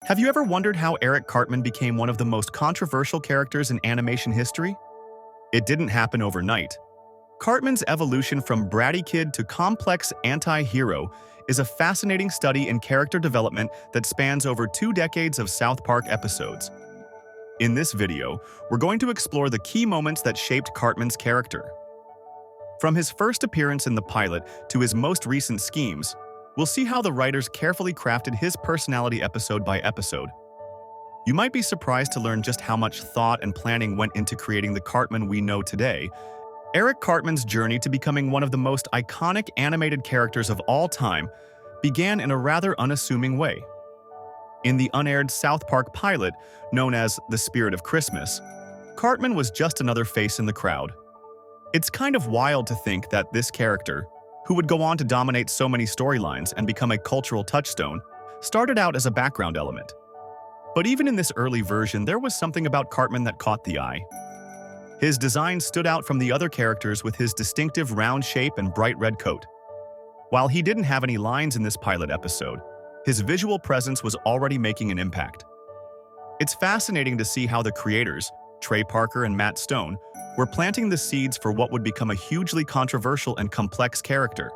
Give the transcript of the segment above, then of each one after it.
Have you ever wondered how Eric Cartman became one of the most controversial characters in animation history? It didn't happen overnight. Cartman's evolution from bratty kid to complex anti-hero is a fascinating study in character development that spans over 2 decades of South Park episodes. In this video, we're going to explore the key moments that shaped Cartman's character. From his first appearance in the pilot to his most recent schemes, we'll see how the writers carefully crafted his personality episode by episode. You might be surprised to learn just how much thought and planning went into creating the Cartman we know today. Eric Cartman's journey to becoming one of the most iconic animated characters of all time began in a rather unassuming way. In the unaired South Park pilot, known as The Spirit of Christmas, Cartman was just another face in the crowd. It's kind of wild to think that this character, who would go on to dominate so many storylines and become a cultural touchstone, started out as a background element. But even in this early version, there was something about Cartman that caught the eye. His design stood out from the other characters with his distinctive round shape and bright red coat. While he didn't have any lines in this pilot episode, his visual presence was already making an impact. It's fascinating to see how the creators, Trey Parker and Matt Stone, were planting the seeds for what would become a hugely controversial and complex character.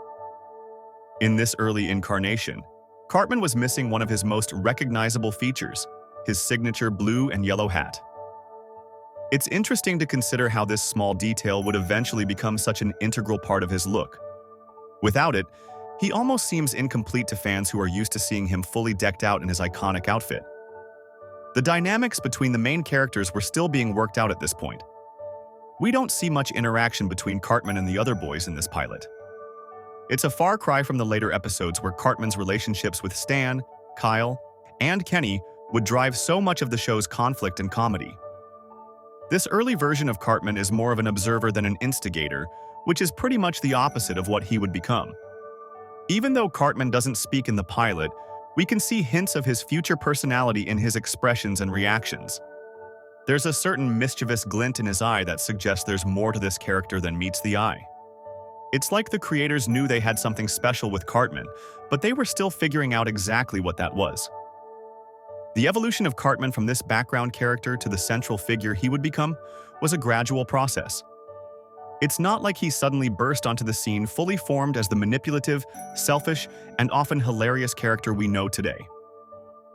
In this early incarnation, Cartman was missing one of his most recognizable features, his signature blue and yellow hat. It's interesting to consider how this small detail would eventually become such an integral part of his look. Without it, he almost seems incomplete to fans who are used to seeing him fully decked out in his iconic outfit. The dynamics between the main characters were still being worked out at this point. We don't see much interaction between Cartman and the other boys in this pilot. It's a far cry from the later episodes where Cartman's relationships with Stan, Kyle, and Kenny would drive so much of the show's conflict and comedy. This early version of Cartman is more of an observer than an instigator, which is pretty much the opposite of what he would become. Even though Cartman doesn't speak in the pilot, we can see hints of his future personality in his expressions and reactions. There's a certain mischievous glint in his eye that suggests there's more to this character than meets the eye. It's like the creators knew they had something special with Cartman, but they were still figuring out exactly what that was. The evolution of Cartman from this background character to the central figure he would become was a gradual process. It's not like he suddenly burst onto the scene fully formed as the manipulative, selfish, and often hilarious character we know today.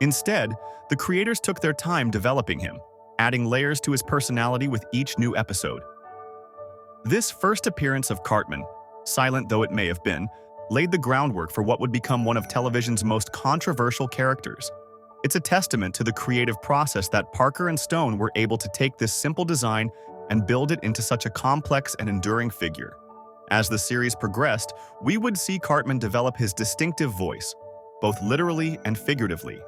Instead, the creators took their time developing him, adding layers to his personality with each new episode. This first appearance of Cartman, silent though it may have been, laid the groundwork for what would become one of television's most controversial characters. It's a testament to the creative process that Parker and Stone were able to take this simple design and build it into such a complex and enduring figure. As the series progressed, we would see Cartman develop his distinctive voice, both literally and figuratively.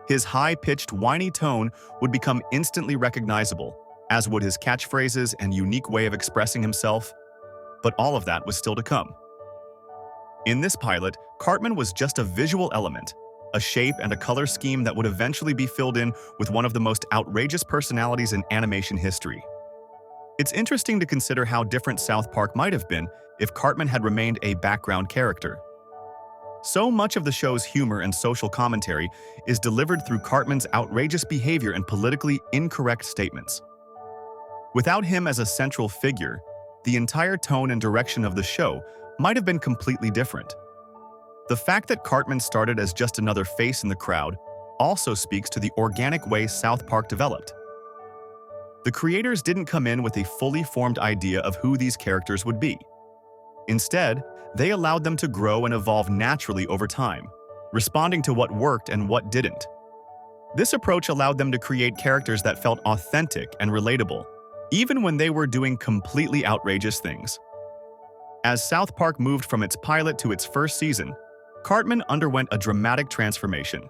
His high-pitched, whiny tone would become instantly recognizable, as would his catchphrases and unique way of expressing himself. But all of that was still to come. In this pilot, Cartman was just a visual element, a shape and a color scheme that would eventually be filled in with one of the most outrageous personalities in animation history. It's interesting to consider how different South Park might have been if Cartman had remained a background character. So much of the show's humor and social commentary is delivered through Cartman's outrageous behavior and politically incorrect statements. Without him as a central figure, the entire tone and direction of the show might have been completely different. The fact that Cartman started as just another face in the crowd also speaks to the organic way South Park developed. The creators didn't come in with a fully formed idea of who these characters would be. Instead, they allowed them to grow and evolve naturally over time, responding to what worked and what didn't. This approach allowed them to create characters that felt authentic and relatable, even when they were doing completely outrageous things. As South Park moved from its pilot to its first season, Cartman underwent a dramatic transformation.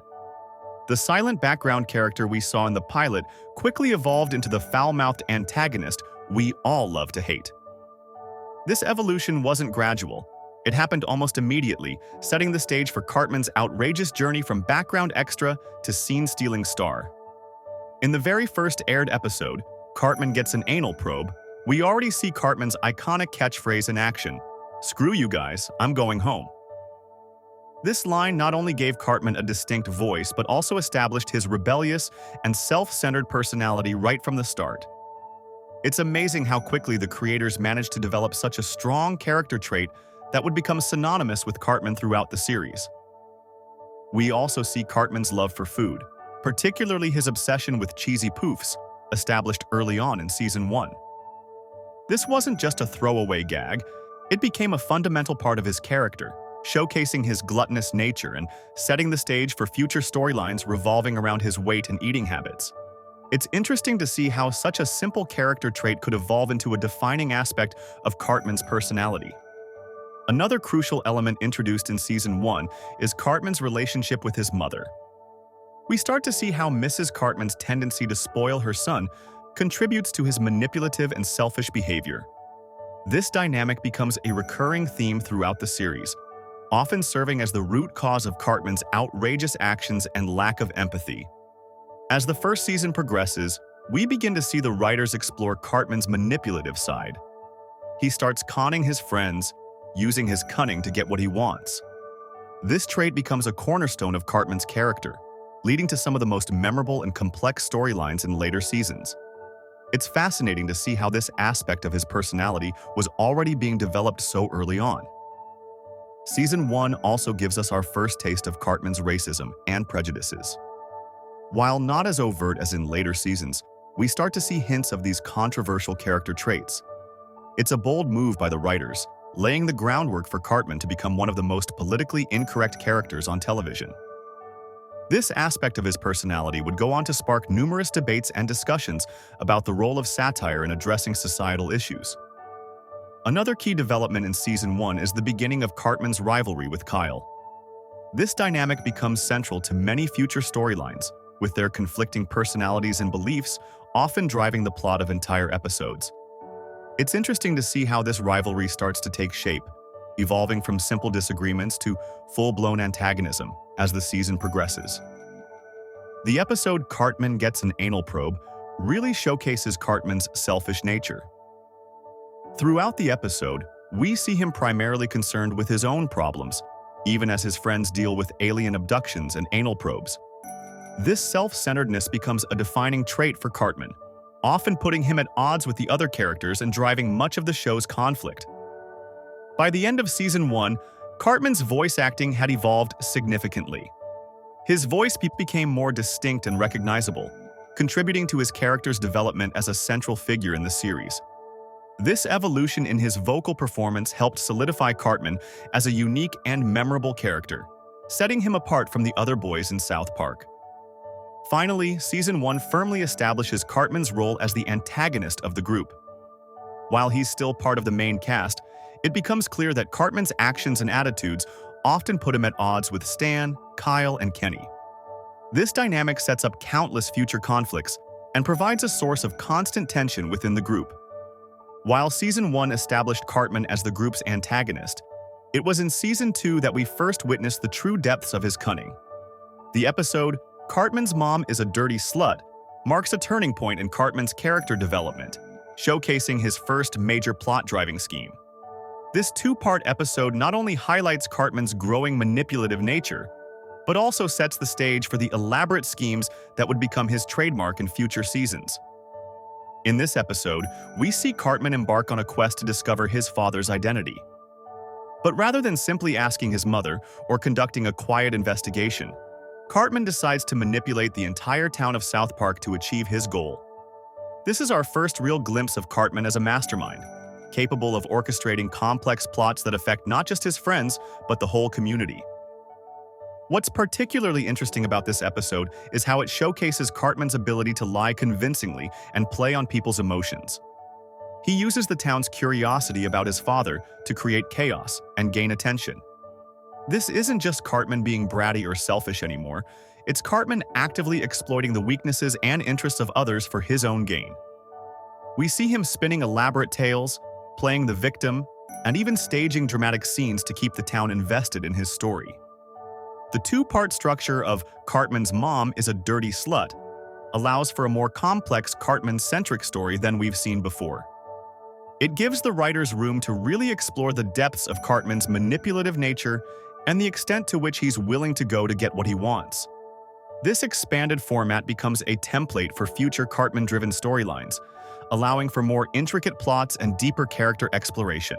The silent background character we saw in the pilot quickly evolved into the foul-mouthed antagonist we all love to hate. This evolution wasn't gradual. It happened almost immediately, setting the stage for Cartman's outrageous journey from background extra to scene-stealing star. In the very first aired episode, Cartman gets an anal probe, we already see Cartman's iconic catchphrase in action, "Screw you guys, I'm going home." This line not only gave Cartman a distinct voice, but also established his rebellious and self-centered personality right from the start. It's amazing how quickly the creators managed to develop such a strong character trait that would become synonymous with Cartman throughout the series. We also see Cartman's love for food, particularly his obsession with cheesy poofs, established early on in Season 1. This wasn't just a throwaway gag, it became a fundamental part of his character, showcasing his gluttonous nature and setting the stage for future storylines revolving around his weight and eating habits. It's interesting to see how such a simple character trait could evolve into a defining aspect of Cartman's personality. Another crucial element introduced in Season 1 is Cartman's relationship with his mother. We start to see how Mrs. Cartman's tendency to spoil her son contributes to his manipulative and selfish behavior. This dynamic becomes a recurring theme throughout the series, often serving as the root cause of Cartman's outrageous actions and lack of empathy. As the first season progresses, we begin to see the writers explore Cartman's manipulative side. He starts conning his friends, using his cunning to get what he wants. This trait becomes a cornerstone of Cartman's character, leading to some of the most memorable and complex storylines in later seasons. It's fascinating to see how this aspect of his personality was already being developed so early on. Season 1 also gives us our first taste of Cartman's racism and prejudices. While not as overt as in later seasons, we start to see hints of these controversial character traits. It's a bold move by the writers, laying the groundwork for Cartman to become one of the most politically incorrect characters on television. This aspect of his personality would go on to spark numerous debates and discussions about the role of satire in addressing societal issues. Another key development in Season 1 is the beginning of Cartman's rivalry with Kyle. This dynamic becomes central to many future storylines, with their conflicting personalities and beliefs often driving the plot of entire episodes. It's interesting to see how this rivalry starts to take shape, evolving from simple disagreements to full-blown antagonism as the season progresses. The episode Cartman Gets an Anal Probe really showcases Cartman's selfish nature. Throughout the episode, we see him primarily concerned with his own problems, even as his friends deal with alien abductions and anal probes. This self-centeredness becomes a defining trait for Cartman, often putting him at odds with the other characters and driving much of the show's conflict. By the end of Season 1, Cartman's voice acting had evolved significantly. His voice became more distinct and recognizable, contributing to his character's development as a central figure in the series. This evolution in his vocal performance helped solidify Cartman as a unique and memorable character, setting him apart from the other boys in South Park. Finally, Season 1 firmly establishes Cartman's role as the antagonist of the group. While he's still part of the main cast, it becomes clear that Cartman's actions and attitudes often put him at odds with Stan, Kyle, and Kenny. This dynamic sets up countless future conflicts and provides a source of constant tension within the group. While Season 1 established Cartman as the group's antagonist, it was in Season 2 that we first witnessed the true depths of his cunning. The episode, Cartman's Mom is a Dirty Slut, marks a turning point in Cartman's character development, showcasing his first major plot-driving scheme. This two-part episode not only highlights Cartman's growing manipulative nature, but also sets the stage for the elaborate schemes that would become his trademark in future seasons. In this episode, we see Cartman embark on a quest to discover his father's identity. But rather than simply asking his mother or conducting a quiet investigation, Cartman decides to manipulate the entire town of South Park to achieve his goal. This is our first real glimpse of Cartman as a mastermind, capable of orchestrating complex plots that affect not just his friends, but the whole community. What's particularly interesting about this episode is how it showcases Cartman's ability to lie convincingly and play on people's emotions. He uses the town's curiosity about his father to create chaos and gain attention. This isn't just Cartman being bratty or selfish anymore, it's Cartman actively exploiting the weaknesses and interests of others for his own gain. We see him spinning elaborate tales, playing the victim, and even staging dramatic scenes to keep the town invested in his story. The two-part structure of Cartman's Mom is a Dirty Slut allows for a more complex Cartman-centric story than we've seen before. It gives the writers room to really explore the depths of Cartman's manipulative nature and the extent to which he's willing to go to get what he wants. This expanded format becomes a template for future Cartman-driven storylines, allowing for more intricate plots and deeper character exploration.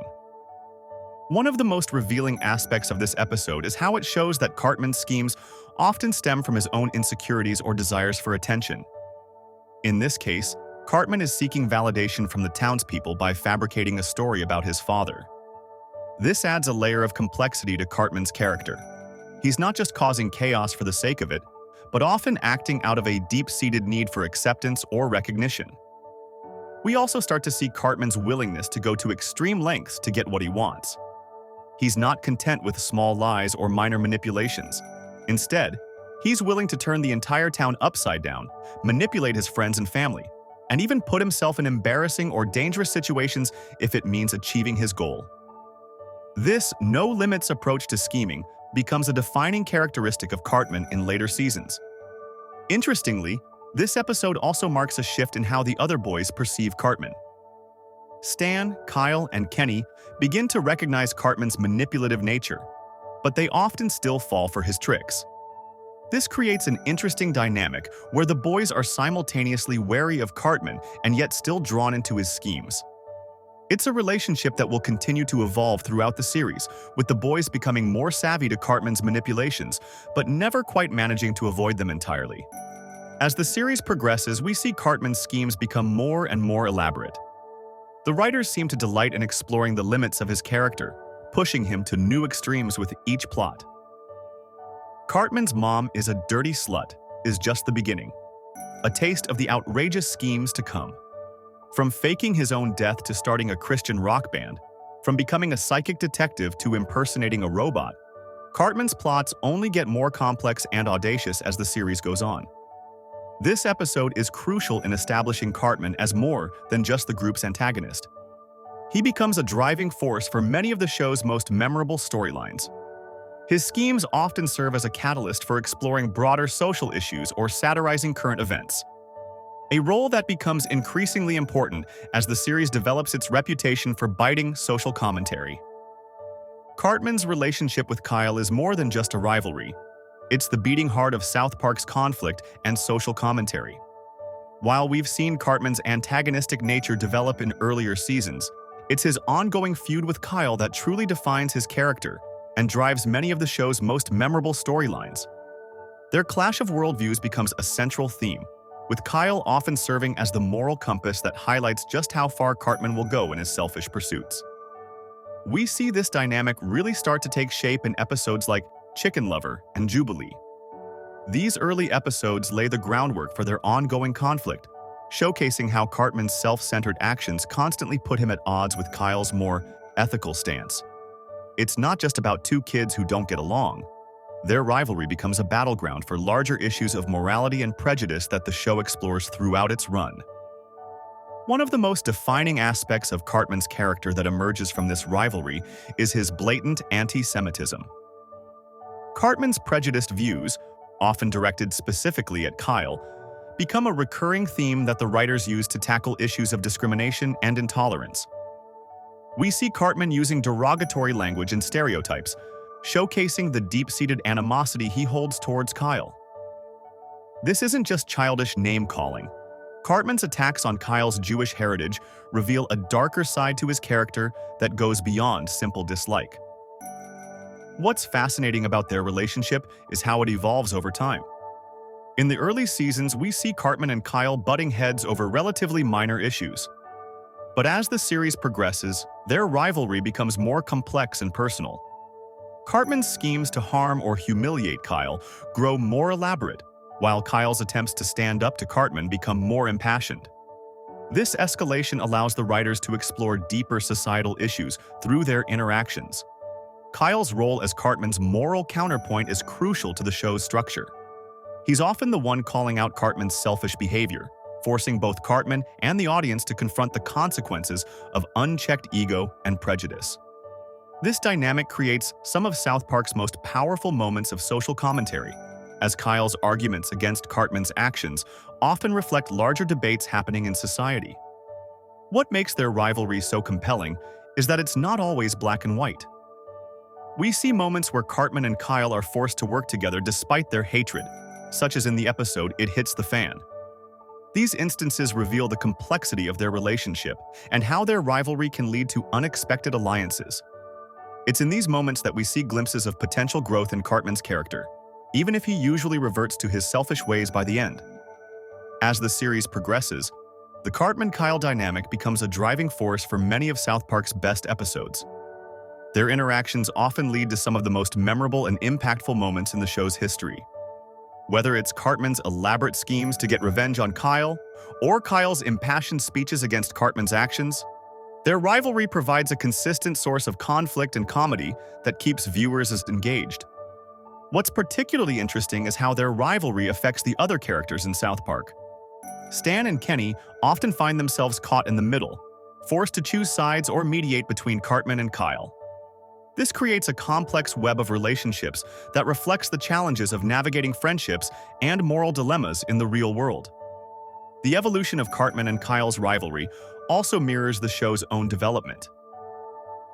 One of the most revealing aspects of this episode is how it shows that Cartman's schemes often stem from his own insecurities or desires for attention. In this case, Cartman is seeking validation from the townspeople by fabricating a story about his father. This adds a layer of complexity to Cartman's character. He's not just causing chaos for the sake of it, but often acting out of a deep-seated need for acceptance or recognition. We also start to see Cartman's willingness to go to extreme lengths to get what he wants. He's not content with small lies or minor manipulations. Instead, he's willing to turn the entire town upside down, manipulate his friends and family, and even put himself in embarrassing or dangerous situations if it means achieving his goal. This no-limits approach to scheming becomes a defining characteristic of Cartman in later seasons. Interestingly, this episode also marks a shift in how the other boys perceive Cartman. Stan, Kyle, and Kenny begin to recognize Cartman's manipulative nature, but they often still fall for his tricks. This creates an interesting dynamic where the boys are simultaneously wary of Cartman and yet still drawn into his schemes. It's a relationship that will continue to evolve throughout the series, with the boys becoming more savvy to Cartman's manipulations, but never quite managing to avoid them entirely. As the series progresses, we see Cartman's schemes become more and more elaborate. The writers seem to delight in exploring the limits of his character, pushing him to new extremes with each plot. Cartman's mom is a dirty slut is just the beginning, a taste of the outrageous schemes to come. From faking his own death to starting a Christian rock band, from becoming a psychic detective to impersonating a robot, Cartman's plots only get more complex and audacious as the series goes on. This episode is crucial in establishing Cartman as more than just the group's antagonist. He becomes a driving force for many of the show's most memorable storylines. His schemes often serve as a catalyst for exploring broader social issues or satirizing current events, a role that becomes increasingly important as the series develops its reputation for biting social commentary. Cartman's relationship with Kyle is more than just a rivalry. It's the beating heart of South Park's conflict and social commentary. While we've seen Cartman's antagonistic nature develop in earlier seasons, it's his ongoing feud with Kyle that truly defines his character and drives many of the show's most memorable storylines. Their clash of worldviews becomes a central theme, with Kyle often serving as the moral compass that highlights just how far Cartman will go in his selfish pursuits. We see this dynamic really start to take shape in episodes like Chicken Lover and Jubilee. These early episodes lay the groundwork for their ongoing conflict, showcasing how Cartman's self-centered actions constantly put him at odds with Kyle's more ethical stance. It's not just about two kids who don't get along. Their rivalry becomes a battleground for larger issues of morality and prejudice that the show explores throughout its run. One of the most defining aspects of Cartman's character that emerges from this rivalry is his blatant anti-Semitism. Cartman's prejudiced views, often directed specifically at Kyle, become a recurring theme that the writers use to tackle issues of discrimination and intolerance. We see Cartman using derogatory language and stereotypes, showcasing the deep-seated animosity he holds towards Kyle. This isn't just childish name-calling. Cartman's attacks on Kyle's Jewish heritage reveal a darker side to his character that goes beyond simple dislike. What's fascinating about their relationship is how it evolves over time. In the early seasons, we see Cartman and Kyle butting heads over relatively minor issues. But as the series progresses, their rivalry becomes more complex and personal. Cartman's schemes to harm or humiliate Kyle grow more elaborate, while Kyle's attempts to stand up to Cartman become more impassioned. This escalation allows the writers to explore deeper societal issues through their interactions. Kyle's role as Cartman's moral counterpoint is crucial to the show's structure. He's often the one calling out Cartman's selfish behavior, forcing both Cartman and the audience to confront the consequences of unchecked ego and prejudice. This dynamic creates some of South Park's most powerful moments of social commentary, as Kyle's arguments against Cartman's actions often reflect larger debates happening in society. What makes their rivalry so compelling is that it's not always black and white. We see moments where Cartman and Kyle are forced to work together despite their hatred, such as in the episode It Hits the Fan. These instances reveal the complexity of their relationship and how their rivalry can lead to unexpected alliances. It's in these moments that we see glimpses of potential growth in Cartman's character, even if he usually reverts to his selfish ways by the end. As the series progresses, the Cartman-Kyle dynamic becomes a driving force for many of South Park's best episodes. Their interactions often lead to some of the most memorable and impactful moments in the show's history. Whether it's Cartman's elaborate schemes to get revenge on Kyle, or Kyle's impassioned speeches against Cartman's actions, their rivalry provides a consistent source of conflict and comedy that keeps viewers as engaged. What's particularly interesting is how their rivalry affects the other characters in South Park. Stan and Kenny often find themselves caught in the middle, forced to choose sides or mediate between Cartman and Kyle. This creates a complex web of relationships that reflects the challenges of navigating friendships and moral dilemmas in the real world. The evolution of Cartman and Kyle's rivalry also mirrors the show's own development.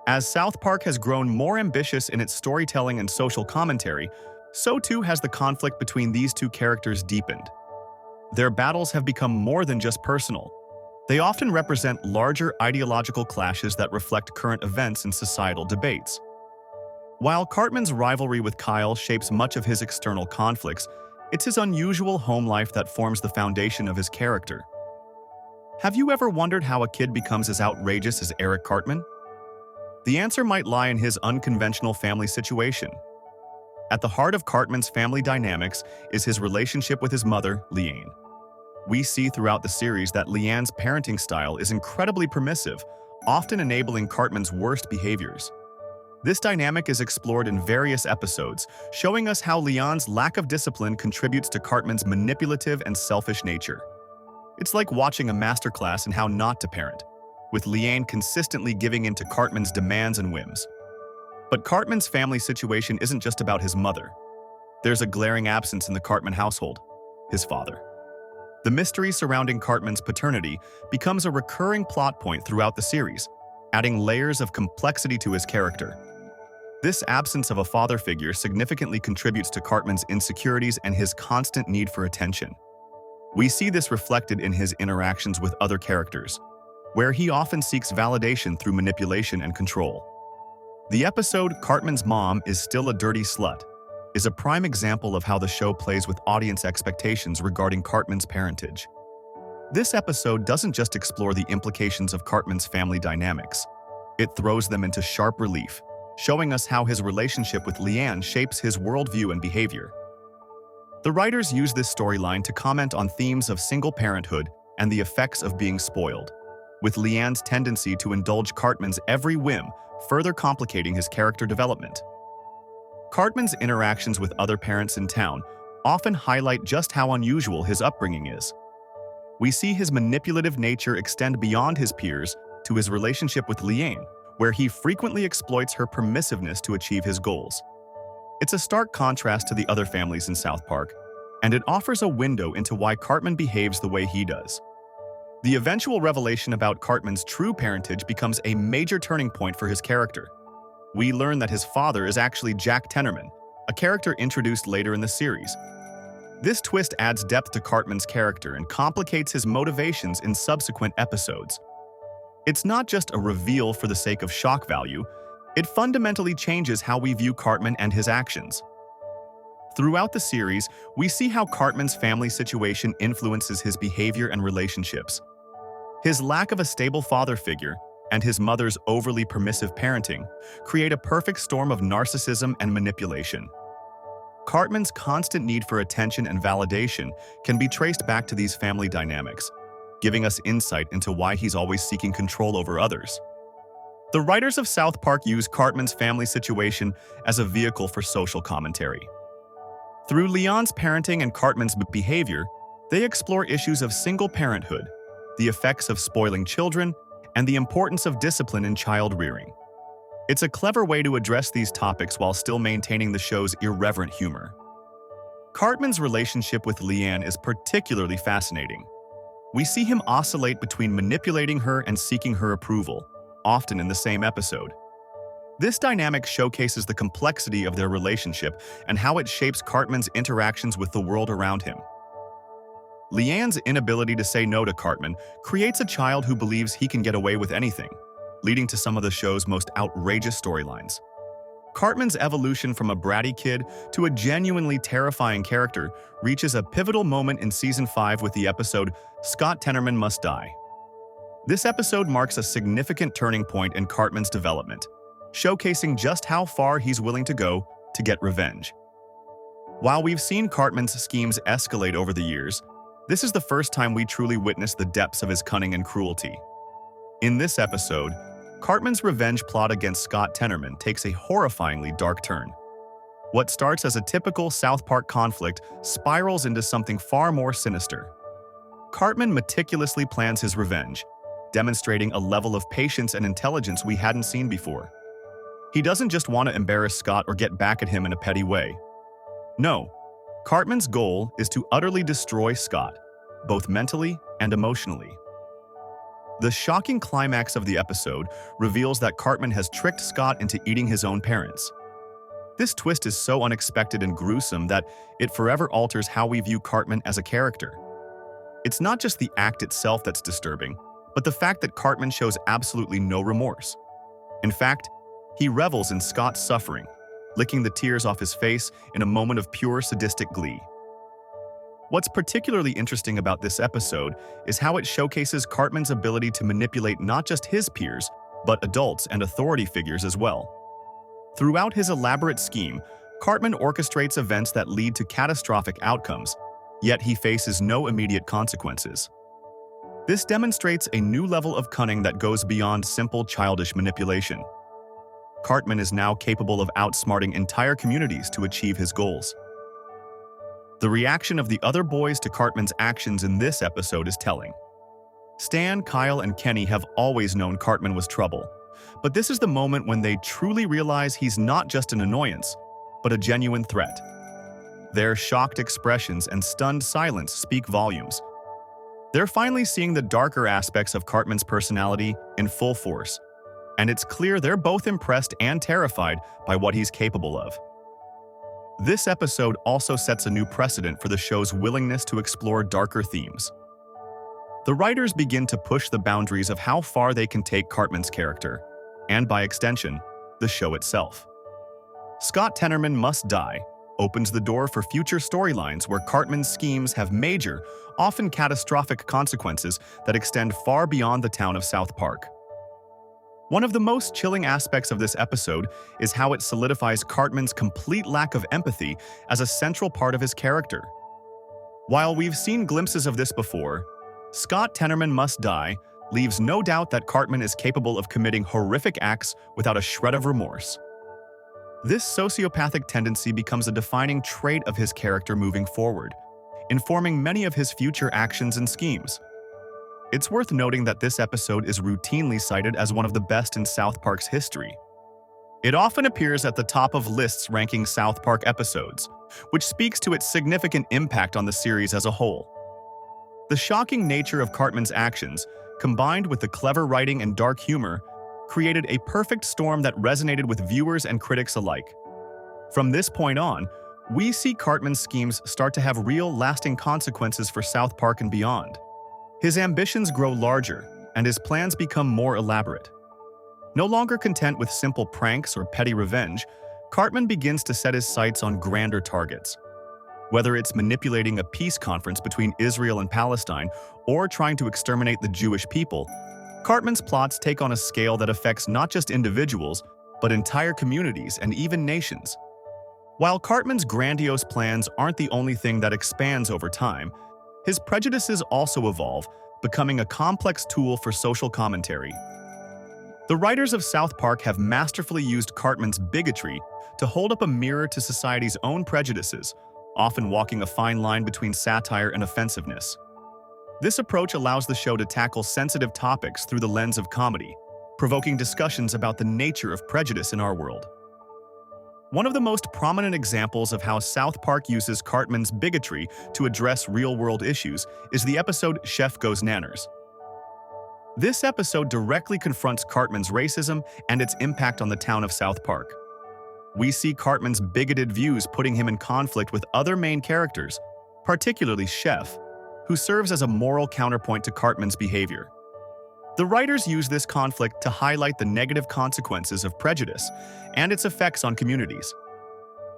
As South Park has grown more ambitious in its storytelling and social commentary, so too has the conflict between these two characters deepened. Their battles have become more than just personal. They often represent larger ideological clashes that reflect current events and societal debates. While Cartman's rivalry with Kyle shapes much of his external conflicts, it's his unusual home life that forms the foundation of his character. Have you ever wondered how a kid becomes as outrageous as Eric Cartman? The answer might lie in his unconventional family situation. At the heart of Cartman's family dynamics is his relationship with his mother, Leanne. We see throughout the series that Leanne's parenting style is incredibly permissive, often enabling Cartman's worst behaviors. This dynamic is explored in various episodes, showing us how Leanne's lack of discipline contributes to Cartman's manipulative and selfish nature. It's like watching a masterclass in how not to parent, with Leanne consistently giving in to Cartman's demands and whims. But Cartman's family situation isn't just about his mother. There's a glaring absence in the Cartman household: his father. The mystery surrounding Cartman's paternity becomes a recurring plot point throughout the series, adding layers of complexity to his character. This absence of a father figure significantly contributes to Cartman's insecurities and his constant need for attention. We see this reflected in his interactions with other characters, where he often seeks validation through manipulation and control. The episode "Cartman's Mom is Still a Dirty Slut" is a prime example of how the show plays with audience expectations regarding Cartman's parentage. This episode doesn't just explore the implications of Cartman's family dynamics. It throws them into sharp relief, showing us how his relationship with Leanne shapes his worldview and behavior. The writers use this storyline to comment on themes of single parenthood and the effects of being spoiled, with Leanne's tendency to indulge Cartman's every whim further complicating his character development. Cartman's interactions with other parents in town often highlight just how unusual his upbringing is. We see his manipulative nature extend beyond his peers to his relationship with Leanne, where he frequently exploits her permissiveness to achieve his goals. It's a stark contrast to the other families in South Park, and it offers a window into why Cartman behaves the way he does. The eventual revelation about Cartman's true parentage becomes a major turning point for his character. We learn that his father is actually Jack Tenorman, a character introduced later in the series. This twist adds depth to Cartman's character and complicates his motivations in subsequent episodes. It's not just a reveal for the sake of shock value, it fundamentally changes how we view Cartman and his actions. Throughout the series, we see how Cartman's family situation influences his behavior and relationships. His lack of a stable father figure and his mother's overly permissive parenting create a perfect storm of narcissism and manipulation. Cartman's constant need for attention and validation can be traced back to these family dynamics, giving us insight into why he's always seeking control over others. The writers of South Park use Cartman's family situation as a vehicle for social commentary. Through Leon's parenting and Cartman's behavior, they explore issues of single parenthood, the effects of spoiling children, and the importance of discipline in child rearing. It's a clever way to address these topics while still maintaining the show's irreverent humor. Cartman's relationship with Leanne is particularly fascinating. We see him oscillate between manipulating her and seeking her approval, often in the same episode. This dynamic showcases the complexity of their relationship and how it shapes Cartman's interactions with the world around him. Leanne's inability to say no to Cartman creates a child who believes he can get away with anything, leading to some of the show's most outrageous storylines. Cartman's evolution from a bratty kid to a genuinely terrifying character reaches a pivotal moment in Season 5 with the episode Scott Tenorman Must Die. This episode marks a significant turning point in Cartman's development, showcasing just how far he's willing to go to get revenge. While we've seen Cartman's schemes escalate over the years, this is the first time we truly witness the depths of his cunning and cruelty. In this episode, Cartman's revenge plot against Scott Tenorman takes a horrifyingly dark turn. What starts as a typical South Park conflict spirals into something far more sinister. Cartman meticulously plans his revenge, demonstrating a level of patience and intelligence we hadn't seen before. He doesn't just want to embarrass Scott or get back at him in a petty way. No, Cartman's goal is to utterly destroy Scott, both mentally and emotionally. The shocking climax of the episode reveals that Cartman has tricked Scott into eating his own parents. This twist is so unexpected and gruesome that it forever alters how we view Cartman as a character. It's not just the act itself that's disturbing, but the fact that Cartman shows absolutely no remorse. In fact, he revels in Scott's suffering, licking the tears off his face in a moment of pure sadistic glee. What's particularly interesting about this episode is how it showcases Cartman's ability to manipulate not just his peers, but adults and authority figures as well. Throughout his elaborate scheme, Cartman orchestrates events that lead to catastrophic outcomes, yet he faces no immediate consequences. This demonstrates a new level of cunning that goes beyond simple childish manipulation. Cartman is now capable of outsmarting entire communities to achieve his goals. The reaction of the other boys to Cartman's actions in this episode is telling. Stan, Kyle, and Kenny have always known Cartman was trouble, but this is the moment when they truly realize he's not just an annoyance, but a genuine threat. Their shocked expressions and stunned silence speak volumes. They're finally seeing the darker aspects of Cartman's personality in full force, and it's clear they're both impressed and terrified by what he's capable of. This episode also sets a new precedent for the show's willingness to explore darker themes. The writers begin to push the boundaries of how far they can take Cartman's character, and by extension, the show itself. Scott Tenorman Must Die opens the door for future storylines where Cartman's schemes have major, often catastrophic consequences that extend far beyond the town of South Park. One of the most chilling aspects of this episode is how it solidifies Cartman's complete lack of empathy as a central part of his character. While we've seen glimpses of this before, Scott Tenorman Must Die leaves no doubt that Cartman is capable of committing horrific acts without a shred of remorse. This sociopathic tendency becomes a defining trait of his character moving forward, informing many of his future actions and schemes. It's worth noting that this episode is routinely cited as one of the best in South Park's history. It often appears at the top of lists ranking South Park episodes, which speaks to its significant impact on the series as a whole. The shocking nature of Cartman's actions, combined with the clever writing and dark humor, created a perfect storm that resonated with viewers and critics alike. From this point on, we see Cartman's schemes start to have real, lasting consequences for South Park and beyond. His ambitions grow larger, and his plans become more elaborate. No longer content with simple pranks or petty revenge, Cartman begins to set his sights on grander targets. Whether it's manipulating a peace conference between Israel and Palestine or trying to exterminate the Jewish people, Cartman's plots take on a scale that affects not just individuals, but entire communities and even nations. While Cartman's grandiose plans aren't the only thing that expands over time, his prejudices also evolve, becoming a complex tool for social commentary. The writers of South Park have masterfully used Cartman's bigotry to hold up a mirror to society's own prejudices, often walking a fine line between satire and offensiveness. This approach allows the show to tackle sensitive topics through the lens of comedy, provoking discussions about the nature of prejudice in our world. One of the most prominent examples of how South Park uses Cartman's bigotry to address real-world issues is the episode Chef Goes Nanners. This episode directly confronts Cartman's racism and its impact on the town of South Park. We see Cartman's bigoted views putting him in conflict with other main characters, particularly Chef, who serves as a moral counterpoint to Cartman's behavior. The writers use this conflict to highlight the negative consequences of prejudice and its effects on communities.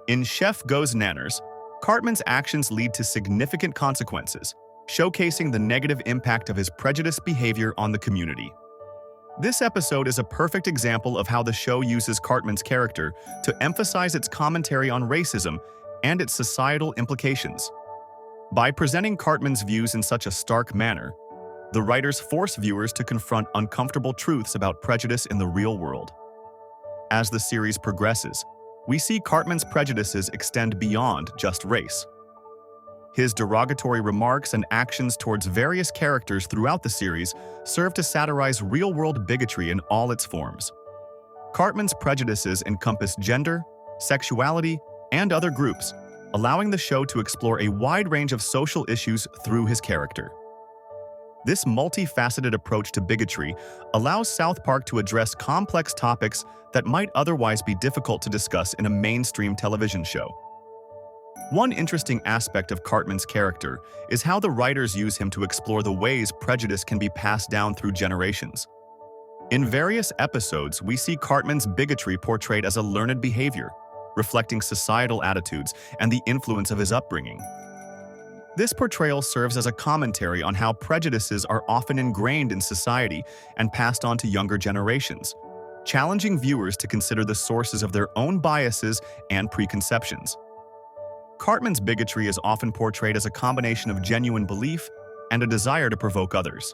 In Chef Goes Nanners, Cartman's actions lead to significant consequences, showcasing the negative impact of his prejudiced behavior on the community. This episode is a perfect example of how the show uses Cartman's character to emphasize its commentary on racism and its societal implications. By presenting Cartman's views in such a stark manner, the writers force viewers to confront uncomfortable truths about prejudice in the real world. As the series progresses, we see Cartman's prejudices extend beyond just race. His derogatory remarks and actions towards various characters throughout the series serve to satirize real-world bigotry in all its forms. Cartman's prejudices encompass gender, sexuality, and other groups, allowing the show to explore a wide range of social issues through his character. This multifaceted approach to bigotry allows South Park to address complex topics that might otherwise be difficult to discuss in a mainstream television show. One interesting aspect of Cartman's character is how the writers use him to explore the ways prejudice can be passed down through generations. In various episodes, we see Cartman's bigotry portrayed as a learned behavior, reflecting societal attitudes and the influence of his upbringing. This portrayal serves as a commentary on how prejudices are often ingrained in society and passed on to younger generations, challenging viewers to consider the sources of their own biases and preconceptions. Cartman's bigotry is often portrayed as a combination of genuine belief and a desire to provoke others.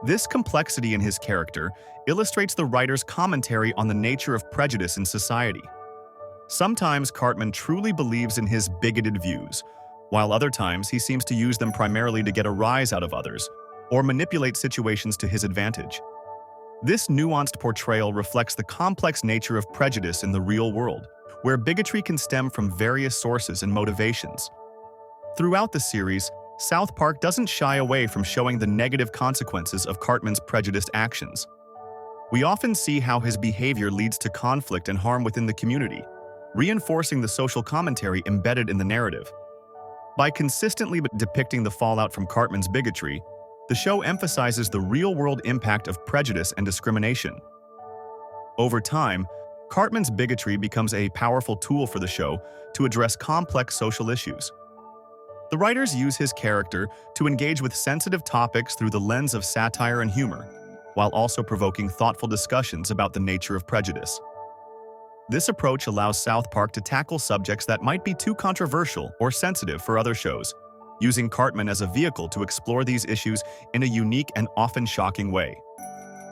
This complexity in his character illustrates the writer's commentary on the nature of prejudice in society. Sometimes Cartman truly believes in his bigoted views, while other times he seems to use them primarily to get a rise out of others or manipulate situations to his advantage. This nuanced portrayal reflects the complex nature of prejudice in the real world, where bigotry can stem from various sources and motivations. Throughout the series, South Park doesn't shy away from showing the negative consequences of Cartman's prejudiced actions. We often see how his behavior leads to conflict and harm within the community, reinforcing the social commentary embedded in the narrative. By consistently depicting the fallout from Cartman's bigotry, the show emphasizes the real-world impact of prejudice and discrimination. Over time, Cartman's bigotry becomes a powerful tool for the show to address complex social issues. The writers use his character to engage with sensitive topics through the lens of satire and humor, while also provoking thoughtful discussions about the nature of prejudice. This approach allows South Park to tackle subjects that might be too controversial or sensitive for other shows, using Cartman as a vehicle to explore these issues in a unique and often shocking way.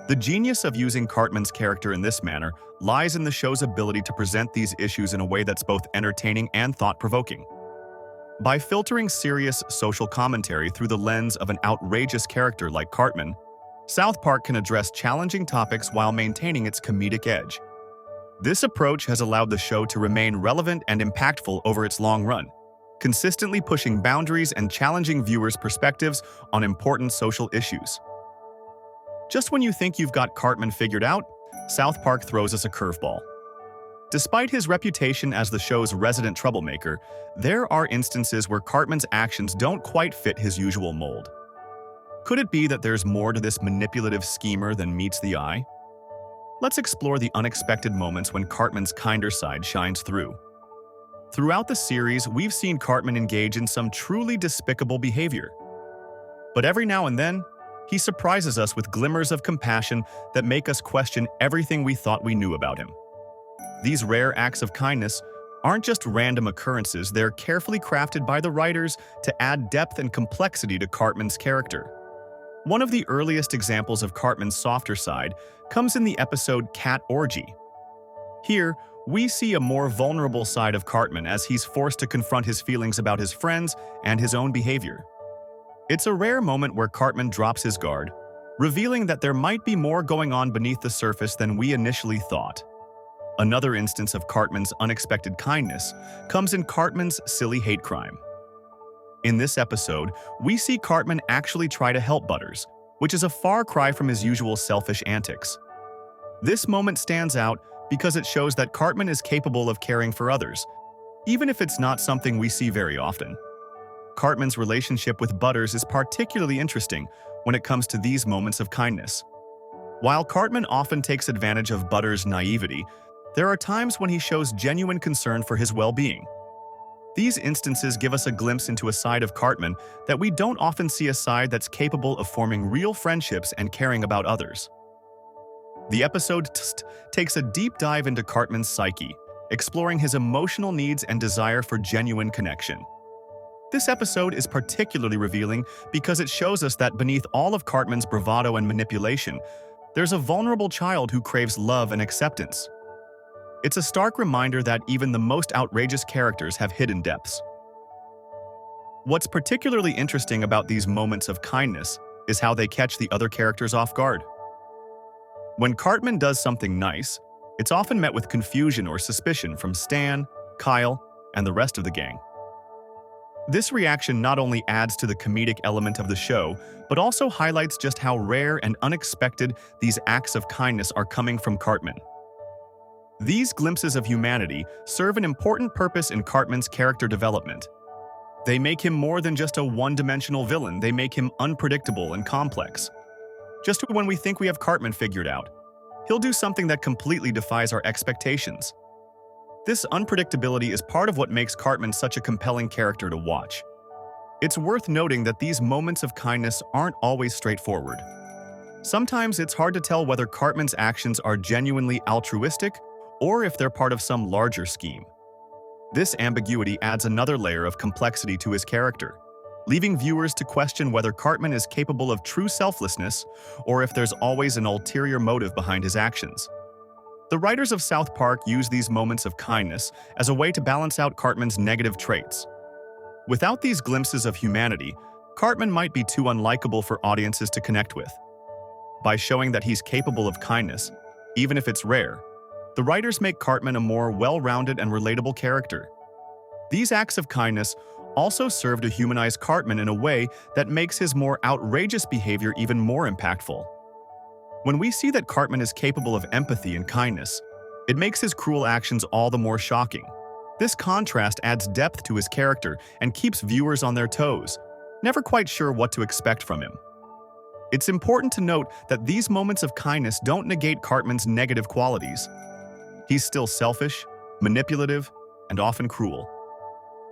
The genius of using Cartman's character in this manner lies in the show's ability to present these issues in a way that's both entertaining and thought-provoking. By filtering serious social commentary through the lens of an outrageous character like Cartman, South Park can address challenging topics while maintaining its comedic edge. This approach has allowed the show to remain relevant and impactful over its long run, consistently pushing boundaries and challenging viewers' perspectives on important social issues. Just when you think you've got Cartman figured out, South Park throws us a curveball. Despite his reputation as the show's resident troublemaker, there are instances where Cartman's actions don't quite fit his usual mold. Could it be that there's more to this manipulative schemer than meets the eye? Let's explore the unexpected moments when Cartman's kinder side shines through. Throughout the series, we've seen Cartman engage in some truly despicable behavior. But every now and then, he surprises us with glimmers of compassion that make us question everything we thought we knew about him. These rare acts of kindness aren't just random occurrences, they're carefully crafted by the writers to add depth and complexity to Cartman's character. One of the earliest examples of Cartman's softer side comes in the episode Cat Orgy. Here, we see a more vulnerable side of Cartman as he's forced to confront his feelings about his friends and his own behavior. It's a rare moment where Cartman drops his guard, revealing that there might be more going on beneath the surface than we initially thought. Another instance of Cartman's unexpected kindness comes in Cartman's silly hate crime. In this episode, we see Cartman actually try to help Butters, which is a far cry from his usual selfish antics. This moment stands out because it shows that Cartman is capable of caring for others, even if it's not something we see very often. Cartman's relationship with Butters is particularly interesting when it comes to these moments of kindness. While Cartman often takes advantage of Butters' naivety, there are times when he shows genuine concern for his well-being. These instances give us a glimpse into a side of Cartman that we don't often see, a side that's capable of forming real friendships and caring about others. The episode takes a deep dive into Cartman's psyche, exploring his emotional needs and desire for genuine connection. This episode is particularly revealing because it shows us that beneath all of Cartman's bravado and manipulation, there's a vulnerable child who craves love and acceptance. It's a stark reminder that even the most outrageous characters have hidden depths. What's particularly interesting about these moments of kindness is how they catch the other characters off guard. When Cartman does something nice, it's often met with confusion or suspicion from Stan, Kyle, and the rest of the gang. This reaction not only adds to the comedic element of the show, but also highlights just how rare and unexpected these acts of kindness are coming from Cartman. These glimpses of humanity serve an important purpose in Cartman's character development. They make him more than just a one-dimensional villain, they make him unpredictable and complex. Just when we think we have Cartman figured out, he'll do something that completely defies our expectations. This unpredictability is part of what makes Cartman such a compelling character to watch. It's worth noting that these moments of kindness aren't always straightforward. Sometimes it's hard to tell whether Cartman's actions are genuinely altruistic or if they're part of some larger scheme. This ambiguity adds another layer of complexity to his character, leaving viewers to question whether Cartman is capable of true selflessness or if there's always an ulterior motive behind his actions. The writers of South Park use these moments of kindness as a way to balance out Cartman's negative traits. Without these glimpses of humanity, Cartman might be too unlikable for audiences to connect with. By showing that he's capable of kindness, even if it's rare, the writers make Cartman a more well-rounded and relatable character. These acts of kindness also serve to humanize Cartman in a way that makes his more outrageous behavior even more impactful. When we see that Cartman is capable of empathy and kindness, it makes his cruel actions all the more shocking. This contrast adds depth to his character and keeps viewers on their toes, never quite sure what to expect from him. It's important to note that these moments of kindness don't negate Cartman's negative qualities. He's still selfish, manipulative, and often cruel.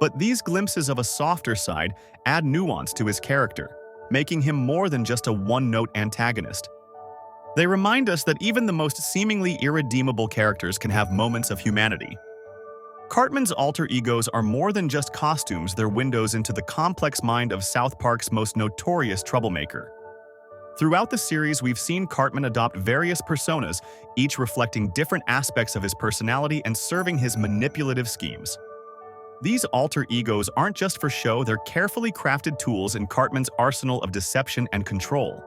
But these glimpses of a softer side add nuance to his character, making him more than just a one-note antagonist. They remind us that even the most seemingly irredeemable characters can have moments of humanity. Cartman's alter egos are more than just costumes, they're windows into the complex mind of South Park's most notorious troublemaker. Throughout the series, we've seen Cartman adopt various personas, each reflecting different aspects of his personality and serving his manipulative schemes. These alter egos aren't just for show, they're carefully crafted tools in Cartman's arsenal of deception and control.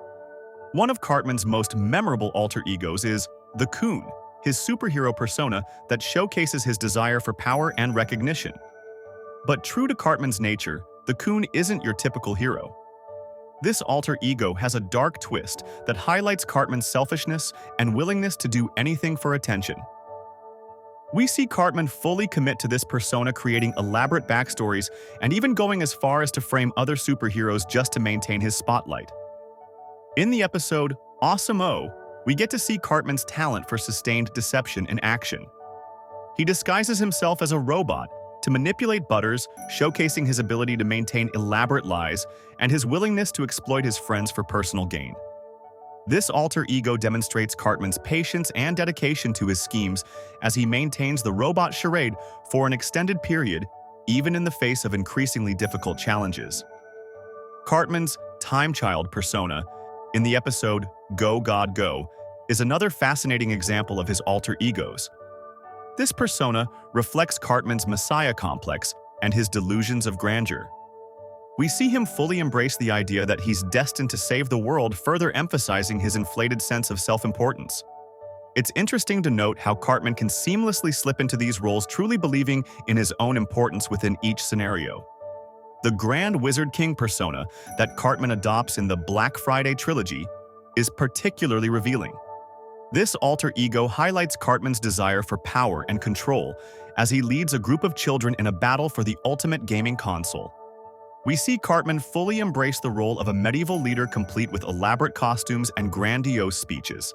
One of Cartman's most memorable alter egos is the Coon, his superhero persona that showcases his desire for power and recognition. But true to Cartman's nature, the Coon isn't your typical hero. This alter ego has a dark twist that highlights Cartman's selfishness and willingness to do anything for attention. We see Cartman fully commit to this persona, creating elaborate backstories and even going as far as to frame other superheroes just to maintain his spotlight. In the episode Awesome-O, we get to see Cartman's talent for sustained deception in action. He disguises himself as a robot to manipulate Butters, showcasing his ability to maintain elaborate lies and his willingness to exploit his friends for personal gain. This alter ego demonstrates Cartman's patience and dedication to his schemes as he maintains the robot charade for an extended period, even in the face of increasingly difficult challenges. Cartman's time child persona in the episode Go God Go is another fascinating example of his alter egos. This persona reflects Cartman's messiah complex and his delusions of grandeur. We see him fully embrace the idea that he's destined to save the world, further emphasizing his inflated sense of self-importance. It's interesting to note how Cartman can seamlessly slip into these roles, truly believing in his own importance within each scenario. The Grand Wizard King persona that Cartman adopts in the Black Friday trilogy is particularly revealing. This alter ego highlights Cartman's desire for power and control as he leads a group of children in a battle for the ultimate gaming console. We see Cartman fully embrace the role of a medieval leader complete with elaborate costumes and grandiose speeches.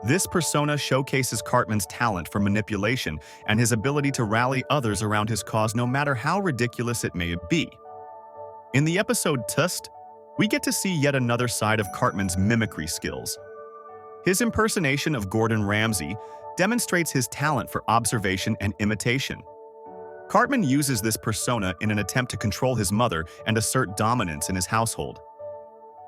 This persona showcases Cartman's talent for manipulation and his ability to rally others around his cause no matter how ridiculous it may be. In the episode Tust, we get to see yet another side of Cartman's mimicry skills. His impersonation of Gordon Ramsay demonstrates his talent for observation and imitation. Cartman uses this persona in an attempt to control his mother and assert dominance in his household.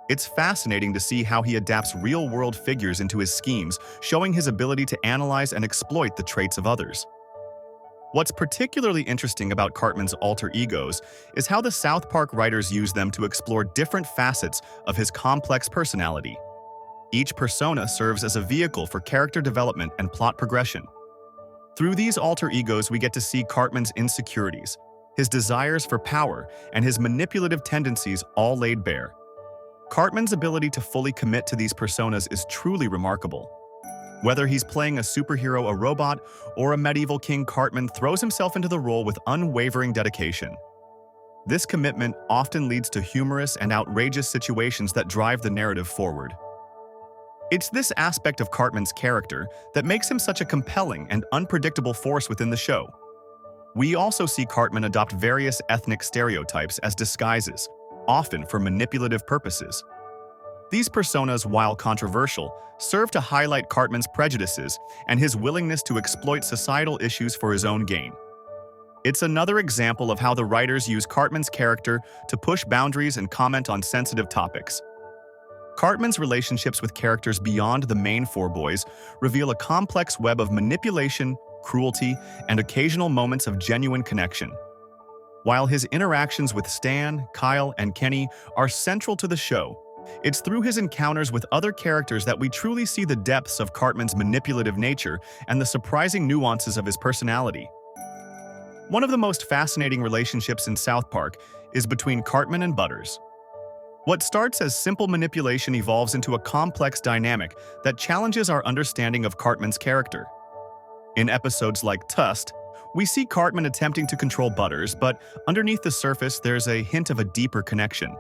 It's fascinating to see how he adapts real-world figures into his schemes, showing his ability to analyze and exploit the traits of others. What's particularly interesting about Cartman's alter egos is how the South Park writers use them to explore different facets of his complex personality. Each persona serves as a vehicle for character development and plot progression. Through these alter egos, we get to see Cartman's insecurities, his desires for power, and his manipulative tendencies all laid bare. Cartman's ability to fully commit to these personas is truly remarkable. Whether he's playing a superhero, a robot, or a medieval king, Cartman throws himself into the role with unwavering dedication. This commitment often leads to humorous and outrageous situations that drive the narrative forward. It's this aspect of Cartman's character that makes him such a compelling and unpredictable force within the show. We also see Cartman adopt various ethnic stereotypes as disguises, often for manipulative purposes. These personas, while controversial, serve to highlight Cartman's prejudices and his willingness to exploit societal issues for his own gain. It's another example of how the writers use Cartman's character to push boundaries and comment on sensitive topics. Cartman's relationships with characters beyond the main four boys reveal a complex web of manipulation, cruelty, and occasional moments of genuine connection. While his interactions with Stan, Kyle, and Kenny are central to the show, it's through his encounters with other characters that we truly see the depths of Cartman's manipulative nature and the surprising nuances of his personality. One of the most fascinating relationships in South Park is between Cartman and Butters. What starts as simple manipulation evolves into a complex dynamic that challenges our understanding of Cartman's character. In episodes like Tust, we see Cartman attempting to control Butters, but underneath the surface there's a hint of a deeper connection.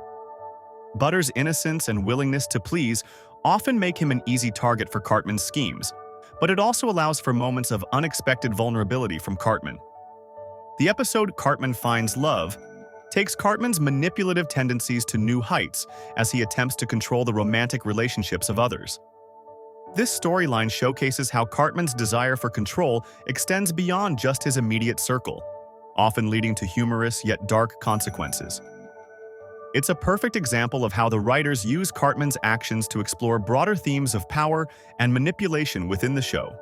Butters' innocence and willingness to please often make him an easy target for Cartman's schemes, but it also allows for moments of unexpected vulnerability from Cartman. The episode Cartman Finds Love takes Cartman's manipulative tendencies to new heights as he attempts to control the romantic relationships of others. This storyline showcases how Cartman's desire for control extends beyond just his immediate circle, often leading to humorous yet dark consequences. It's a perfect example of how the writers use Cartman's actions to explore broader themes of power and manipulation within the show.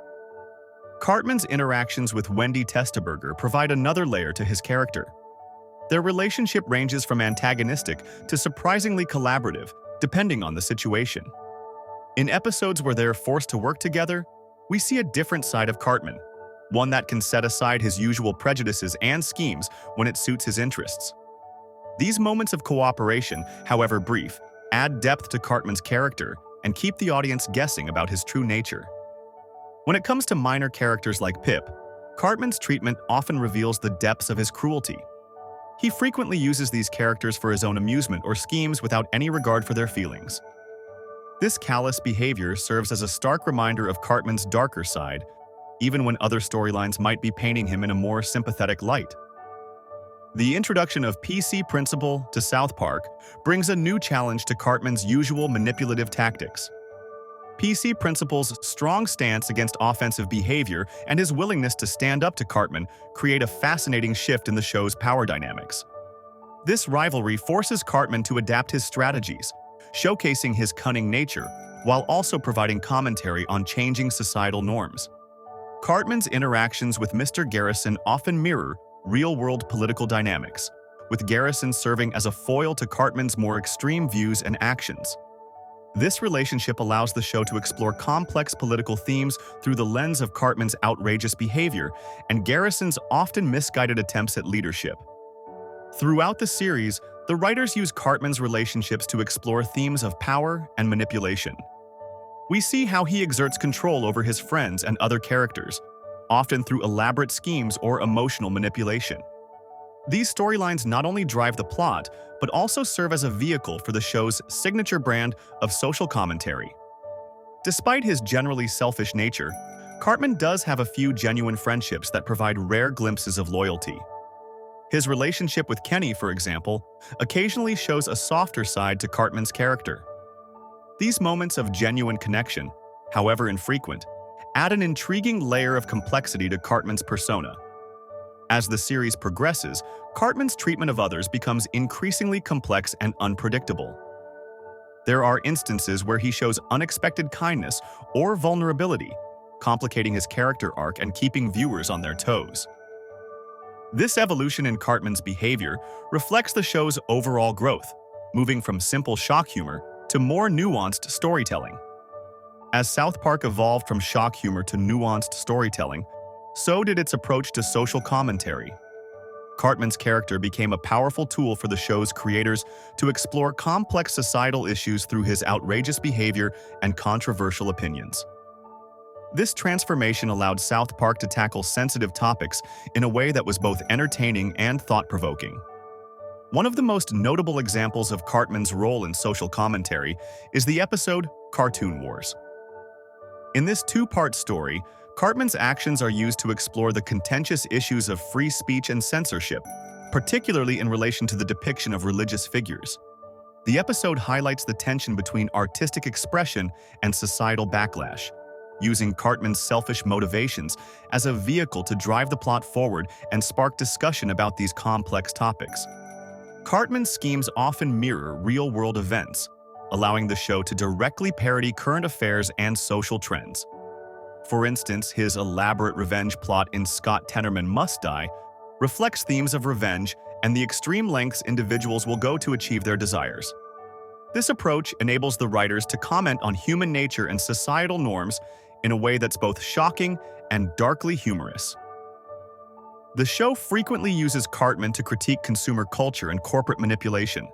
Cartman's interactions with Wendy Testaburger provide another layer to his character. Their relationship ranges from antagonistic to surprisingly collaborative, depending on the situation. In episodes where they're forced to work together, we see a different side of Cartman, one that can set aside his usual prejudices and schemes when it suits his interests. These moments of cooperation, however brief, add depth to Cartman's character and keep the audience guessing about his true nature. When it comes to minor characters like Pip, Cartman's treatment often reveals the depths of his cruelty. He frequently uses these characters for his own amusement or schemes without any regard for their feelings. This callous behavior serves as a stark reminder of Cartman's darker side, even when other storylines might be painting him in a more sympathetic light. The introduction of PC Principal to South Park brings a new challenge to Cartman's usual manipulative tactics. PC Principal's strong stance against offensive behavior and his willingness to stand up to Cartman create a fascinating shift in the show's power dynamics. This rivalry forces Cartman to adapt his strategies, showcasing his cunning nature, while also providing commentary on changing societal norms. Cartman's interactions with Mr. Garrison often mirror real-world political dynamics, with Garrison serving as a foil to Cartman's more extreme views and actions. This relationship allows the show to explore complex political themes through the lens of Cartman's outrageous behavior and Garrison's often misguided attempts at leadership. Throughout the series, the writers use Cartman's relationships to explore themes of power and manipulation. We see how he exerts control over his friends and other characters, often through elaborate schemes or emotional manipulation. These storylines not only drive the plot, but also serve as a vehicle for the show's signature brand of social commentary. Despite his generally selfish nature, Cartman does have a few genuine friendships that provide rare glimpses of loyalty. His relationship with Kenny, for example, occasionally shows a softer side to Cartman's character. These moments of genuine connection, however infrequent, add an intriguing layer of complexity to Cartman's persona. As the series progresses, Cartman's treatment of others becomes increasingly complex and unpredictable. There are instances where he shows unexpected kindness or vulnerability, complicating his character arc and keeping viewers on their toes. This evolution in Cartman's behavior reflects the show's overall growth, moving from simple shock humor to more nuanced storytelling. As South Park evolved from shock humor to nuanced storytelling, so did its approach to social commentary. Cartman's character became a powerful tool for the show's creators to explore complex societal issues through his outrageous behavior and controversial opinions. This transformation allowed South Park to tackle sensitive topics in a way that was both entertaining and thought-provoking. One of the most notable examples of Cartman's role in social commentary is the episode Cartoon Wars. In this two-part story, Cartman's actions are used to explore the contentious issues of free speech and censorship, particularly in relation to the depiction of religious figures. The episode highlights the tension between artistic expression and societal backlash, using Cartman's selfish motivations as a vehicle to drive the plot forward and spark discussion about these complex topics. Cartman's schemes often mirror real-world events, allowing the show to directly parody current affairs and social trends. For instance, his elaborate revenge plot in Scott Tenorman Must Die reflects themes of revenge and the extreme lengths individuals will go to achieve their desires. This approach enables the writers to comment on human nature and societal norms in a way that's both shocking and darkly humorous. The show frequently uses Cartman to critique consumer culture and corporate manipulation.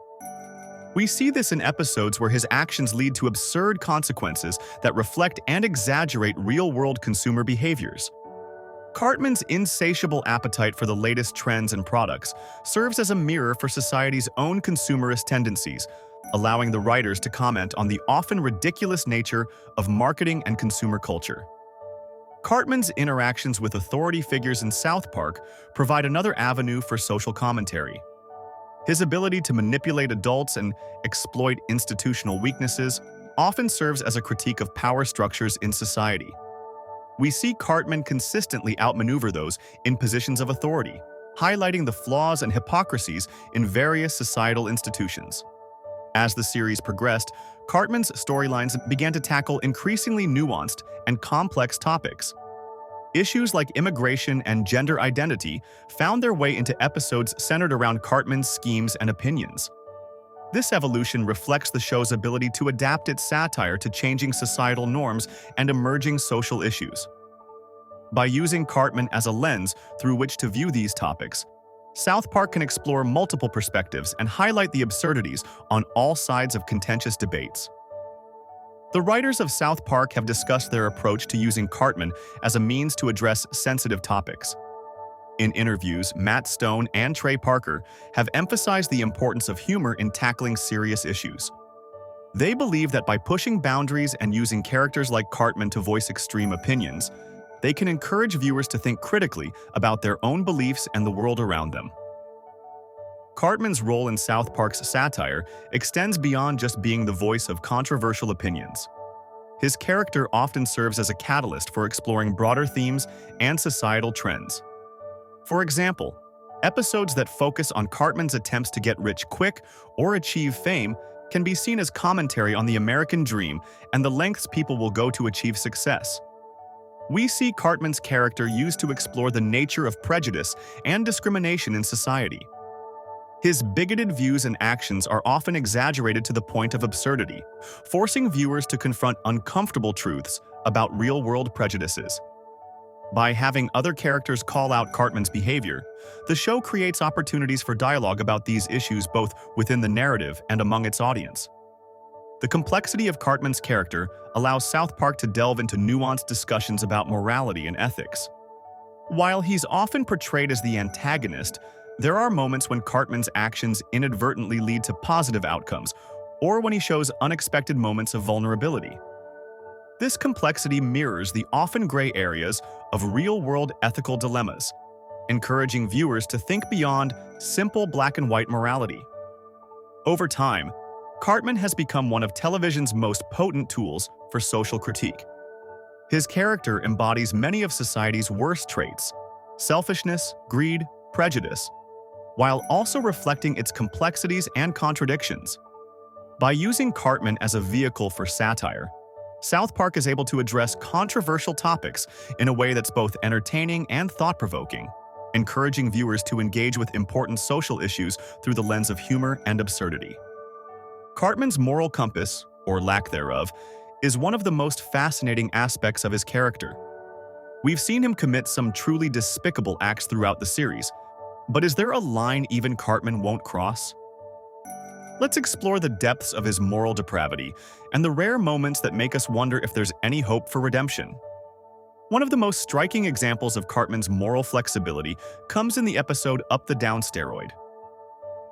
We see this in episodes where his actions lead to absurd consequences that reflect and exaggerate real-world consumer behaviors. Cartman's insatiable appetite for the latest trends and products serves as a mirror for society's own consumerist tendencies, allowing the writers to comment on the often ridiculous nature of marketing and consumer culture. Cartman's interactions with authority figures in South Park provide another avenue for social commentary. His ability to manipulate adults and exploit institutional weaknesses often serves as a critique of power structures in society. We see Cartman consistently outmaneuver those in positions of authority, highlighting the flaws and hypocrisies in various societal institutions. As the series progressed, Cartman's storylines began to tackle increasingly nuanced and complex topics. Issues like immigration and gender identity found their way into episodes centered around Cartman's schemes and opinions. This evolution reflects the show's ability to adapt its satire to changing societal norms and emerging social issues. By using Cartman as a lens through which to view these topics, South Park can explore multiple perspectives and highlight the absurdities on all sides of contentious debates. The writers of South Park have discussed their approach to using Cartman as a means to address sensitive topics. In interviews, Matt Stone and Trey Parker have emphasized the importance of humor in tackling serious issues. They believe that by pushing boundaries and using characters like Cartman to voice extreme opinions, they can encourage viewers to think critically about their own beliefs and the world around them. Cartman's role in South Park's satire extends beyond just being the voice of controversial opinions. His character often serves as a catalyst for exploring broader themes and societal trends. For example, episodes that focus on Cartman's attempts to get rich quick or achieve fame can be seen as commentary on the American dream and the lengths people will go to achieve success. We see Cartman's character used to explore the nature of prejudice and discrimination in society. His bigoted views and actions are often exaggerated to the point of absurdity, forcing viewers to confront uncomfortable truths about real-world prejudices. By having other characters call out Cartman's behavior, the show creates opportunities for dialogue about these issues both within the narrative and among its audience. The complexity of Cartman's character allows South Park to delve into nuanced discussions about morality and ethics. While he's often portrayed as the antagonist, there are moments when Cartman's actions inadvertently lead to positive outcomes, or when he shows unexpected moments of vulnerability. This complexity mirrors the often gray areas of real-world ethical dilemmas, encouraging viewers to think beyond simple black-and-white morality. Over time, Cartman has become one of television's most potent tools for social critique. His character embodies many of society's worst traits: selfishness, greed, prejudice, while also reflecting its complexities and contradictions. By using Cartman as a vehicle for satire, South Park is able to address controversial topics in a way that's both entertaining and thought-provoking, encouraging viewers to engage with important social issues through the lens of humor and absurdity. Cartman's moral compass, or lack thereof, is one of the most fascinating aspects of his character. We've seen him commit some truly despicable acts throughout the series, but is there a line even Cartman won't cross? Let's explore the depths of his moral depravity and the rare moments that make us wonder if there's any hope for redemption. One of the most striking examples of Cartman's moral flexibility comes in the episode Up the Down Steroid.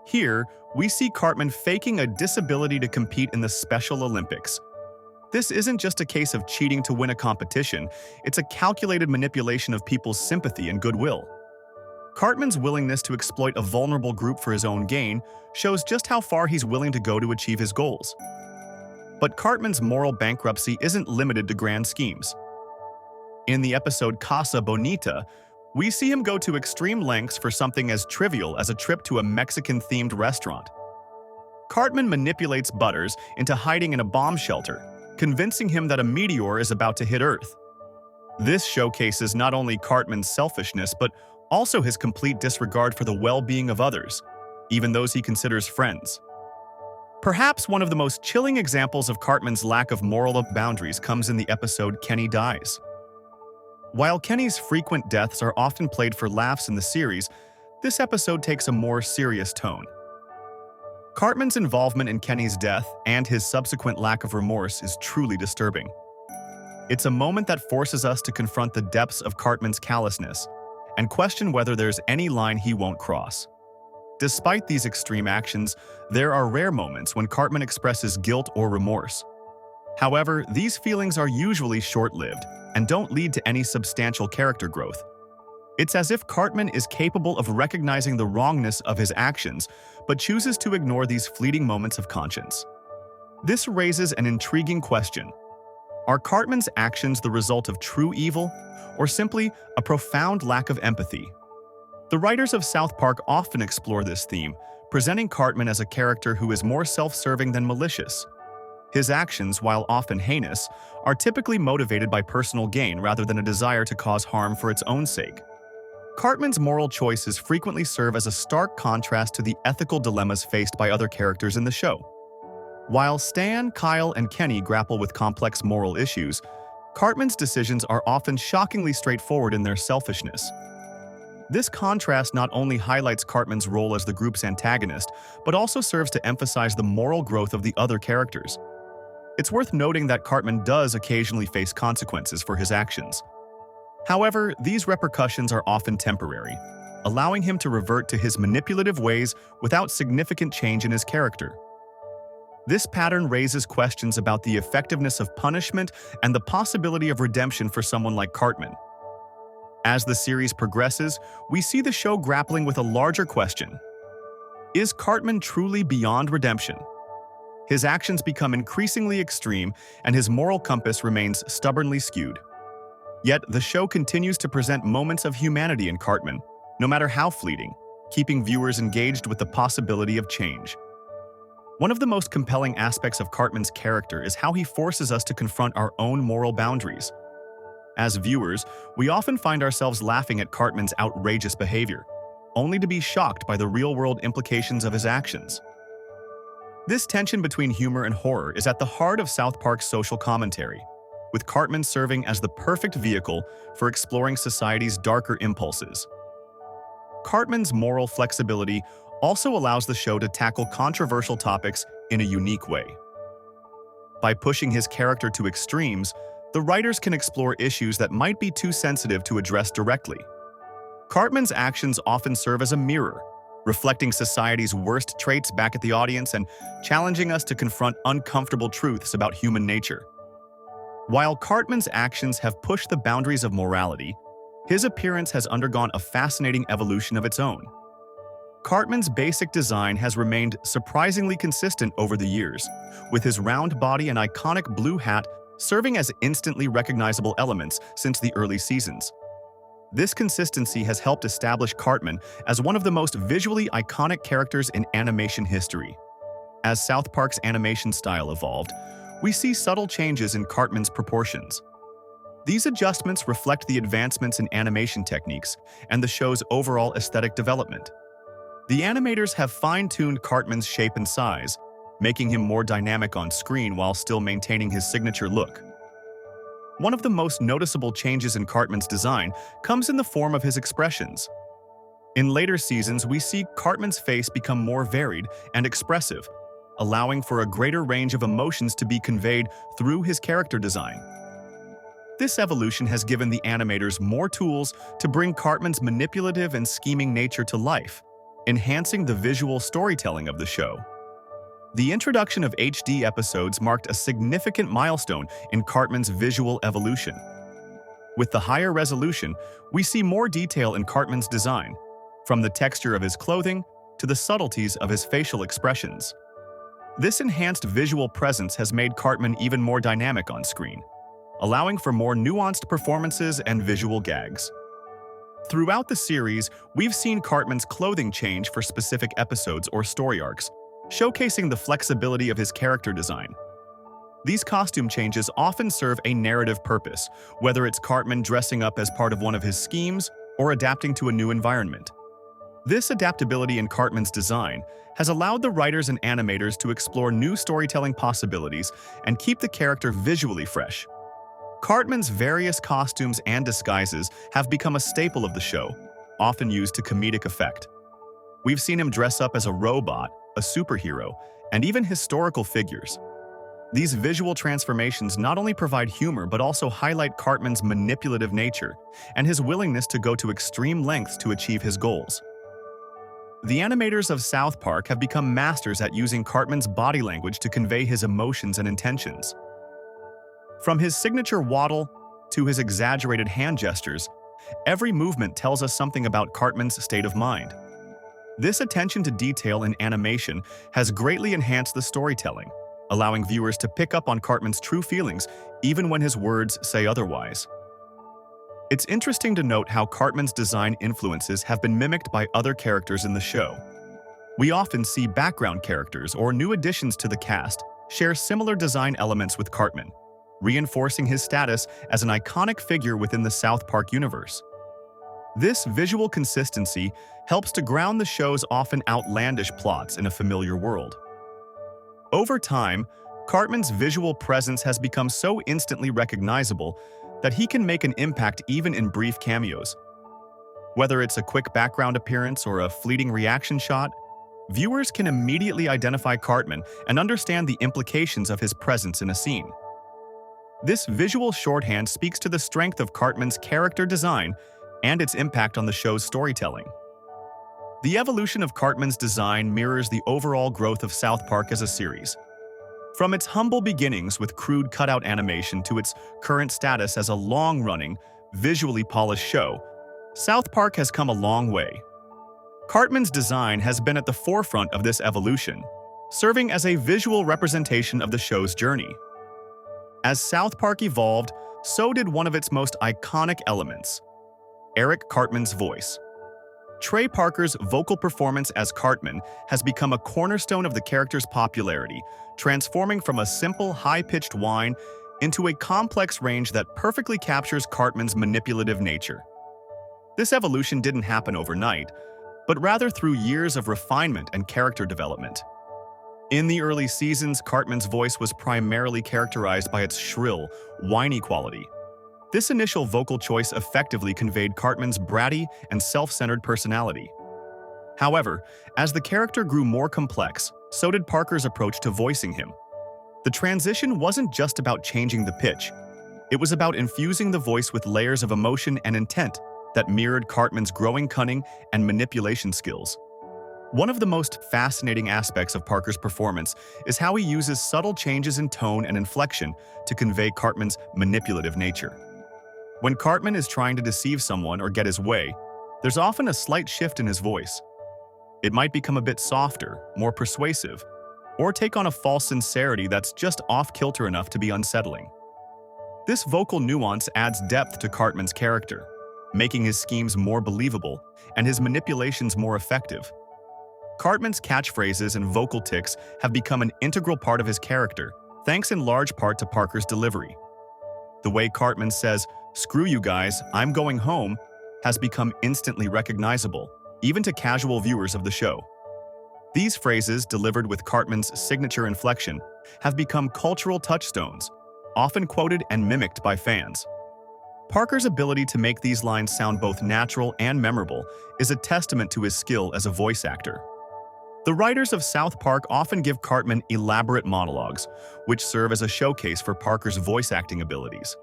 Here, we see Cartman faking a disability to compete in the Special Olympics. This isn't just a case of cheating to win a competition, it's a calculated manipulation of people's sympathy and goodwill. Cartman's willingness to exploit a vulnerable group for his own gain shows just how far he's willing to go to achieve his goals. But Cartman's moral bankruptcy isn't limited to grand schemes. In the episode Casa Bonita, we see him go to extreme lengths for something as trivial as a trip to a Mexican-themed restaurant. Cartman manipulates Butters into hiding in a bomb shelter, convincing him that a meteor is about to hit Earth. This showcases not only Cartman's selfishness, but also his complete disregard for the well-being of others, even those he considers friends. Perhaps one of the most chilling examples of Cartman's lack of moral boundaries comes in the episode Kenny Dies. While Kenny's frequent deaths are often played for laughs in the series, this episode takes a more serious tone. Cartman's involvement in Kenny's death and his subsequent lack of remorse is truly disturbing. It's a moment that forces us to confront the depths of Cartman's callousness and question whether there's any line he won't cross. Despite these extreme actions, there are rare moments when Cartman expresses guilt or remorse. However, these feelings are usually short-lived and don't lead to any substantial character growth. It's as if Cartman is capable of recognizing the wrongness of his actions, but chooses to ignore these fleeting moments of conscience. This raises an intriguing question. Are Cartman's actions the result of true evil, or simply a profound lack of empathy? The writers of South Park often explore this theme, presenting Cartman as a character who is more self-serving than malicious. His actions, while often heinous, are typically motivated by personal gain rather than a desire to cause harm for its own sake. Cartman's moral choices frequently serve as a stark contrast to the ethical dilemmas faced by other characters in the show. While Stan, Kyle, and Kenny grapple with complex moral issues, Cartman's decisions are often shockingly straightforward in their selfishness. This contrast not only highlights Cartman's role as the group's antagonist, but also serves to emphasize the moral growth of the other characters. It's worth noting that Cartman does occasionally face consequences for his actions. However, these repercussions are often temporary, allowing him to revert to his manipulative ways without significant change in his character. This pattern raises questions about the effectiveness of punishment and the possibility of redemption for someone like Cartman. As the series progresses, we see the show grappling with a larger question. Is Cartman truly beyond redemption? His actions become increasingly extreme, and his moral compass remains stubbornly skewed. Yet, the show continues to present moments of humanity in Cartman, no matter how fleeting, keeping viewers engaged with the possibility of change. One of the most compelling aspects of Cartman's character is how he forces us to confront our own moral boundaries. As viewers, we often find ourselves laughing at Cartman's outrageous behavior, only to be shocked by the real-world implications of his actions. This tension between humor and horror is at the heart of South Park's social commentary, with Cartman serving as the perfect vehicle for exploring society's darker impulses. Cartman's moral flexibility also allows the show to tackle controversial topics in a unique way. By pushing his character to extremes, the writers can explore issues that might be too sensitive to address directly. Cartman's actions often serve as a mirror, reflecting society's worst traits back at the audience and challenging us to confront uncomfortable truths about human nature. While Cartman's actions have pushed the boundaries of morality, his appearance has undergone a fascinating evolution of its own. Cartman's basic design has remained surprisingly consistent over the years, with his round body and iconic blue hat serving as instantly recognizable elements since the early seasons. This consistency has helped establish Cartman as one of the most visually iconic characters in animation history. As South Park's animation style evolved, we see subtle changes in Cartman's proportions. These adjustments reflect the advancements in animation techniques and the show's overall aesthetic development. The animators have fine-tuned Cartman's shape and size, making him more dynamic on screen while still maintaining his signature look. One of the most noticeable changes in Cartman's design comes in the form of his expressions. In later seasons, we see Cartman's face become more varied and expressive, allowing for a greater range of emotions to be conveyed through his character design. This evolution has given the animators more tools to bring Cartman's manipulative and scheming nature to life, enhancing the visual storytelling of the show. The introduction of HD episodes marked a significant milestone in Cartman's visual evolution. With the higher resolution, we see more detail in Cartman's design, from the texture of his clothing to the subtleties of his facial expressions. This enhanced visual presence has made Cartman even more dynamic on screen, allowing for more nuanced performances and visual gags. Throughout the series, we've seen Cartman's clothing change for specific episodes or story arcs, showcasing the flexibility of his character design. These costume changes often serve a narrative purpose, whether it's Cartman dressing up as part of one of his schemes or adapting to a new environment. This adaptability in Cartman's design has allowed the writers and animators to explore new storytelling possibilities and keep the character visually fresh. Cartman's various costumes and disguises have become a staple of the show, often used to comedic effect. We've seen him dress up as a robot, a superhero, and even historical figures. These visual transformations not only provide humor but also highlight Cartman's manipulative nature and his willingness to go to extreme lengths to achieve his goals. The animators of South Park have become masters at using Cartman's body language to convey his emotions and intentions. From his signature waddle to his exaggerated hand gestures, every movement tells us something about Cartman's state of mind. This attention to detail in animation has greatly enhanced the storytelling, allowing viewers to pick up on Cartman's true feelings even when his words say otherwise. It's interesting to note how Cartman's design influences have been mimicked by other characters in the show. We often see background characters or new additions to the cast share similar design elements with Cartman, reinforcing his status as an iconic figure within the South Park universe. This visual consistency helps to ground the show's often outlandish plots in a familiar world. Over time, Cartman's visual presence has become so instantly recognizable that he can make an impact even in brief cameos. Whether it's a quick background appearance or a fleeting reaction shot, viewers can immediately identify Cartman and understand the implications of his presence in a scene. This visual shorthand speaks to the strength of Cartman's character design and its impact on the show's storytelling. The evolution of Cartman's design mirrors the overall growth of South Park as a series. From its humble beginnings with crude cutout animation to its current status as a long-running, visually polished show, South Park has come a long way. Cartman's design has been at the forefront of this evolution, serving as a visual representation of the show's journey. As South Park evolved, so did one of its most iconic elements: Eric Cartman's voice. Trey Parker's vocal performance as Cartman has become a cornerstone of the character's popularity, transforming from a simple, high-pitched whine into a complex range that perfectly captures Cartman's manipulative nature. This evolution didn't happen overnight, but rather through years of refinement and character development. In the early seasons, Cartman's voice was primarily characterized by its shrill, whiny quality. This initial vocal choice effectively conveyed Cartman's bratty and self-centered personality. However, as the character grew more complex, so did Parker's approach to voicing him. The transition wasn't just about changing the pitch. It was about infusing the voice with layers of emotion and intent that mirrored Cartman's growing cunning and manipulation skills. One of the most fascinating aspects of Parker's performance is how he uses subtle changes in tone and inflection to convey Cartman's manipulative nature. When Cartman is trying to deceive someone or get his way, there's often a slight shift in his voice. It might become a bit softer, more persuasive, or take on a false sincerity that's just off-kilter enough to be unsettling. This vocal nuance adds depth to Cartman's character, making his schemes more believable and his manipulations more effective. Cartman's catchphrases and vocal tics have become an integral part of his character, thanks in large part to Parker's delivery. The way Cartman says, "Screw you guys, I'm going home," has become instantly recognizable, even to casual viewers of the show. These phrases, delivered with Cartman's signature inflection, have become cultural touchstones, often quoted and mimicked by fans. Parker's ability to make these lines sound both natural and memorable is a testament to his skill as a voice actor. The writers of South Park often give Cartman elaborate monologues, which serve as a showcase for Parker's voice acting abilities.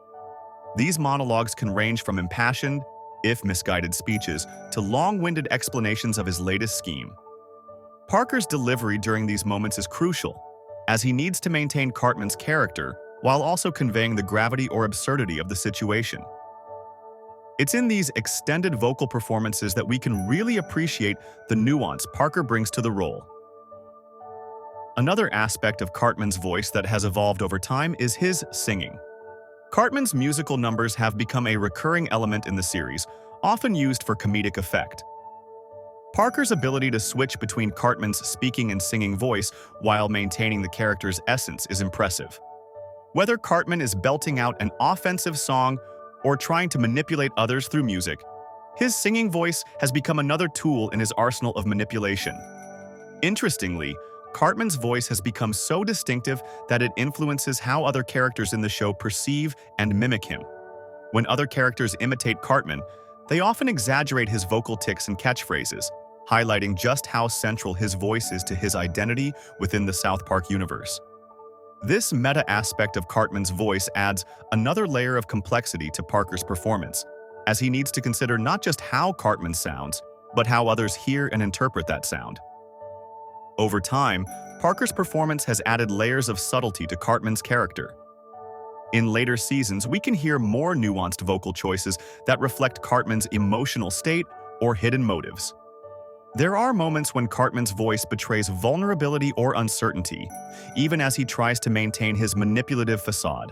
These monologues can range from impassioned, if misguided speeches, to long-winded explanations of his latest scheme. Parker's delivery during these moments is crucial, as he needs to maintain Cartman's character while also conveying the gravity or absurdity of the situation. It's in these extended vocal performances that we can really appreciate the nuance Parker brings to the role. Another aspect of Cartman's voice that has evolved over time is his singing. Cartman's musical numbers have become a recurring element in the series, often used for comedic effect. Parker's ability to switch between Cartman's speaking and singing voice while maintaining the character's essence is impressive. Whether Cartman is belting out an offensive song or trying to manipulate others through music, his singing voice has become another tool in his arsenal of manipulation. Interestingly, Cartman's voice has become so distinctive that it influences how other characters in the show perceive and mimic him. When other characters imitate Cartman, they often exaggerate his vocal tics and catchphrases, highlighting just how central his voice is to his identity within the South Park universe. This meta aspect of Cartman's voice adds another layer of complexity to Parker's performance, as he needs to consider not just how Cartman sounds, but how others hear and interpret that sound. Over time, Parker's performance has added layers of subtlety to Cartman's character. In later seasons, we can hear more nuanced vocal choices that reflect Cartman's emotional state or hidden motives. There are moments when Cartman's voice betrays vulnerability or uncertainty, even as he tries to maintain his manipulative facade.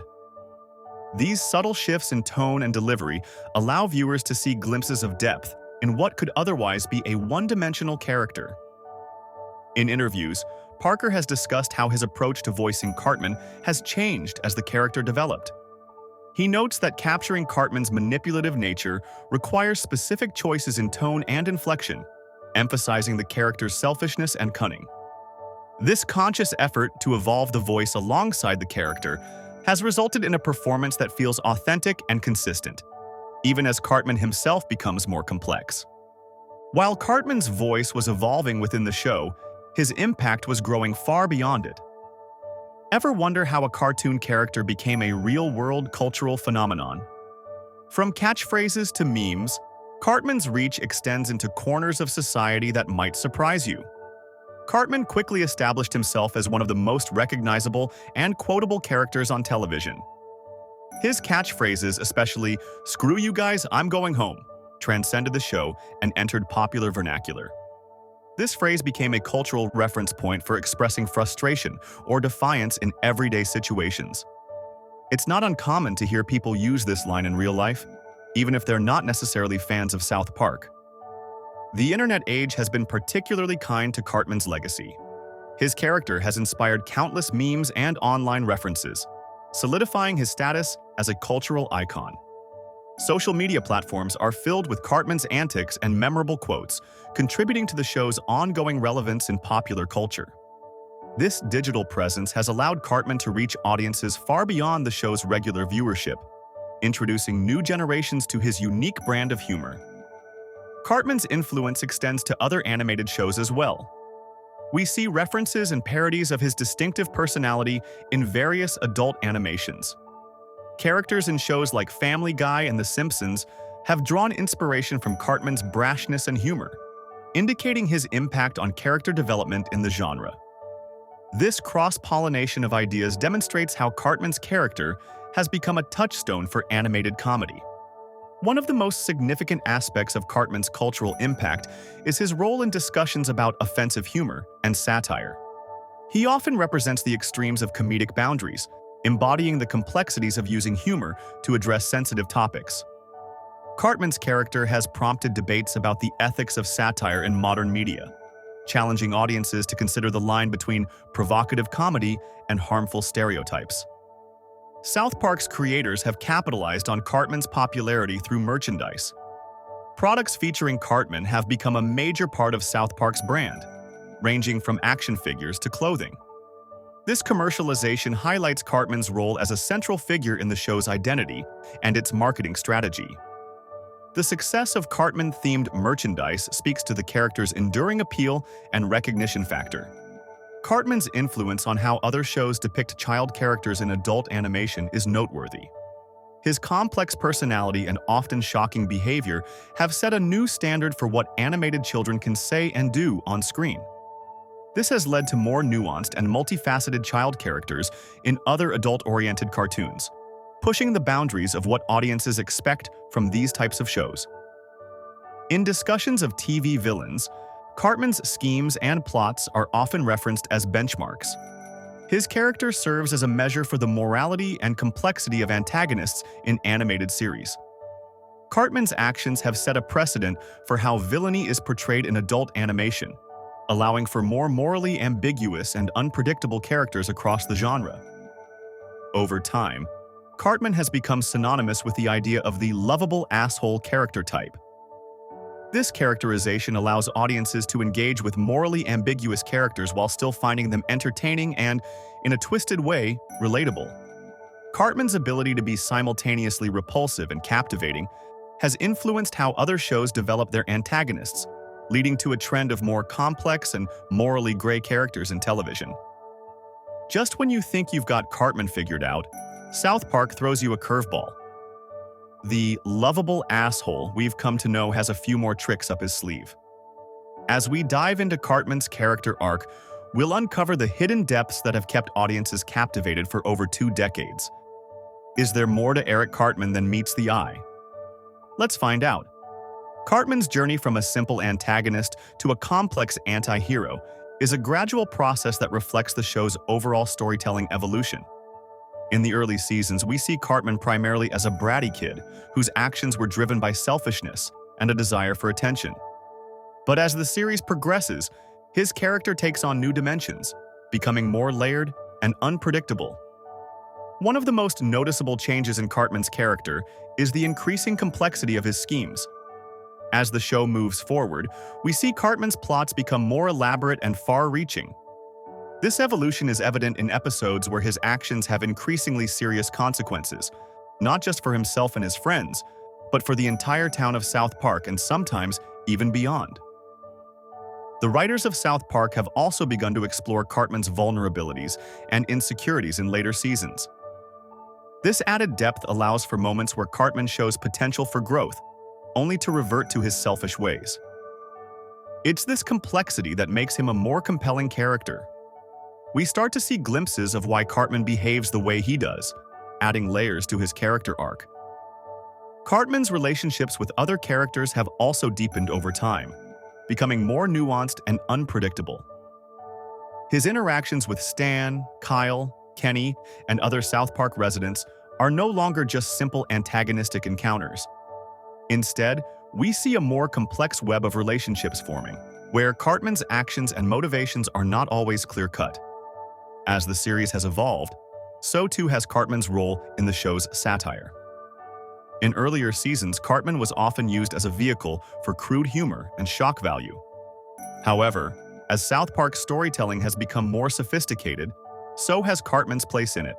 These subtle shifts in tone and delivery allow viewers to see glimpses of depth in what could otherwise be a one-dimensional character. In interviews, Parker has discussed how his approach to voicing Cartman has changed as the character developed. He notes that capturing Cartman's manipulative nature requires specific choices in tone and inflection, emphasizing the character's selfishness and cunning. This conscious effort to evolve the voice alongside the character has resulted in a performance that feels authentic and consistent, even as Cartman himself becomes more complex. While Cartman's voice was evolving within the show, his impact was growing far beyond it. Ever wonder how a cartoon character became a real-world cultural phenomenon? From catchphrases to memes, Cartman's reach extends into corners of society that might surprise you. Cartman quickly established himself as one of the most recognizable and quotable characters on television. His catchphrases, especially "Screw you guys, I'm going home," transcended the show and entered popular vernacular. This phrase became a cultural reference point for expressing frustration or defiance in everyday situations. It's not uncommon to hear people use this line in real life, even if they're not necessarily fans of South Park. The internet age has been particularly kind to Cartman's legacy. His character has inspired countless memes and online references, solidifying his status as a cultural icon. Social media platforms are filled with Cartman's antics and memorable quotes, contributing to the show's ongoing relevance in popular culture. This digital presence has allowed Cartman to reach audiences far beyond the show's regular viewership, introducing new generations to his unique brand of humor. Cartman's influence extends to other animated shows as well. We see references and parodies of his distinctive personality in various adult animations. Characters in shows like Family Guy and The Simpsons have drawn inspiration from Cartman's brashness and humor, indicating his impact on character development in the genre. This cross-pollination of ideas demonstrates how Cartman's character has become a touchstone for animated comedy. One of the most significant aspects of Cartman's cultural impact is his role in discussions about offensive humor and satire. He often represents the extremes of comedic boundaries, embodying the complexities of using humor to address sensitive topics. Cartman's character has prompted debates about the ethics of satire in modern media, challenging audiences to consider the line between provocative comedy and harmful stereotypes. South Park's creators have capitalized on Cartman's popularity through merchandise. Products featuring Cartman have become a major part of South Park's brand, ranging from action figures to clothing. This commercialization highlights Cartman's role as a central figure in the show's identity and its marketing strategy. The success of Cartman-themed merchandise speaks to the character's enduring appeal and recognition factor. Cartman's influence on how other shows depict child characters in adult animation is noteworthy. His complex personality and often shocking behavior have set a new standard for what animated children can say and do on screen. This has led to more nuanced and multifaceted child characters in other adult-oriented cartoons, pushing the boundaries of what audiences expect from these types of shows. In discussions of TV villains, Cartman's schemes and plots are often referenced as benchmarks. His character serves as a measure for the morality and complexity of antagonists in animated series. Cartman's actions have set a precedent for how villainy is portrayed in adult animation, allowing for more morally ambiguous and unpredictable characters across the genre. Over time, Cartman has become synonymous with the idea of the lovable asshole character type. This characterization allows audiences to engage with morally ambiguous characters while still finding them entertaining and, in a twisted way, relatable. Cartman's ability to be simultaneously repulsive and captivating has influenced how other shows develop their antagonists, leading to a trend of more complex and morally gray characters in television. Just when you think you've got Cartman figured out, South Park throws you a curveball. The lovable asshole we've come to know has a few more tricks up his sleeve. As we dive into Cartman's character arc, we'll uncover the hidden depths that have kept audiences captivated for over 2 decades. Is there more to Eric Cartman than meets the eye? Let's find out. Cartman's journey from a simple antagonist to a complex anti-hero is a gradual process that reflects the show's overall storytelling evolution. In the early seasons, we see Cartman primarily as a bratty kid whose actions were driven by selfishness and a desire for attention. But as the series progresses, his character takes on new dimensions, becoming more layered and unpredictable. One of the most noticeable changes in Cartman's character is the increasing complexity of his schemes. As the show moves forward, we see Cartman's plots become more elaborate and far-reaching. This evolution is evident in episodes where his actions have increasingly serious consequences, not just for himself and his friends, but for the entire town of South Park and sometimes even beyond. The writers of South Park have also begun to explore Cartman's vulnerabilities and insecurities in later seasons. This added depth allows for moments where Cartman shows potential for growth, only to revert to his selfish ways. It's this complexity that makes him a more compelling character. We start to see glimpses of why Cartman behaves the way he does, adding layers to his character arc. Cartman's relationships with other characters have also deepened over time, becoming more nuanced and unpredictable. His interactions with Stan, Kyle, Kenny, and other South Park residents are no longer just simple antagonistic encounters. Instead, we see a more complex web of relationships forming, where Cartman's actions and motivations are not always clear-cut. As the series has evolved, so too has Cartman's role in the show's satire. In earlier seasons, Cartman was often used as a vehicle for crude humor and shock value. However, As South Park's storytelling has become more sophisticated, so has Cartman's place in it.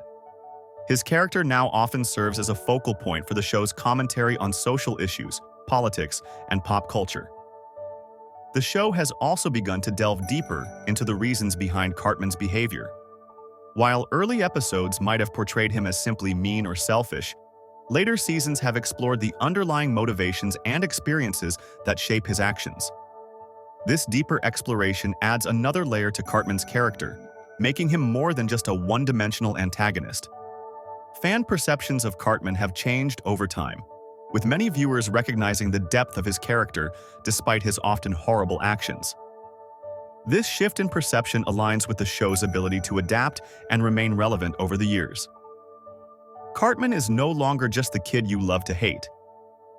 His character now often serves as a focal point for the show's commentary on social issues, politics, and pop culture. The show has also begun to delve deeper into the reasons behind Cartman's behavior. While early episodes might have portrayed him as simply mean or selfish, later seasons have explored the underlying motivations and experiences that shape his actions. This deeper exploration adds another layer to Cartman's character, making him more than just a one-dimensional antagonist. Fan perceptions of Cartman have changed over time, with many viewers recognizing the depth of his character despite his often horrible actions. This shift in perception aligns with the show's ability to adapt and remain relevant over the years. Cartman is no longer just the kid you love to hate.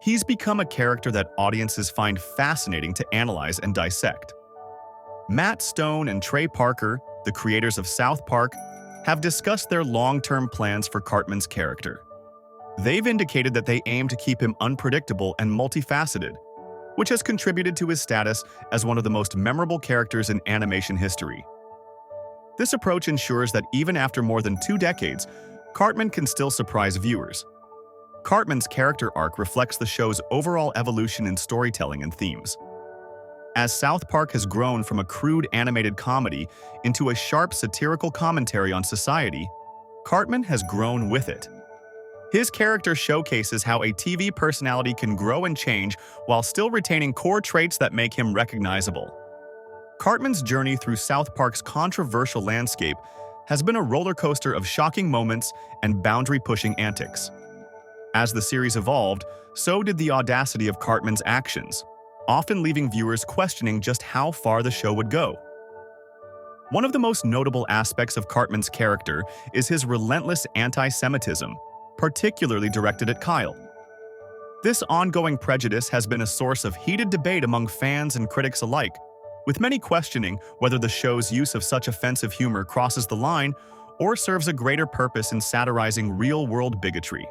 He's become a character that audiences find fascinating to analyze and dissect. Matt Stone and Trey Parker, the creators of South Park, have discussed their long-term plans for Cartman's character. They've indicated that they aim to keep him unpredictable and multifaceted, which has contributed to his status as one of the most memorable characters in animation history. This approach ensures that even after more than 2 decades, Cartman can still surprise viewers. Cartman's character arc reflects the show's overall evolution in storytelling and themes. As South Park has grown from a crude animated comedy into a sharp satirical commentary on society, Cartman has grown with it. His character showcases how a TV personality can grow and change while still retaining core traits that make him recognizable. Cartman's journey through South Park's controversial landscape has been a roller coaster of shocking moments and boundary-pushing antics. As the series evolved, so did the audacity of Cartman's actions, often leaving viewers questioning just how far the show would go. One of the most notable aspects of Cartman's character is his relentless anti-Semitism, particularly directed at Kyle. This ongoing prejudice has been a source of heated debate among fans and critics alike, with many questioning whether the show's use of such offensive humor crosses the line or serves a greater purpose in satirizing real-world bigotry.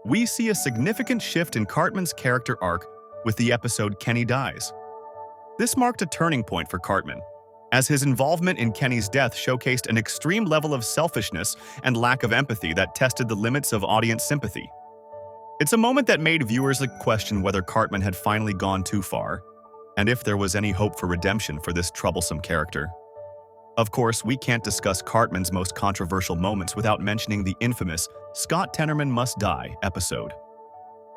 We see a significant shift in Cartman's character arc with the episode Kenny Dies. This marked a turning point for Cartman, as his involvement in Kenny's death showcased an extreme level of selfishness and lack of empathy that tested the limits of audience sympathy. It's a moment that made viewers question whether Cartman had finally gone too far, and if there was any hope for redemption for this troublesome character. Of course, we can't discuss Cartman's most controversial moments without mentioning the infamous "Scott Tenorman Must Die" episode.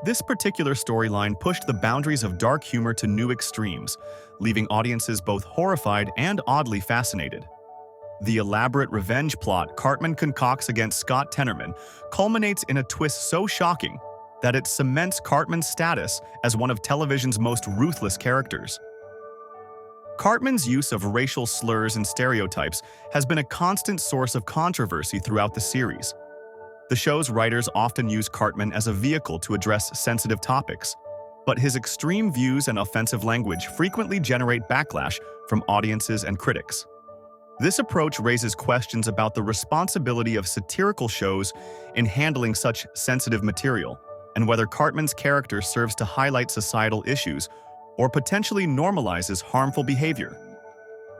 This particular storyline pushed the boundaries of dark humor to new extremes, leaving audiences both horrified and oddly fascinated. The elaborate revenge plot Cartman concocts against Scott Tenorman culminates in a twist so shocking that it cements Cartman's status as one of television's most ruthless characters. Cartman's use of racial slurs and stereotypes has been a constant source of controversy throughout the series. The show's writers often use Cartman as a vehicle to address sensitive topics, but his extreme views and offensive language frequently generate backlash from audiences and critics. This approach raises questions about the responsibility of satirical shows in handling such sensitive material, and whether Cartman's character serves to highlight societal issues or potentially normalizes harmful behavior.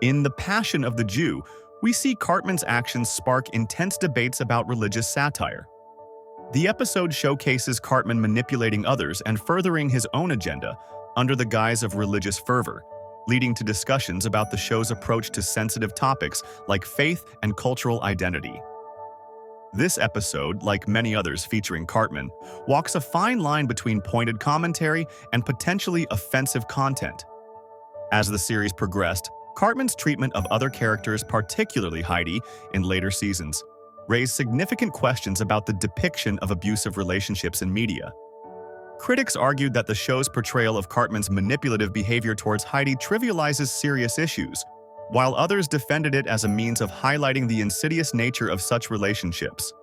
In The Passion of the Jew, we see Cartman's actions spark intense debates about religious satire. The episode showcases Cartman manipulating others and furthering his own agenda under the guise of religious fervor, leading to discussions about the show's approach to sensitive topics like faith and cultural identity. This episode, like many others featuring Cartman, walks a fine line between pointed commentary and potentially offensive content. As the series progressed, Cartman's treatment of other characters, particularly Heidi, in later seasons, raised significant questions about the depiction of abusive relationships in media. Critics argued that the show's portrayal of Cartman's manipulative behavior towards Heidi trivializes serious issues, while others defended it as a means of highlighting the insidious nature of such relationships.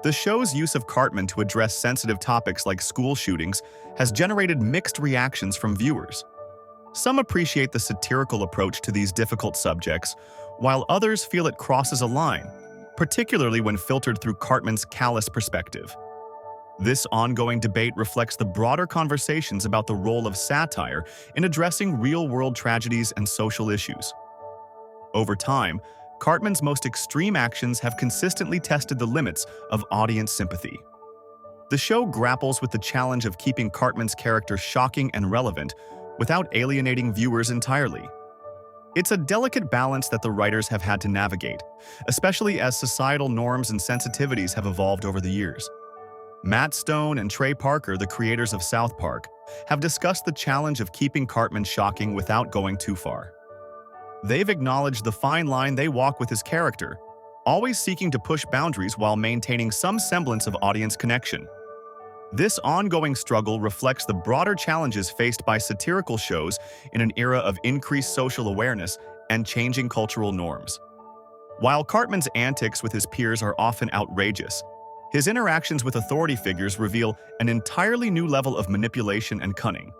The show's use of Cartman to address sensitive topics like school shootings has generated mixed reactions from viewers. Some appreciate the satirical approach to these difficult subjects, while others feel it crosses a line, particularly when filtered through Cartman's callous perspective. This ongoing debate reflects the broader conversations about the role of satire in addressing real-world tragedies and social issues. Over time, Cartman's most extreme actions have consistently tested the limits of audience sympathy. The show grapples with the challenge of keeping Cartman's character shocking and relevant without alienating viewers entirely. It's a delicate balance that the writers have had to navigate, especially as societal norms and sensitivities have evolved over the years. Matt Stone and Trey Parker, the creators of South Park, have discussed the challenge of keeping Cartman shocking without going too far. They've acknowledged the fine line they walk with his character, always seeking to push boundaries while maintaining some semblance of audience connection. This ongoing struggle reflects the broader challenges faced by satirical shows in an era of increased social awareness and changing cultural norms. While Cartman's antics with his peers are often outrageous, his interactions with authority figures reveal an entirely new level of manipulation and cunning.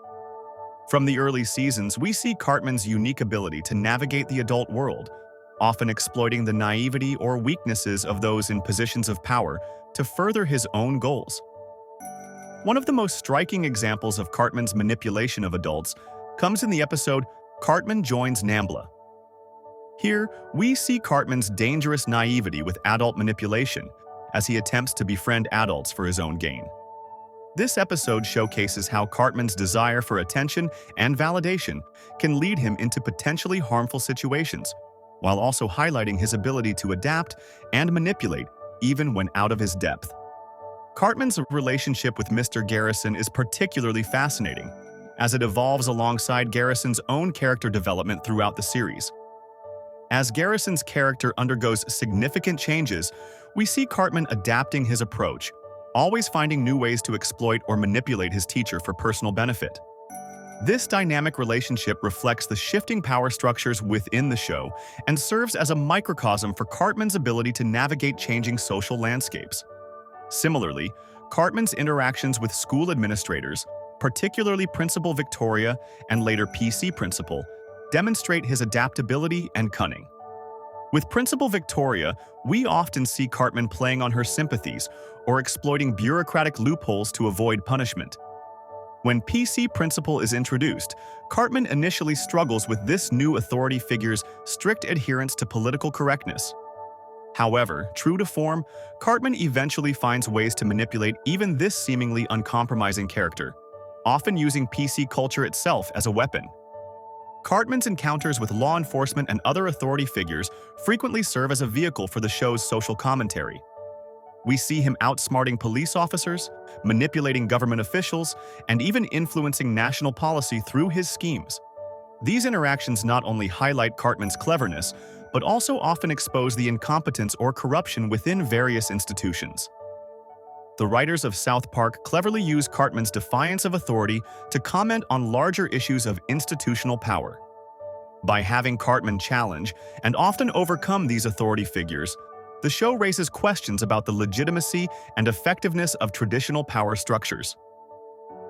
From the early seasons, we see Cartman's unique ability to navigate the adult world, often exploiting the naivety or weaknesses of those in positions of power to further his own goals. One of the most striking examples of Cartman's manipulation of adults comes in the episode Cartman Joins NAMBLA. Here, we see Cartman's dangerous naivety with adult manipulation as he attempts to befriend adults for his own gain. This episode showcases how Cartman's desire for attention and validation can lead him into potentially harmful situations, while also highlighting his ability to adapt and manipulate even when out of his depth. Cartman's relationship with Mr. Garrison is particularly fascinating, as it evolves alongside Garrison's own character development throughout the series. As Garrison's character undergoes significant changes, we see Cartman adapting his approach, always finding new ways to exploit or manipulate his teacher for personal benefit. This dynamic relationship reflects the shifting power structures within the show and serves as a microcosm for Cartman's ability to navigate changing social landscapes. Similarly, Cartman's interactions with school administrators, particularly Principal Victoria and later PC Principal, demonstrate his adaptability and cunning. With Principal Victoria, we often see Cartman playing on her sympathies or exploiting bureaucratic loopholes to avoid punishment. When PC Principal is introduced, Cartman initially struggles with this new authority figure's strict adherence to political correctness. However, true to form, Cartman eventually finds ways to manipulate even this seemingly uncompromising character, often using PC culture itself as a weapon. Cartman's encounters with law enforcement and other authority figures frequently serve as a vehicle for the show's social commentary. We see him outsmarting police officers, manipulating government officials, and even influencing national policy through his schemes. These interactions not only highlight Cartman's cleverness, but also often expose the incompetence or corruption within various institutions. The writers of South Park cleverly use Cartman's defiance of authority to comment on larger issues of institutional power. By having Cartman challenge and often overcome these authority figures, the show raises questions about the legitimacy and effectiveness of traditional power structures.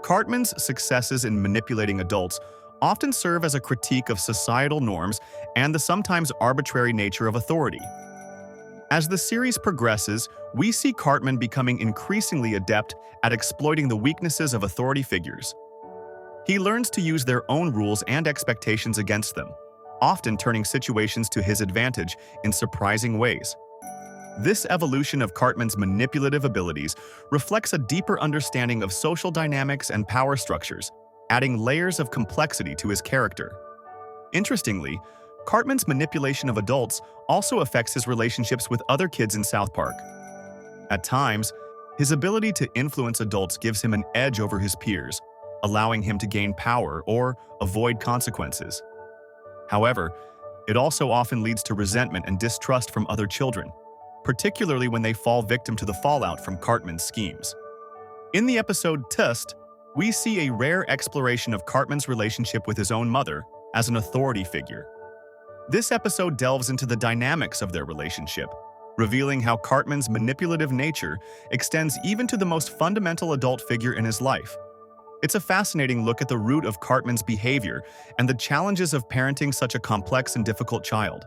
Cartman's successes in manipulating adults often serve as a critique of societal norms and the sometimes arbitrary nature of authority. As the series progresses, we see Cartman becoming increasingly adept at exploiting the weaknesses of authority figures. He learns to use their own rules and expectations against them, often turning situations to his advantage in surprising ways. This evolution of Cartman's manipulative abilities reflects a deeper understanding of social dynamics and power structures, adding layers of complexity to his character. Interestingly, Cartman's manipulation of adults also affects his relationships with other kids in South Park. At times, his ability to influence adults gives him an edge over his peers, allowing him to gain power or avoid consequences. However, it also often leads to resentment and distrust from other children, particularly when they fall victim to the fallout from Cartman's schemes. In the episode Tust, we see a rare exploration of Cartman's relationship with his own mother as an authority figure. This episode delves into the dynamics of their relationship, revealing how Cartman's manipulative nature extends even to the most fundamental adult figure in his life. It's a fascinating look at the root of Cartman's behavior and the challenges of parenting such a complex and difficult child.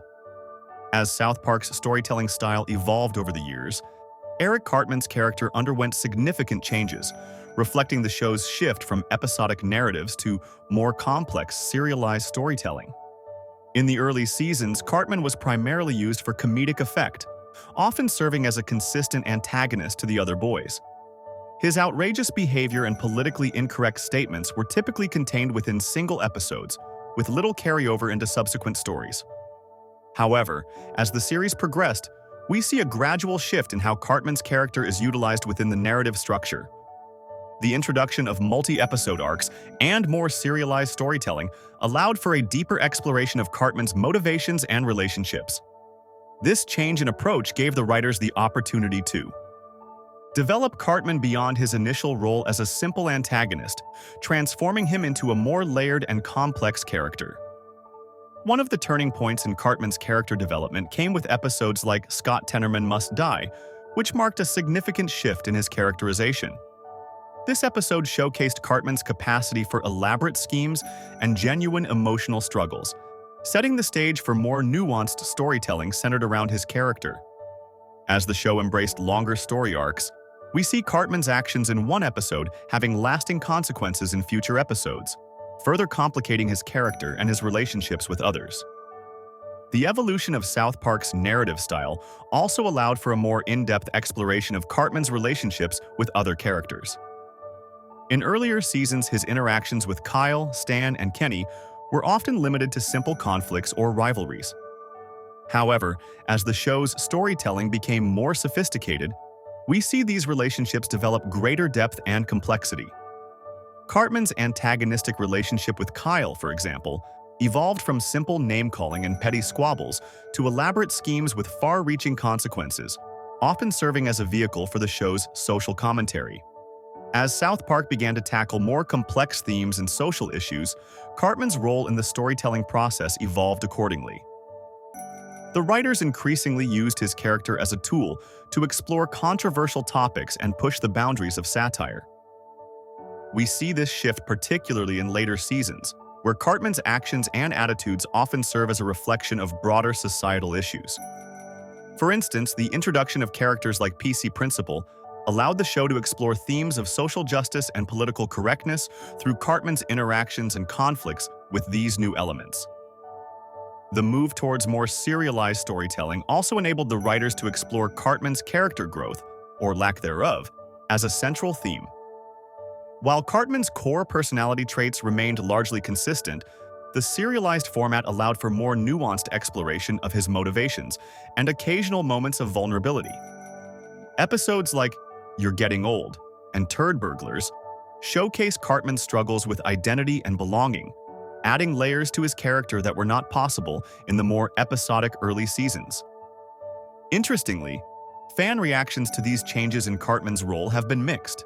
As South Park's storytelling style evolved over the years, Eric Cartman's character underwent significant changes, reflecting the show's shift from episodic narratives to more complex, serialized storytelling. In the early seasons, Cartman was primarily used for comedic effect, often serving as a consistent antagonist to the other boys. His outrageous behavior and politically incorrect statements were typically contained within single episodes, with little carryover into subsequent stories. However, as the series progressed, we see a gradual shift in how Cartman's character is utilized within the narrative structure. The introduction of multi-episode arcs and more serialized storytelling allowed for a deeper exploration of Cartman's motivations and relationships. This change in approach gave the writers the opportunity to develop Cartman beyond his initial role as a simple antagonist, transforming him into a more layered and complex character. One of the turning points in Cartman's character development came with episodes like Scott Tenorman Must Die, which marked a significant shift in his characterization. This episode showcased Cartman's capacity for elaborate schemes and genuine emotional struggles, setting the stage for more nuanced storytelling centered around his character. As the show embraced longer story arcs, we see Cartman's actions in one episode having lasting consequences in future episodes, further complicating his character and his relationships with others. The evolution of South Park's narrative style also allowed for a more in-depth exploration of Cartman's relationships with other characters. In earlier seasons, his interactions with Kyle, Stan, and Kenny were often limited to simple conflicts or rivalries. However, as the show's storytelling became more sophisticated, we see these relationships develop greater depth and complexity. Cartman's antagonistic relationship with Kyle, for example, evolved from simple name-calling and petty squabbles to elaborate schemes with far-reaching consequences, often serving as a vehicle for the show's social commentary. As South Park began to tackle more complex themes and social issues, Cartman's role in the storytelling process evolved accordingly. The writers increasingly used his character as a tool to explore controversial topics and push the boundaries of satire. We see this shift particularly in later seasons, where Cartman's actions and attitudes often serve as a reflection of broader societal issues. For instance, the introduction of characters like PC Principal allowed the show to explore themes of social justice and political correctness through Cartman's interactions and conflicts with these new elements. The move towards more serialized storytelling also enabled the writers to explore Cartman's character growth, or lack thereof, as a central theme. While Cartman's core personality traits remained largely consistent, the serialized format allowed for more nuanced exploration of his motivations and occasional moments of vulnerability. Episodes like You're Getting Old and Turd Burglars showcase Cartman's struggles with identity and belonging, adding layers to his character that were not possible in the more episodic early seasons. Interestingly, fan reactions to these changes in Cartman's role have been mixed.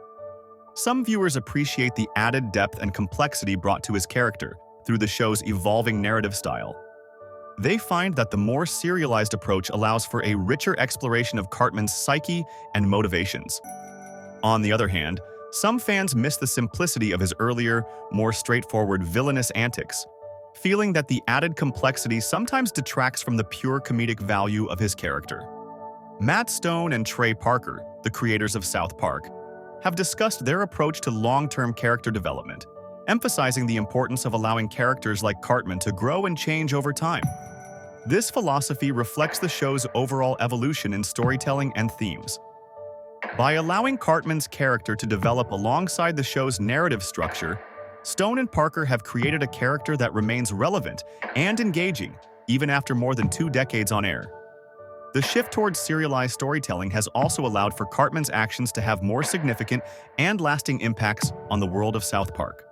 Some viewers appreciate the added depth and complexity brought to his character through the show's evolving narrative style. They find that the more serialized approach allows for a richer exploration of Cartman's psyche and motivations. On the other hand, some fans miss the simplicity of his earlier, more straightforward villainous antics, feeling that the added complexity sometimes detracts from the pure comedic value of his character. Matt Stone and Trey Parker, the creators of South Park, have discussed their approach to long-term character development, emphasizing the importance of allowing characters like Cartman to grow and change over time. This philosophy reflects the show's overall evolution in storytelling and themes. By allowing Cartman's character to develop alongside the show's narrative structure, Stone and Parker have created a character that remains relevant and engaging, even after more than 2 decades on air. The shift towards serialized storytelling has also allowed for Cartman's actions to have more significant and lasting impacts on the world of South Park.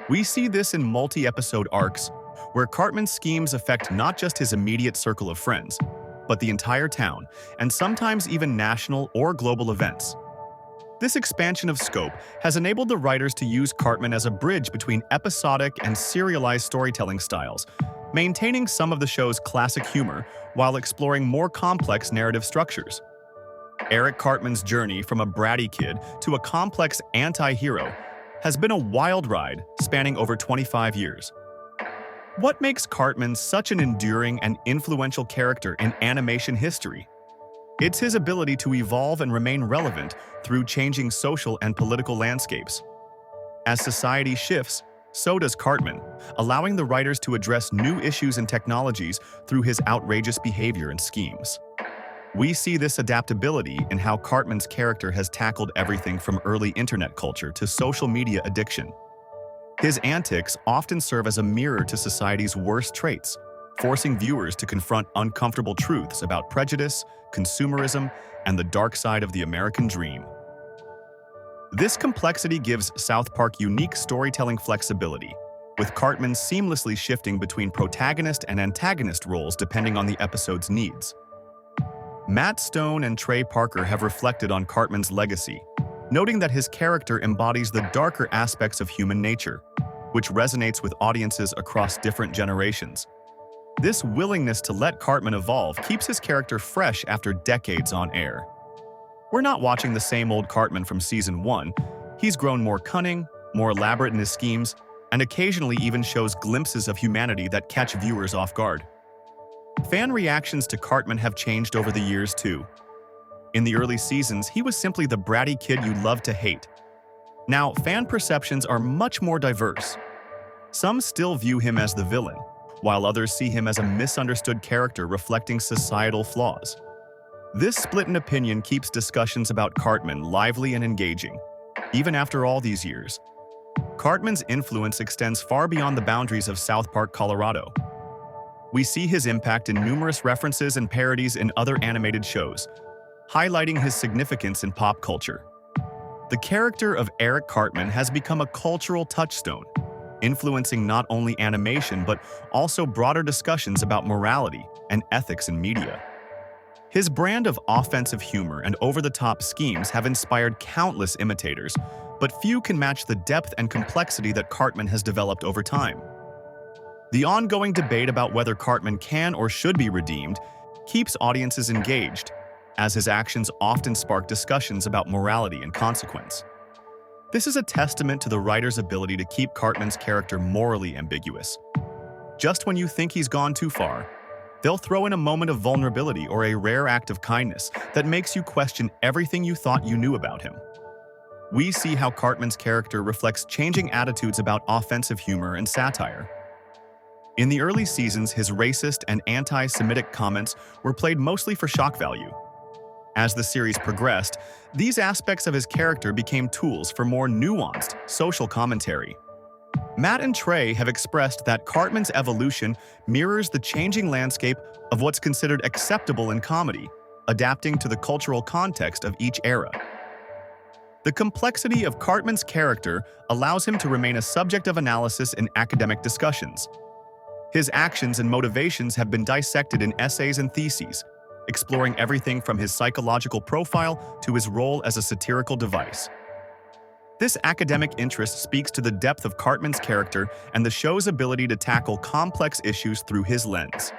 We see this in multi-episode arcs, where Cartman's schemes affect not just his immediate circle of friends, but the entire town, and sometimes even national or global events. This expansion of scope has enabled the writers to use Cartman as a bridge between episodic and serialized storytelling styles, maintaining some of the show's classic humor while exploring more complex narrative structures. Eric Cartman's journey from a bratty kid to a complex anti-hero has been a wild ride spanning over 25 years. What makes Cartman such an enduring and influential character in animation history? It's his ability to evolve and remain relevant through changing social and political landscapes. As society shifts, So does Cartman, allowing the writers to address new issues and technologies through his outrageous behavior and schemes. We see this adaptability in how Cartman's character has tackled everything from early internet culture to social media addiction. His antics often serve as a mirror to society's worst traits, forcing viewers to confront uncomfortable truths about prejudice, consumerism, and the dark side of the American dream. This complexity gives South Park unique storytelling flexibility, with Cartman seamlessly shifting between protagonist and antagonist roles depending on the episode's needs. Matt Stone and Trey Parker have reflected on Cartman's legacy, noting that his character embodies the darker aspects of human nature, which resonates with audiences across different generations. This willingness to let Cartman evolve keeps his character fresh after decades on air. We're not watching the same old Cartman from Season 1. He's grown more cunning, more elaborate in his schemes, and occasionally even shows glimpses of humanity that catch viewers off guard. Fan reactions to Cartman have changed over the years too. In the early seasons, he was simply the bratty kid you love to hate. Now, fan perceptions are much more diverse. Some still view him as the villain, while others see him as a misunderstood character reflecting societal flaws. This split in opinion keeps discussions about Cartman lively and engaging, even after all these years. Cartman's influence extends far beyond the boundaries of South Park, Colorado. We see his impact in numerous references and parodies in other animated shows, highlighting his significance in pop culture. The character of Eric Cartman has become a cultural touchstone, influencing not only animation but also broader discussions about morality and ethics in media. His brand of offensive humor and over-the-top schemes have inspired countless imitators, but few can match the depth and complexity that Cartman has developed over time. The ongoing debate about whether Cartman can or should be redeemed keeps audiences engaged, as his actions often spark discussions about morality and consequence. This is a testament to the writer's ability to keep Cartman's character morally ambiguous. Just when you think he's gone too far, they'll throw in a moment of vulnerability or a rare act of kindness that makes you question everything you thought you knew about him. We see how Cartman's character reflects changing attitudes about offensive humor and satire. In the early seasons, his racist and anti-Semitic comments were played mostly for shock value. As the series progressed, these aspects of his character became tools for more nuanced social commentary. Matt and Trey have expressed that Cartman's evolution mirrors the changing landscape of what's considered acceptable in comedy, adapting to the cultural context of each era. The complexity of Cartman's character allows him to remain a subject of analysis in academic discussions. His actions and motivations have been dissected in essays and theses, exploring everything from his psychological profile to his role as a satirical device. This academic interest speaks to the depth of Cartman's character and the show's ability to tackle complex issues through his lens.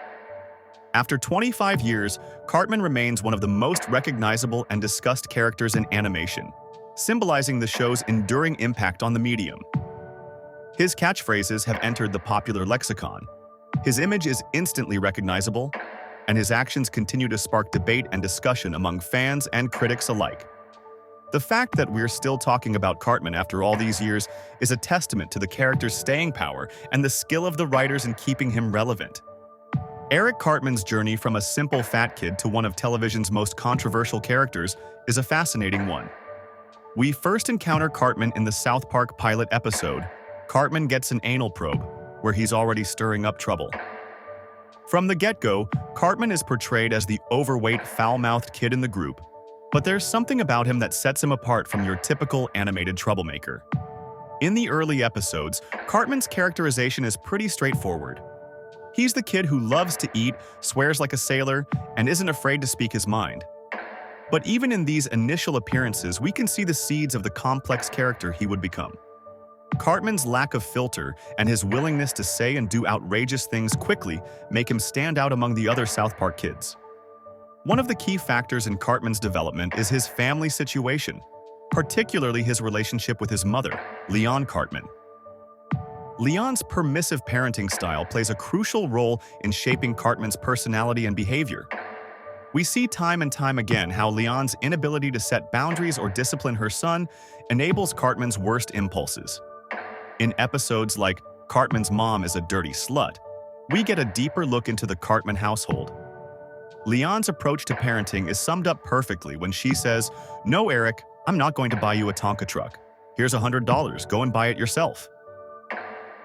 After 25 years, Cartman remains one of the most recognizable and discussed characters in animation, symbolizing the show's enduring impact on the medium. His catchphrases have entered the popular lexicon. His image is instantly recognizable, and his actions continue to spark debate and discussion among fans and critics alike. The fact that we're still talking about Cartman after all these years is a testament to the character's staying power and the skill of the writers in keeping him relevant. Eric Cartman's journey from a simple fat kid to one of television's most controversial characters is a fascinating one. We first encounter Cartman in the South Park pilot episode, Cartman Gets an Anal Probe, where he's already stirring up trouble. From the get-go, Cartman is portrayed as the overweight, foul-mouthed kid in the group, but there's something about him that sets him apart from your typical animated troublemaker. In the early episodes, Cartman's characterization is pretty straightforward. He's the kid who loves to eat, swears like a sailor, and isn't afraid to speak his mind. But even in these initial appearances, we can see the seeds of the complex character he would become. Cartman's lack of filter and his willingness to say and do outrageous things quickly make him stand out among the other South Park kids. One of the key factors in Cartman's development is his family situation, particularly his relationship with his mother, Leon Cartman. Leon's permissive parenting style plays a crucial role in shaping Cartman's personality and behavior. We see time and time again how Leon's inability to set boundaries or discipline her son enables Cartman's worst impulses. In episodes like Cartman's Mom is a Dirty Slut, we get a deeper look into the Cartman household. Leon's approach to parenting is summed up perfectly when she says, "No, Eric, I'm not going to buy you a Tonka truck. Here's $100, go and buy it yourself."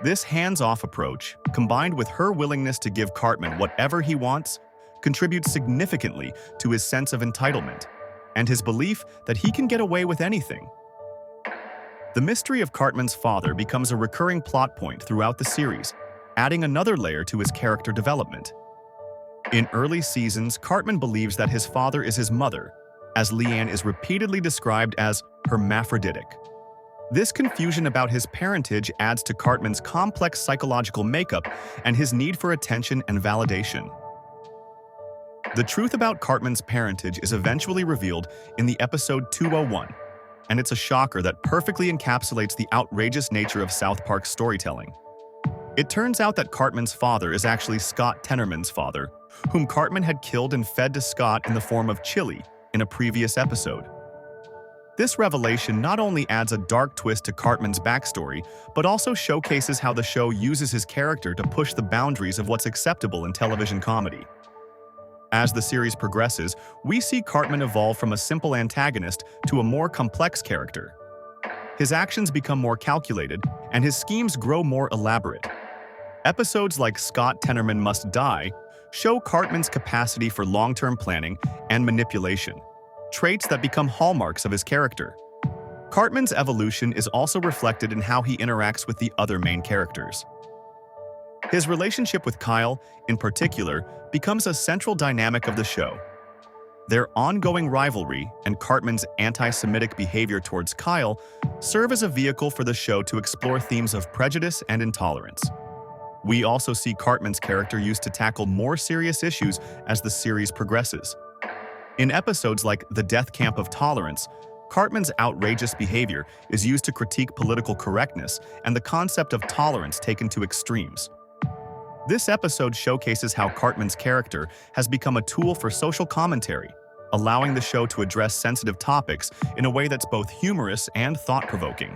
This hands-off approach, combined with her willingness to give Cartman whatever he wants, contributes significantly to his sense of entitlement and his belief that he can get away with anything. The mystery of Cartman's father becomes a recurring plot point throughout the series, adding another layer to his character development. In early seasons, Cartman believes that his father is his mother, as Leanne is repeatedly described as hermaphroditic. This confusion about his parentage adds to Cartman's complex psychological makeup and his need for attention and validation. The truth about Cartman's parentage is eventually revealed in the episode 201, and it's a shocker that perfectly encapsulates the outrageous nature of South Park's storytelling. It turns out that Cartman's father is actually Scott Tenorman's father, whom Cartman had killed and fed to Scott in the form of chili in a previous episode. This revelation not only adds a dark twist to Cartman's backstory, but also showcases how the show uses his character to push the boundaries of what's acceptable in television comedy. As the series progresses, we see Cartman evolve from a simple antagonist to a more complex character. His actions become more calculated, and his schemes grow more elaborate. Episodes like Scott Tenorman Must Die show Cartman's capacity for long-term planning and manipulation, traits that become hallmarks of his character. Cartman's evolution is also reflected in how he interacts with the other main characters. His relationship with Kyle, in particular, becomes a central dynamic of the show. Their ongoing rivalry and Cartman's anti-Semitic behavior towards Kyle serve as a vehicle for the show to explore themes of prejudice and intolerance. We also see Cartman's character used to tackle more serious issues as the series progresses. In episodes like The Death Camp of Tolerance, Cartman's outrageous behavior is used to critique political correctness and the concept of tolerance taken to extremes. This episode showcases how Cartman's character has become a tool for social commentary, allowing the show to address sensitive topics in a way that's both humorous and thought-provoking.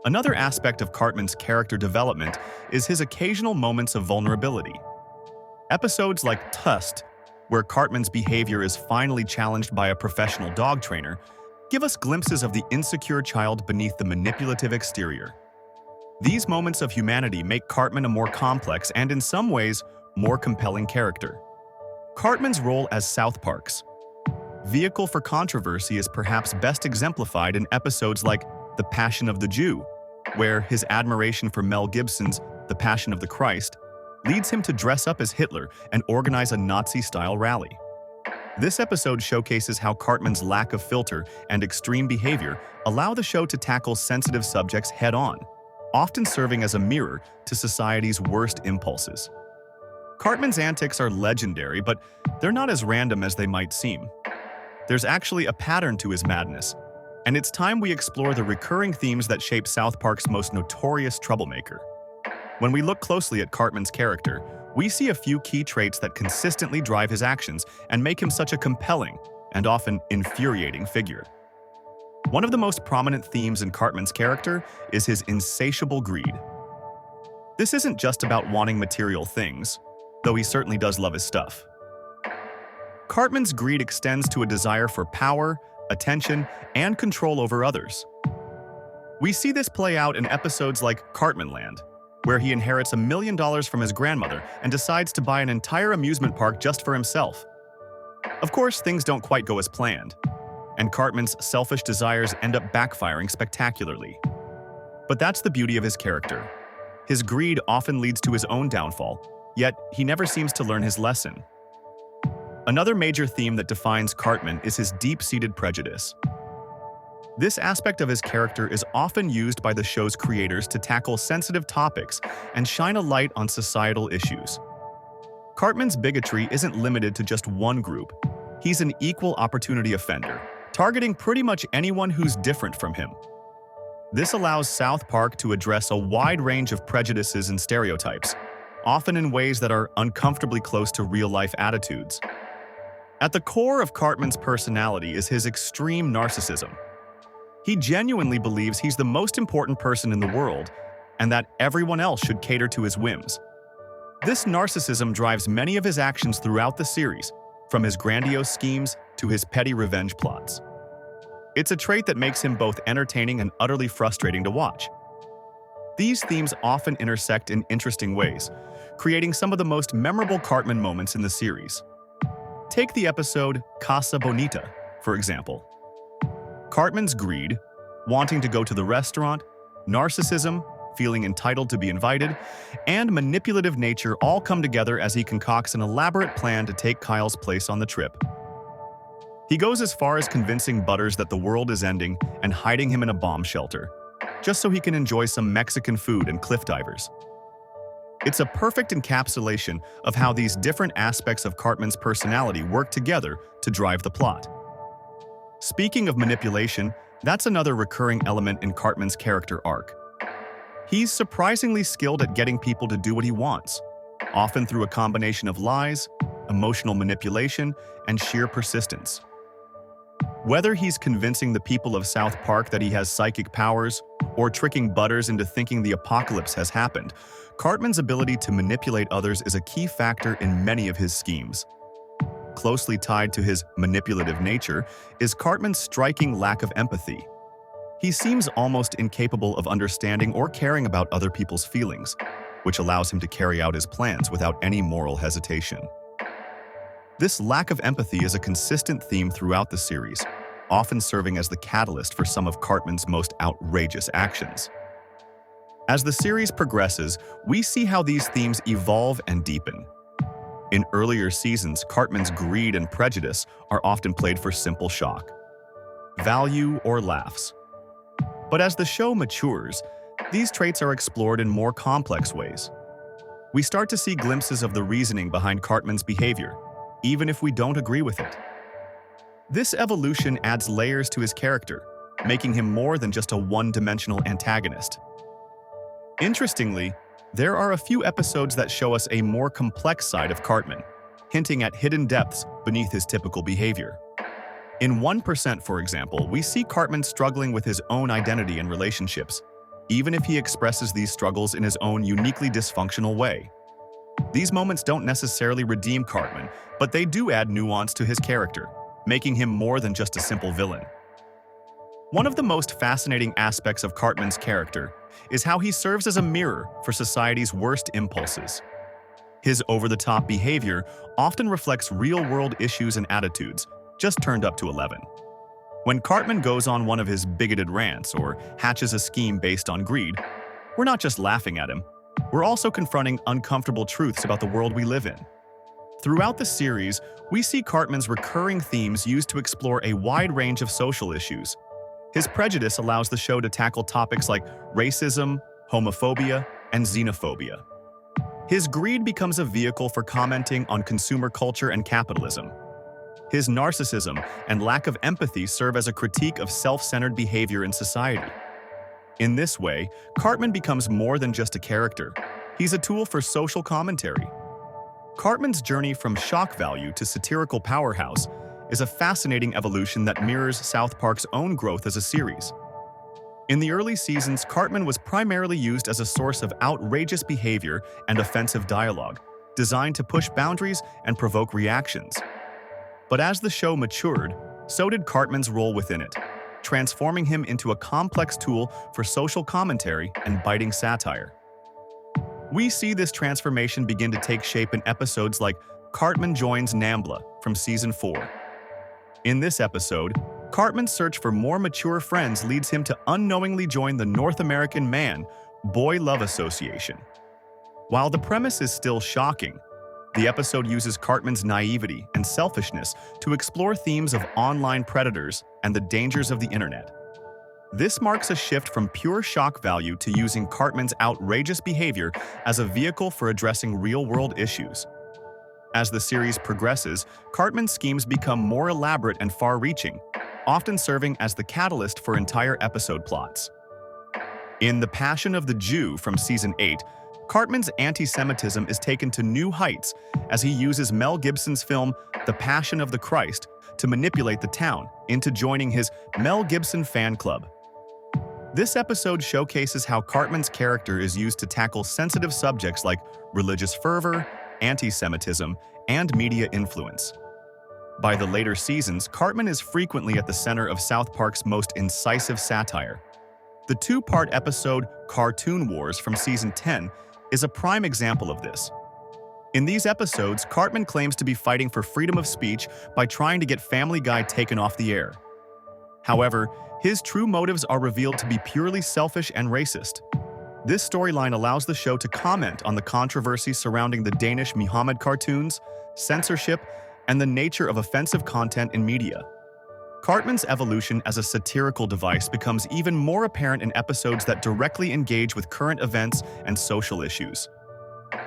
Another aspect of Cartman's character development is his occasional moments of vulnerability. Episodes like Tussed, where Cartman's behavior is finally challenged by a professional dog trainer, give us glimpses of the insecure child beneath the manipulative exterior. These moments of humanity make Cartman a more complex and, in some ways, more compelling character. Cartman's role as South Park's vehicle for controversy is perhaps best exemplified in episodes like The Passion of the Jew, where his admiration for Mel Gibson's The Passion of the Christ leads him to dress up as Hitler and organize a Nazi-style rally. This episode showcases how Cartman's lack of filter and extreme behavior allow the show to tackle sensitive subjects head-on, often serving as a mirror to society's worst impulses. Cartman's antics are legendary, but they're not as random as they might seem. There's actually a pattern to his madness, and it's time we explore the recurring themes that shape South Park's most notorious troublemaker. When we look closely at Cartman's character, we see a few key traits that consistently drive his actions and make him such a compelling and often infuriating figure. One of the most prominent themes in Cartman's character is his insatiable greed. This isn't just about wanting material things, though he certainly does love his stuff. Cartman's greed extends to a desire for power, attention, and control over others. We see this play out in episodes like Cartman Land, where he inherits $1 million from his grandmother and decides to buy an entire amusement park just for himself. Of course, things don't quite go as planned, and Cartman's selfish desires end up backfiring spectacularly. But that's the beauty of his character. His greed often leads to his own downfall, yet he never seems to learn his lesson. Another major theme that defines Cartman is his deep-seated prejudice. This aspect of his character is often used by the show's creators to tackle sensitive topics and shine a light on societal issues. Cartman's bigotry isn't limited to just one group. He's an equal opportunity offender, targeting pretty much anyone who's different from him. This allows South Park to address a wide range of prejudices and stereotypes, often in ways that are uncomfortably close to real-life attitudes. At the core of Cartman's personality is his extreme narcissism. He genuinely believes he's the most important person in the world and that everyone else should cater to his whims. This narcissism drives many of his actions throughout the series, from his grandiose schemes to his petty revenge plots. It's a trait that makes him both entertaining and utterly frustrating to watch. These themes often intersect in interesting ways, creating some of the most memorable Cartman moments in the series. Take the episode Casa Bonita, for example. Cartman's greed, wanting to go to the restaurant, narcissism, feeling entitled to be invited, and manipulative nature all come together as he concocts an elaborate plan to take Kyle's place on the trip. He goes as far as convincing Butters that the world is ending and hiding him in a bomb shelter, just so he can enjoy some Mexican food and cliff divers. It's a perfect encapsulation of how these different aspects of Cartman's personality work together to drive the plot. Speaking of manipulation, that's another recurring element in Cartman's character arc. He's surprisingly skilled at getting people to do what he wants, often through a combination of lies, emotional manipulation, and sheer persistence. Whether he's convincing the people of South Park that he has psychic powers, or tricking Butters into thinking the apocalypse has happened, Cartman's ability to manipulate others is a key factor in many of his schemes. Closely tied to his manipulative nature is Cartman's striking lack of empathy. He seems almost incapable of understanding or caring about other people's feelings, which allows him to carry out his plans without any moral hesitation. This lack of empathy is a consistent theme throughout the series, often serving as the catalyst for some of Cartman's most outrageous actions. As the series progresses, we see how these themes evolve and deepen. In earlier seasons, Cartman's greed and prejudice are often played for simple shock, value, or laughs. But as the show matures, these traits are explored in more complex ways. We start to see glimpses of the reasoning behind Cartman's behavior, even if we don't agree with it. This evolution adds layers to his character, making him more than just a one-dimensional antagonist. Interestingly, there are a few episodes that show us a more complex side of Cartman, hinting at hidden depths beneath his typical behavior. In 1%, for example, we see Cartman struggling with his own identity and relationships, even if he expresses these struggles in his own uniquely dysfunctional way. These moments don't necessarily redeem Cartman, but they do add nuance to his character, making him more than just a simple villain. One of the most fascinating aspects of Cartman's character is how he serves as a mirror for society's worst impulses. His over-the-top behavior often reflects real-world issues and attitudes, just turned up to 11. When Cartman goes on one of his bigoted rants or hatches a scheme based on greed, we're not just laughing at him, we're also confronting uncomfortable truths about the world we live in. Throughout the series, we see Cartman's recurring themes used to explore a wide range of social issues. His prejudice allows the show to tackle topics like racism, homophobia, and xenophobia. His greed becomes a vehicle for commenting on consumer culture and capitalism. His narcissism and lack of empathy serve as a critique of self-centered behavior in society. In this way, Cartman becomes more than just a character. He's a tool for social commentary. Cartman's journey from shock value to satirical powerhouse is a fascinating evolution that mirrors South Park's own growth as a series. In the early seasons, Cartman was primarily used as a source of outrageous behavior and offensive dialogue, designed to push boundaries and provoke reactions. But as the show matured, so did Cartman's role within it, transforming him into a complex tool for social commentary and biting satire. We see this transformation begin to take shape in episodes like Cartman Joins Nambla from Season 4. In this episode, Cartman's search for more mature friends leads him to unknowingly join the North American Man-Boy Love Association. While the premise is still shocking, the episode uses Cartman's naivety and selfishness to explore themes of online predators and the dangers of the internet. This marks a shift from pure shock value to using Cartman's outrageous behavior as a vehicle for addressing real-world issues. As the series progresses, Cartman's schemes become more elaborate and far-reaching, often serving as the catalyst for entire episode plots. In The Passion of the Jew from Season 8, Cartman's anti-Semitism is taken to new heights as he uses Mel Gibson's film The Passion of the Christ to manipulate the town into joining his Mel Gibson fan club, This episode showcases how Cartman's character is used to tackle sensitive subjects like religious fervor, anti-Semitism, and media influence. By the later seasons, Cartman is frequently at the center of South Park's most incisive satire. The two-part episode Cartoon Wars from Season 10 is a prime example of this. In these episodes, Cartman claims to be fighting for freedom of speech by trying to get Family Guy taken off the air. However, his true motives are revealed to be purely selfish and racist. This storyline allows the show to comment on the controversy surrounding the Danish Muhammad cartoons, censorship, and the nature of offensive content in media. Cartman's evolution as a satirical device becomes even more apparent in episodes that directly engage with current events and social issues.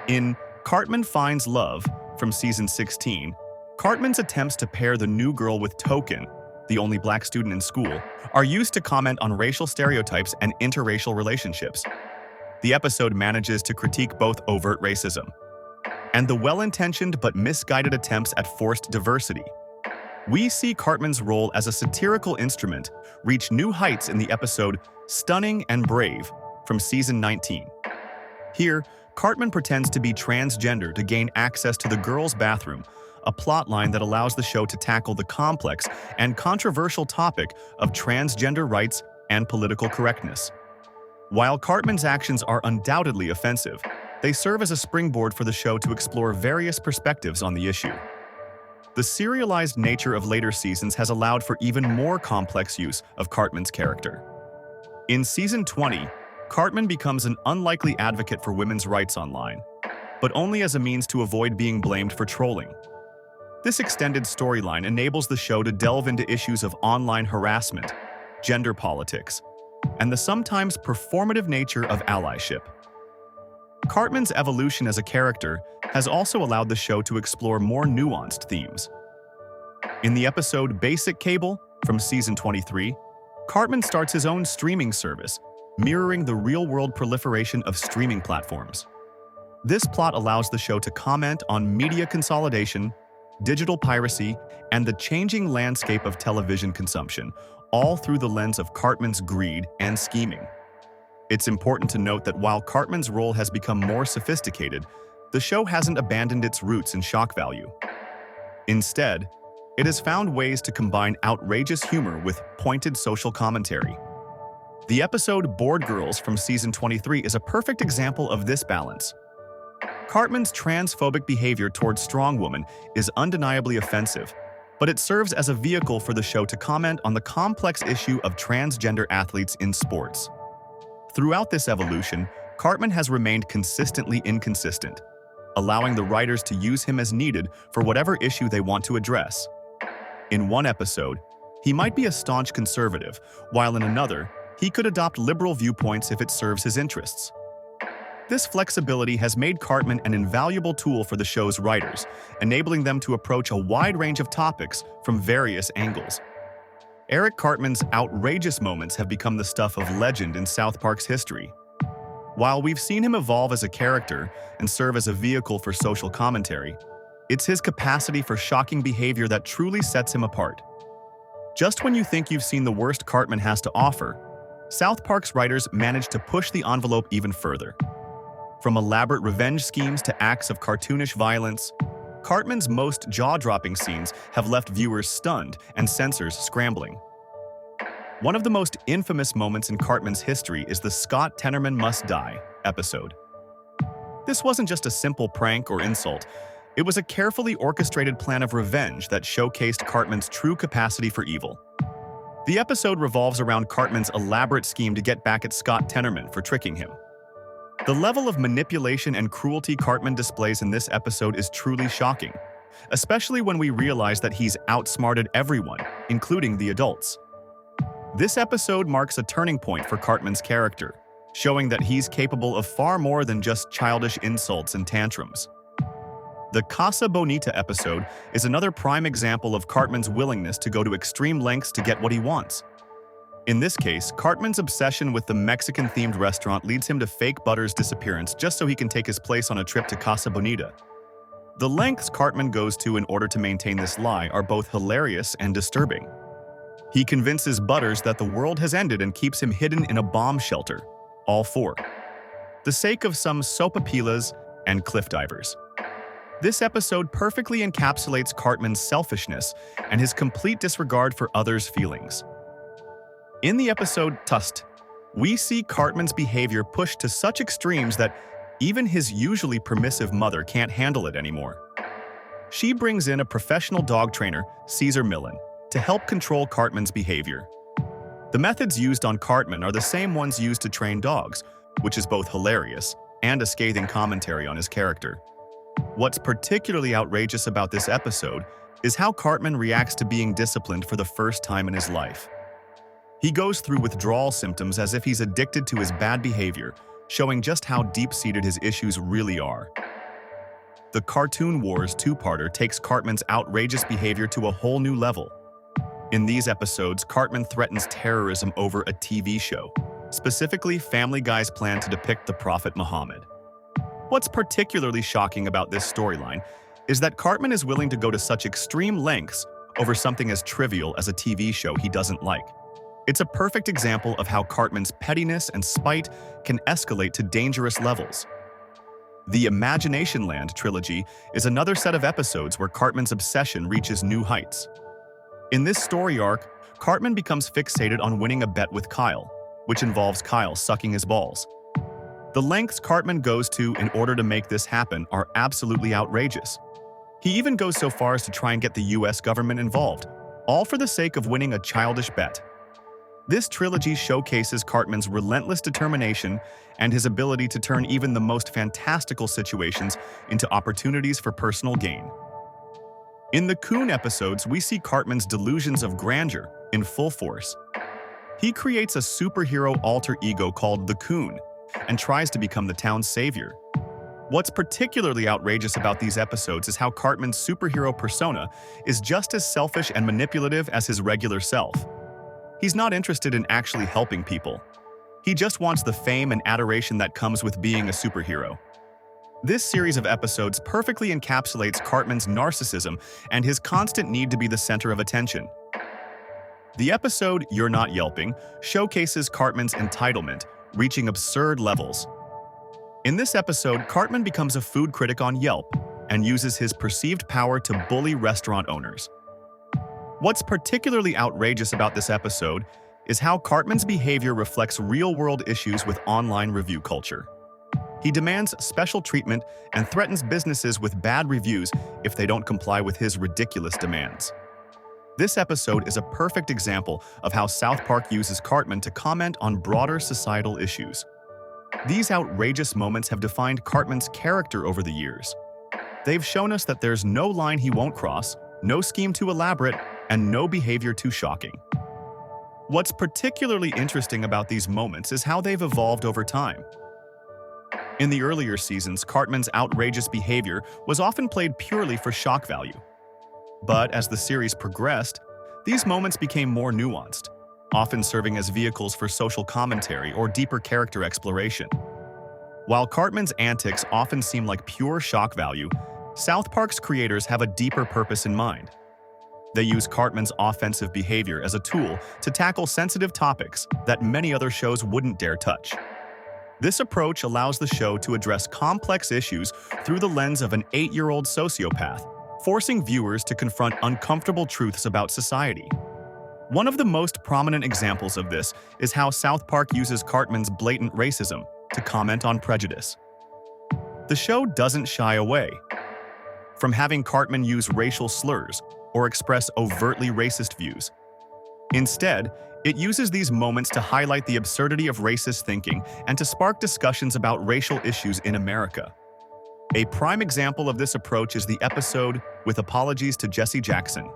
In Cartman Finds Love from Season 16, Cartman's attempts to pair the new girl with Token, the only black student in school, are used to comment on racial stereotypes and interracial relationships. The episode manages to critique both overt racism and the well-intentioned but misguided attempts at forced diversity. We see Cartman's role as a satirical instrument reach new heights in the episode Stunning and Brave from Season 19. Here, Cartman pretends to be transgender to gain access to the girls' bathroom, a plotline that allows the show to tackle the complex and controversial topic of transgender rights and political correctness. While Cartman's actions are undoubtedly offensive, they serve as a springboard for the show to explore various perspectives on the issue. The serialized nature of later seasons has allowed for even more complex use of Cartman's character. In Season 20, Cartman becomes an unlikely advocate for women's rights online, but only as a means to avoid being blamed for trolling. This extended storyline enables the show to delve into issues of online harassment, gender politics, and the sometimes performative nature of allyship. Cartman's evolution as a character has also allowed the show to explore more nuanced themes. In the episode Basic Cable from Season 23, Cartman starts his own streaming service, mirroring the real-world proliferation of streaming platforms. This plot allows the show to comment on media consolidation, digital piracy, and the changing landscape of television consumption, all through the lens of Cartman's greed and scheming. It's important to note that while Cartman's role has become more sophisticated, the show hasn't abandoned its roots in shock value. Instead, it has found ways to combine outrageous humor with pointed social commentary. The episode Bored Girls from Season 23 is a perfect example of this balance. Cartman's transphobic behavior towards Strong Woman is undeniably offensive, but it serves as a vehicle for the show to comment on the complex issue of transgender athletes in sports. Throughout this evolution, Cartman has remained consistently inconsistent, allowing the writers to use him as needed for whatever issue they want to address. In one episode, he might be a staunch conservative, while in another, he could adopt liberal viewpoints if it serves his interests. This flexibility has made Cartman an invaluable tool for the show's writers, enabling them to approach a wide range of topics from various angles. Eric Cartman's outrageous moments have become the stuff of legend in South Park's history. While we've seen him evolve as a character and serve as a vehicle for social commentary, it's his capacity for shocking behavior that truly sets him apart. Just when you think you've seen the worst Cartman has to offer, South Park's writers managed to push the envelope even further. From elaborate revenge schemes to acts of cartoonish violence, Cartman's most jaw-dropping scenes have left viewers stunned and censors scrambling. One of the most infamous moments in Cartman's history is the Scott Tenorman Must Die episode. This wasn't just a simple prank or insult, it was a carefully orchestrated plan of revenge that showcased Cartman's true capacity for evil. The episode revolves around Cartman's elaborate scheme to get back at Scott Tenorman for tricking him. The level of manipulation and cruelty Cartman displays in this episode is truly shocking, especially when we realize that he's outsmarted everyone, including the adults. This episode marks a turning point for Cartman's character, showing that he's capable of far more than just childish insults and tantrums. The Casa Bonita episode is another prime example of Cartman's willingness to go to extreme lengths to get what he wants. In this case, Cartman's obsession with the Mexican-themed restaurant leads him to fake Butter's disappearance just so he can take his place on a trip to Casa Bonita. The lengths Cartman goes to in order to maintain this lie are both hilarious and disturbing. He convinces Butters that the world has ended and keeps him hidden in a bomb shelter, all for the sake of some sopapilas and cliff divers. This episode perfectly encapsulates Cartman's selfishness and his complete disregard for others' feelings. In the episode Tust, we see Cartman's behavior pushed to such extremes that even his usually permissive mother can't handle it anymore. She brings in a professional dog trainer, Caesar Millen, to help control Cartman's behavior. The methods used on Cartman are the same ones used to train dogs, which is both hilarious and a scathing commentary on his character. What's particularly outrageous about this episode is how Cartman reacts to being disciplined for the first time in his life. He goes through withdrawal symptoms as if he's addicted to his bad behavior, showing just how deep-seated his issues really are. The Cartoon Wars two-parter takes Cartman's outrageous behavior to a whole new level. In these episodes, Cartman threatens terrorism over a TV show, specifically Family Guy's plan to depict the Prophet Muhammad. What's particularly shocking about this storyline is that Cartman is willing to go to such extreme lengths over something as trivial as a TV show he doesn't like. It's a perfect example of how Cartman's pettiness and spite can escalate to dangerous levels. The Imagination Land trilogy is another set of episodes where Cartman's obsession reaches new heights. In this story arc, Cartman becomes fixated on winning a bet with Kyle, which involves Kyle sucking his balls. The lengths Cartman goes to in order to make this happen are absolutely outrageous. He even goes so far as to try and get the US government involved, all for the sake of winning a childish bet. This trilogy showcases Cartman's relentless determination and his ability to turn even the most fantastical situations into opportunities for personal gain. In the Coon episodes, we see Cartman's delusions of grandeur in full force. He creates a superhero alter ego called the Coon and tries to become the town's savior. What's particularly outrageous about these episodes is how Cartman's superhero persona is just as selfish and manipulative as his regular self. He's not interested in actually helping people. He just wants the fame and adoration that comes with being a superhero. This series of episodes perfectly encapsulates Cartman's narcissism and his constant need to be the center of attention. The episode You're Not Yelping showcases Cartman's entitlement, reaching absurd levels. In this episode, Cartman becomes a food critic on Yelp and uses his perceived power to bully restaurant owners. What's particularly outrageous about this episode is how Cartman's behavior reflects real-world issues with online review culture. He demands special treatment and threatens businesses with bad reviews if they don't comply with his ridiculous demands. This episode is a perfect example of how South Park uses Cartman to comment on broader societal issues. These outrageous moments have defined Cartman's character over the years. They've shown us that there's no line he won't cross, no scheme too elaborate, and no behavior too shocking. What's particularly interesting about these moments is how they've evolved over time. In the earlier seasons, Cartman's outrageous behavior was often played purely for shock value. But as the series progressed, these moments became more nuanced, often serving as vehicles for social commentary or deeper character exploration. While Cartman's antics often seem like pure shock value, South Park's creators have a deeper purpose in mind. They use Cartman's offensive behavior as a tool to tackle sensitive topics that many other shows wouldn't dare touch. This approach allows the show to address complex issues through the lens of an 8-year-old sociopath, forcing viewers to confront uncomfortable truths about society. One of the most prominent examples of this is how South Park uses Cartman's blatant racism to comment on prejudice. The show doesn't shy away from having Cartman use racial slurs or express overtly racist views. Instead, it uses these moments to highlight the absurdity of racist thinking and to spark discussions about racial issues in America. A prime example of this approach is the episode With Apologies to Jesse Jackson.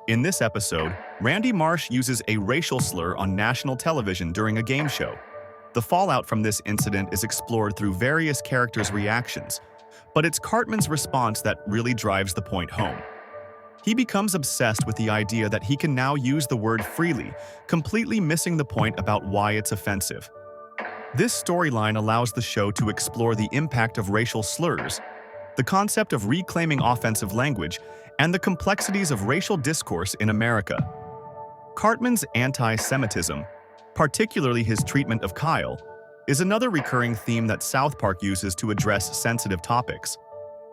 In this episode, Randy Marsh uses a racial slur on national television during a game show. The fallout from this incident is explored through various characters' reactions, but it's Cartman's response that really drives the point home. He becomes obsessed with the idea that he can now use the word freely, completely missing the point about why it's offensive. This storyline allows the show to explore the impact of racial slurs, the concept of reclaiming offensive language, and the complexities of racial discourse in America. Cartman's anti-Semitism, particularly his treatment of Kyle, is another recurring theme that South Park uses to address sensitive topics.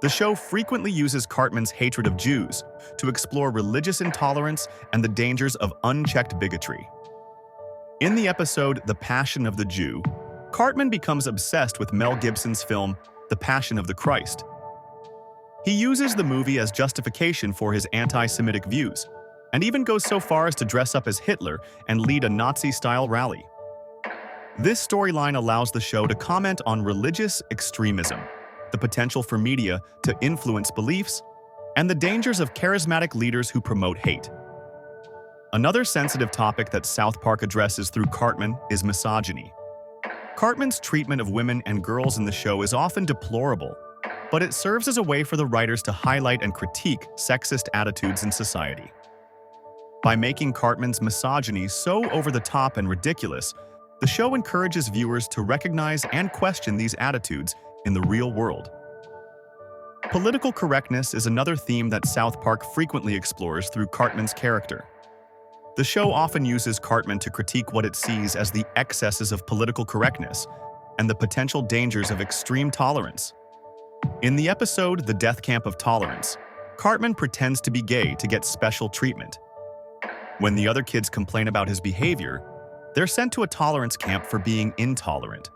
The show frequently uses Cartman's hatred of Jews to explore religious intolerance and the dangers of unchecked bigotry. In the episode The Passion of the Jew, Cartman becomes obsessed with Mel Gibson's film The Passion of the Christ. He uses the movie as justification for his anti-Semitic views, and even goes so far as to dress up as Hitler and lead a Nazi-style rally. This storyline allows the show to comment on religious extremism, the potential for media to influence beliefs, and the dangers of charismatic leaders who promote hate. Another sensitive topic that South Park addresses through Cartman is misogyny. Cartman's treatment of women and girls in the show is often deplorable, but it serves as a way for the writers to highlight and critique sexist attitudes in society. By making Cartman's misogyny so over-the-top and ridiculous, the show encourages viewers to recognize and question these attitudes in the real world. Political correctness is another theme that South Park frequently explores through Cartman's character. The show often uses Cartman to critique what it sees as the excesses of political correctness and the potential dangers of extreme tolerance. In the episode The Death Camp of Tolerance, Cartman pretends to be gay to get special treatment. When the other kids complain about his behavior, they're sent to a tolerance camp for being intolerant.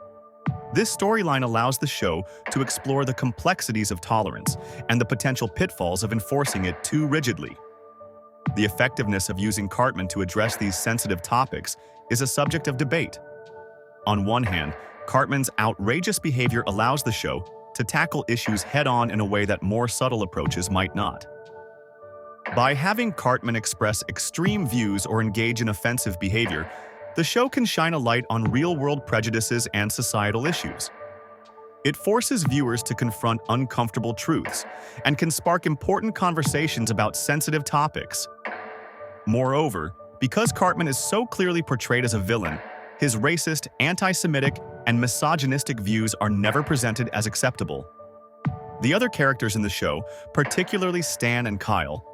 This storyline allows the show to explore the complexities of tolerance and the potential pitfalls of enforcing it too rigidly. The effectiveness of using Cartman to address these sensitive topics is a subject of debate. On one hand, Cartman's outrageous behavior allows the show to tackle issues head-on in a way that more subtle approaches might not. By having Cartman express extreme views or engage in offensive behavior, the show can shine a light on real-world prejudices and societal issues. It forces viewers to confront uncomfortable truths and can spark important conversations about sensitive topics. Moreover, because Cartman is so clearly portrayed as a villain, his racist, anti-Semitic, and misogynistic views are never presented as acceptable. The other characters in the show, particularly Stan and Kyle,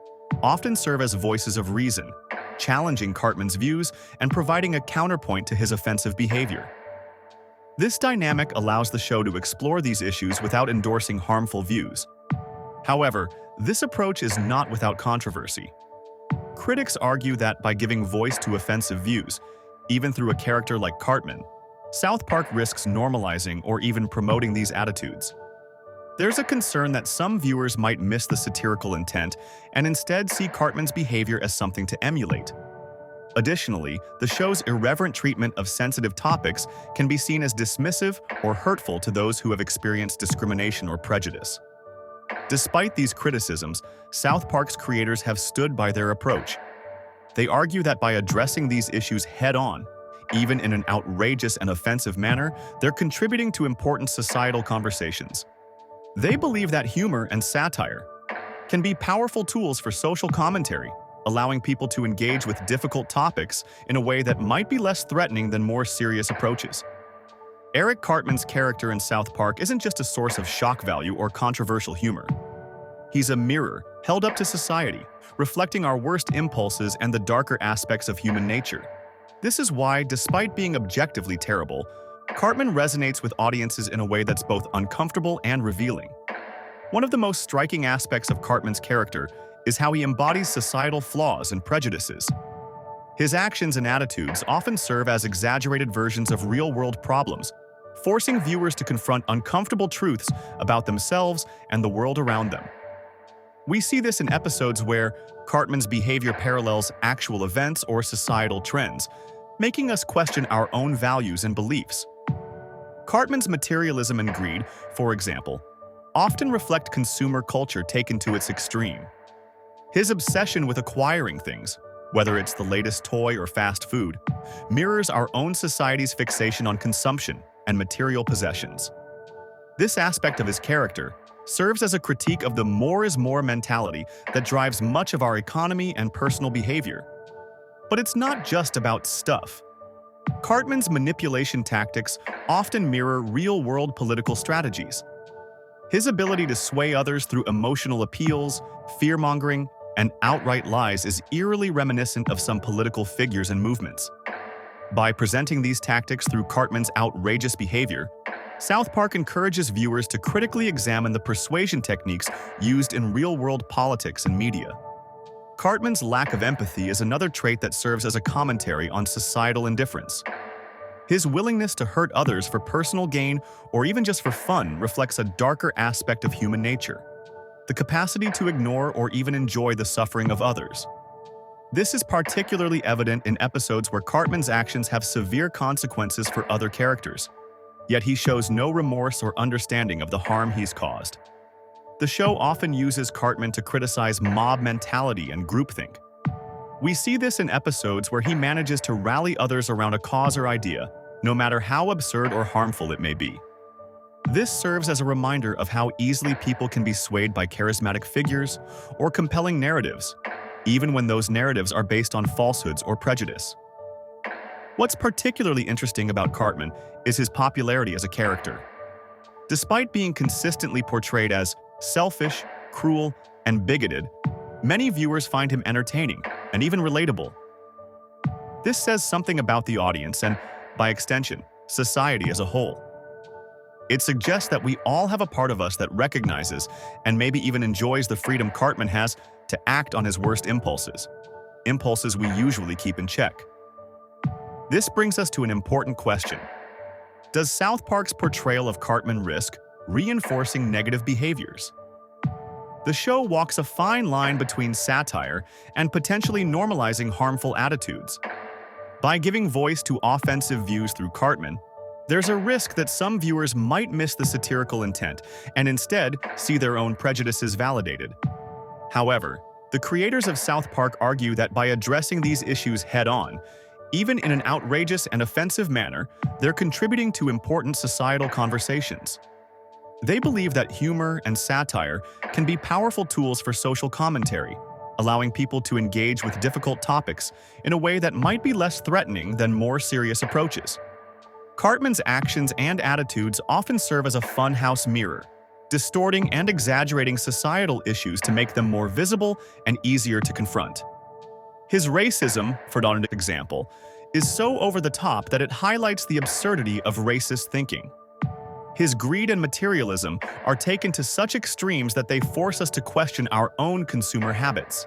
often serve as voices of reason, challenging Cartman's views and providing a counterpoint to his offensive behavior. This dynamic allows the show to explore these issues without endorsing harmful views. However, this approach is not without controversy. Critics argue that by giving voice to offensive views, even through a character like Cartman, South Park risks normalizing or even promoting these attitudes. There's a concern that some viewers might miss the satirical intent and instead see Cartman's behavior as something to emulate. Additionally, the show's irreverent treatment of sensitive topics can be seen as dismissive or hurtful to those who have experienced discrimination or prejudice. Despite these criticisms, South Park's creators have stood by their approach. They argue that by addressing these issues head-on, even in an outrageous and offensive manner, they're contributing to important societal conversations. They believe that humor and satire can be powerful tools for social commentary, allowing people to engage with difficult topics in a way that might be less threatening than more serious approaches. Eric Cartman's character in South Park isn't just a source of shock value or controversial humor. He's a mirror held up to society, reflecting our worst impulses and the darker aspects of human nature. This is why, despite being objectively terrible, Cartman resonates with audiences in a way that's both uncomfortable and revealing. One of the most striking aspects of Cartman's character is how he embodies societal flaws and prejudices. His actions and attitudes often serve as exaggerated versions of real-world problems, forcing viewers to confront uncomfortable truths about themselves and the world around them. We see this in episodes where Cartman's behavior parallels actual events or societal trends, making us question our own values and beliefs. Cartman's materialism and greed, for example, often reflect consumer culture taken to its extreme. His obsession with acquiring things, whether it's the latest toy or fast food, mirrors our own society's fixation on consumption and material possessions. This aspect of his character serves as a critique of the more is more mentality that drives much of our economy and personal behavior. But it's not just about stuff. Cartman's manipulation tactics often mirror real-world political strategies. His ability to sway others through emotional appeals, fear-mongering, and outright lies is eerily reminiscent of some political figures and movements. By presenting these tactics through Cartman's outrageous behavior, South Park encourages viewers to critically examine the persuasion techniques used in real-world politics and media. Cartman's lack of empathy is another trait that serves as a commentary on societal indifference. His willingness to hurt others for personal gain or even just for fun reflects a darker aspect of human nature, the capacity to ignore or even enjoy the suffering of others. This is particularly evident in episodes where Cartman's actions have severe consequences for other characters, yet he shows no remorse or understanding of the harm he's caused. The show often uses Cartman to criticize mob mentality and groupthink. We see this in episodes where he manages to rally others around a cause or idea, no matter how absurd or harmful it may be. This serves as a reminder of how easily people can be swayed by charismatic figures or compelling narratives, even when those narratives are based on falsehoods or prejudice. What's particularly interesting about Cartman is his popularity as a character. Despite being consistently portrayed as selfish, cruel, and bigoted, many viewers find him entertaining and even relatable. This says something about the audience and, by extension, society as a whole. It suggests that we all have a part of us that recognizes and maybe even enjoys the freedom Cartman has to act on his worst impulses we usually keep in check. This brings us to an important question. Does South Park's portrayal of Cartman risk reinforcing negative behaviors? The show walks a fine line between satire and potentially normalizing harmful attitudes. By giving voice to offensive views through Cartman, there's a risk that some viewers might miss the satirical intent and instead see their own prejudices validated. However, the creators of South Park argue that by addressing these issues head-on, even in an outrageous and offensive manner, they're contributing to important societal conversations. They believe that humor and satire can be powerful tools for social commentary, allowing people to engage with difficult topics in a way that might be less threatening than more serious approaches. Cartman's actions and attitudes often serve as a funhouse mirror, distorting and exaggerating societal issues to make them more visible and easier to confront. His racism, for an example, is so over the top that it highlights the absurdity of racist thinking. His greed and materialism are taken to such extremes that they force us to question our own consumer habits.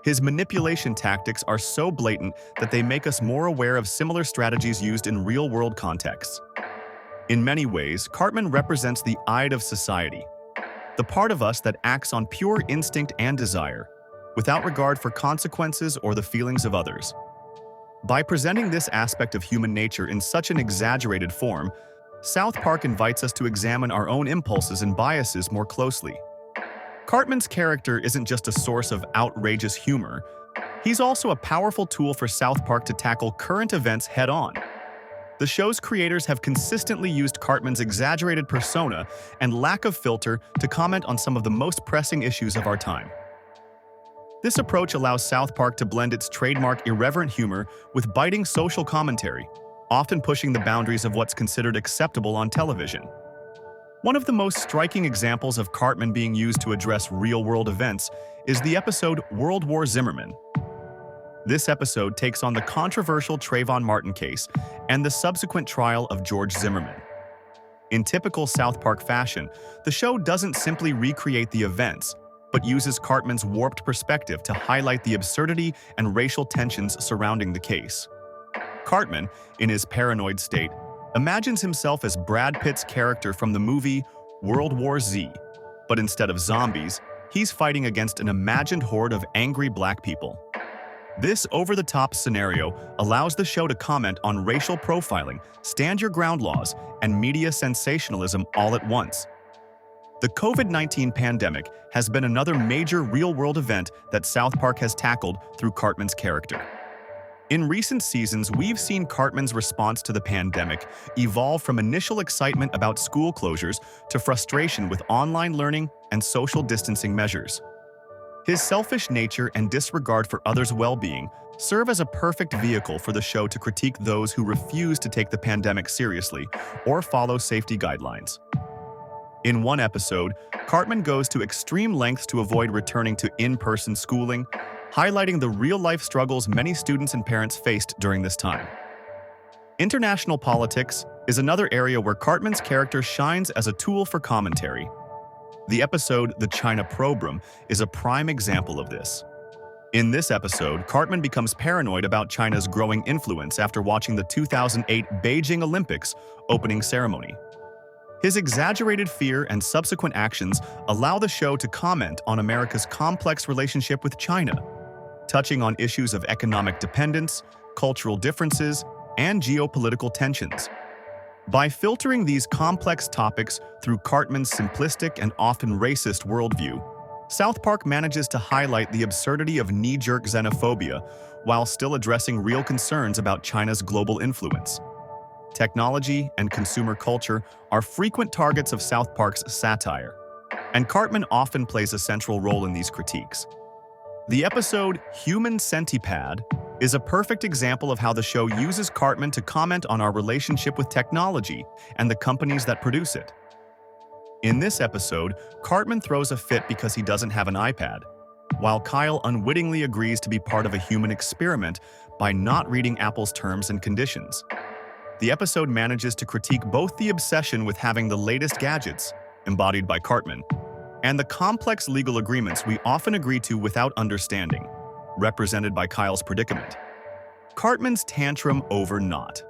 His manipulation tactics are so blatant that they make us more aware of similar strategies used in real-world contexts. In many ways, Cartman represents the ide of society, the part of us that acts on pure instinct and desire, without regard for consequences or the feelings of others. By presenting this aspect of human nature in such an exaggerated form, South Park invites us to examine our own impulses and biases more closely. Cartman's character isn't just a source of outrageous humor, he's also a powerful tool for South Park to tackle current events head-on. The show's creators have consistently used Cartman's exaggerated persona and lack of filter to comment on some of the most pressing issues of our time. This approach allows South Park to blend its trademark irreverent humor with biting social commentary, often pushing the boundaries of what's considered acceptable on television. One of the most striking examples of Cartman being used to address real-world events is the episode World War Zimmerman. This episode takes on the controversial Trayvon Martin case and the subsequent trial of George Zimmerman. In typical South Park fashion, the show doesn't simply recreate the events, but uses Cartman's warped perspective to highlight the absurdity and racial tensions surrounding the case. Cartman, in his paranoid state, imagines himself as Brad Pitt's character from the movie World War Z, but instead of zombies, he's fighting against an imagined horde of angry black people. This over-the-top scenario allows the show to comment on racial profiling, stand-your-ground laws, and media sensationalism all at once. The COVID-19 pandemic has been another major real-world event that South Park has tackled through Cartman's character. In recent seasons, we've seen Cartman's response to the pandemic evolve from initial excitement about school closures to frustration with online learning and social distancing measures. His selfish nature and disregard for others' well-being serve as a perfect vehicle for the show to critique those who refuse to take the pandemic seriously or follow safety guidelines. In one episode, Cartman goes to extreme lengths to avoid returning to in-person schooling, highlighting the real-life struggles many students and parents faced during this time. International politics is another area where Cartman's character shines as a tool for commentary. The episode The China Program is a prime example of this. In this episode, Cartman becomes paranoid about China's growing influence after watching the 2008 Beijing Olympics opening ceremony. His exaggerated fear and subsequent actions allow the show to comment on America's complex relationship with China, touching on issues of economic dependence, cultural differences, and geopolitical tensions. By filtering these complex topics through Cartman's simplistic and often racist worldview, South Park manages to highlight the absurdity of knee-jerk xenophobia while still addressing real concerns about China's global influence. Technology and consumer culture are frequent targets of South Park's satire, and Cartman often plays a central role in these critiques. The episode Human Centipede is a perfect example of how the show uses Cartman to comment on our relationship with technology and the companies that produce it. In this episode, Cartman throws a fit because he doesn't have an iPad, while Kyle unwittingly agrees to be part of a human experiment by not reading Apple's terms and conditions. The episode manages to critique both the obsession with having the latest gadgets, embodied by Cartman, and the complex legal agreements we often agree to without understanding, represented by Kyle's predicament. Cartman's tantrum over not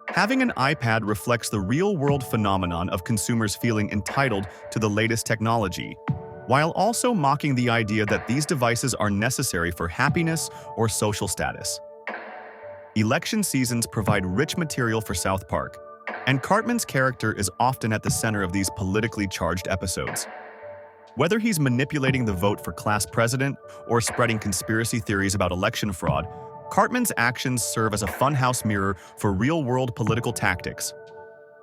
having an iPad reflects the real-world phenomenon of consumers feeling entitled to the latest technology, while also mocking the idea that these devices are necessary for happiness or social status. Election seasons provide rich material for South Park, and Cartman's character is often at the center of these politically charged episodes. Whether he's manipulating the vote for class president or spreading conspiracy theories about election fraud, Cartman's actions serve as a funhouse mirror for real-world political tactics.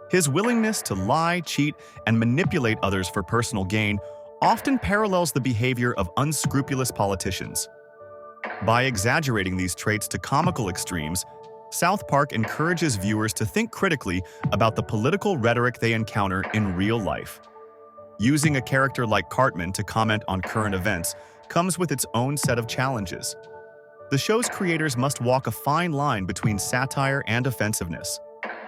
His willingness to lie, cheat, and manipulate others for personal gain often parallels the behavior of unscrupulous politicians. By exaggerating these traits to comical extremes, South Park encourages viewers to think critically about the political rhetoric they encounter in real life. Using a character like Cartman to comment on current events comes with its own set of challenges. The show's creators must walk a fine line between satire and offensiveness,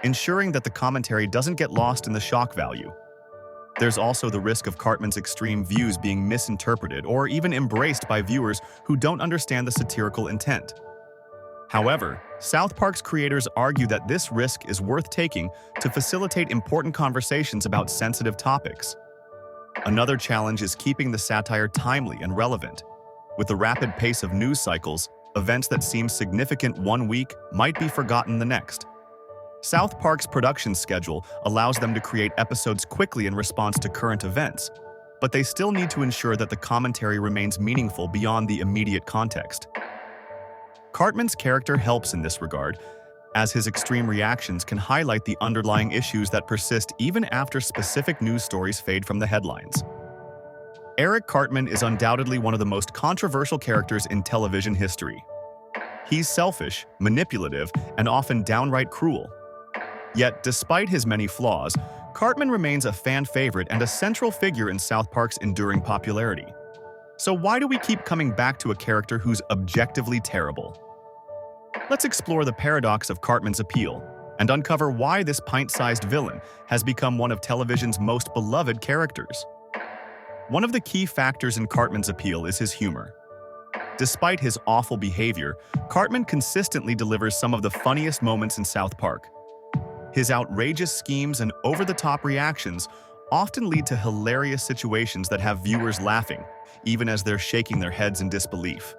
ensuring that the commentary doesn't get lost in the shock value. There's also the risk of Cartman's extreme views being misinterpreted or even embraced by viewers who don't understand the satirical intent. However, South Park's creators argue that this risk is worth taking to facilitate important conversations about sensitive topics. Another challenge is keeping the satire timely and relevant. With the rapid pace of news cycles, events that seem significant one week might be forgotten the next. South Park's production schedule allows them to create episodes quickly in response to current events, but they still need to ensure that the commentary remains meaningful beyond the immediate context. Cartman's character helps in this regard, as his extreme reactions can highlight the underlying issues that persist even after specific news stories fade from the headlines. Eric Cartman is undoubtedly one of the most controversial characters in television history. He's selfish, manipulative, and often downright cruel. Yet, despite his many flaws, Cartman remains a fan favorite and a central figure in South Park's enduring popularity. So why do we keep coming back to a character who's objectively terrible? Let's explore the paradox of Cartman's appeal and uncover why this pint-sized villain has become one of television's most beloved characters. One of the key factors in Cartman's appeal is his humor. Despite his awful behavior, Cartman consistently delivers some of the funniest moments in South Park. His outrageous schemes and over-the-top reactions often lead to hilarious situations that have viewers laughing, even as they're shaking their heads in disbelief.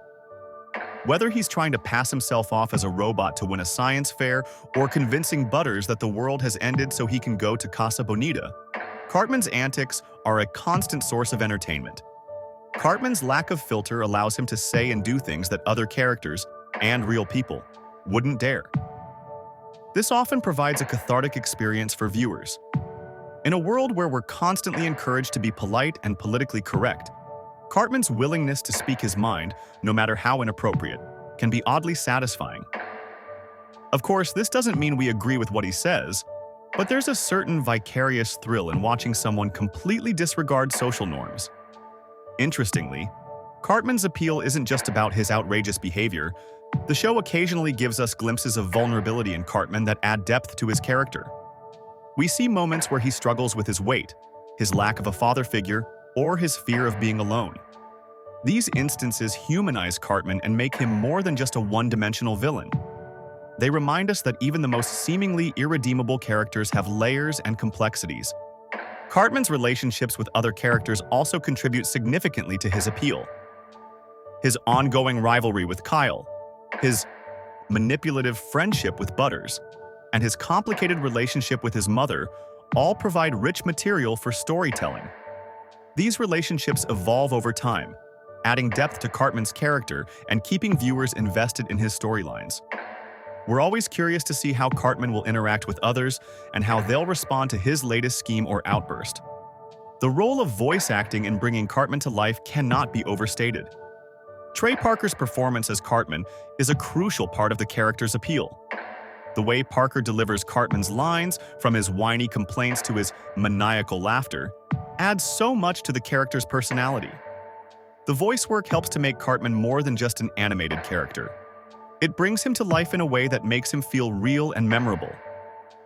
Whether he's trying to pass himself off as a robot to win a science fair or convincing Butters that the world has ended so he can go to Casa Bonita, Cartman's antics are a constant source of entertainment. Cartman's lack of filter allows him to say and do things that other characters, and real people, wouldn't dare. This often provides a cathartic experience for viewers. In a world where we're constantly encouraged to be polite and politically correct, Cartman's willingness to speak his mind, no matter how inappropriate, can be oddly satisfying. Of course, this doesn't mean we agree with what he says. But there's a certain vicarious thrill in watching someone completely disregard social norms. Interestingly, Cartman's appeal isn't just about his outrageous behavior. The show occasionally gives us glimpses of vulnerability in Cartman that add depth to his character. We see moments where he struggles with his weight, his lack of a father figure, or his fear of being alone. These instances humanize Cartman and make him more than just a one-dimensional villain. They remind us that even the most seemingly irredeemable characters have layers and complexities. Cartman's relationships with other characters also contribute significantly to his appeal. His ongoing rivalry with Kyle, his manipulative friendship with Butters, and his complicated relationship with his mother all provide rich material for storytelling. These relationships evolve over time, adding depth to Cartman's character and keeping viewers invested in his storylines. We're always curious to see how Cartman will interact with others and how they'll respond to his latest scheme or outburst. The role of voice acting in bringing Cartman to life cannot be overstated. Trey Parker's performance as Cartman is a crucial part of the character's appeal. The way Parker delivers Cartman's lines, from his whiny complaints to his maniacal laughter, adds so much to the character's personality. The voice work helps to make Cartman more than just an animated character. It brings him to life in a way that makes him feel real and memorable.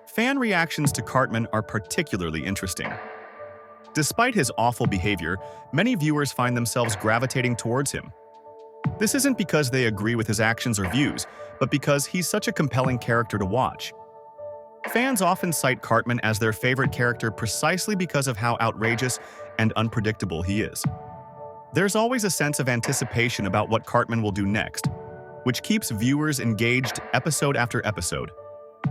Fan reactions to Cartman are particularly interesting. Despite his awful behavior, many viewers find themselves gravitating towards him. This isn't because they agree with his actions or views, but because he's such a compelling character to watch. Fans often cite Cartman as their favorite character precisely because of how outrageous and unpredictable he is. There's always a sense of anticipation about what Cartman will do next, which keeps viewers engaged episode after episode.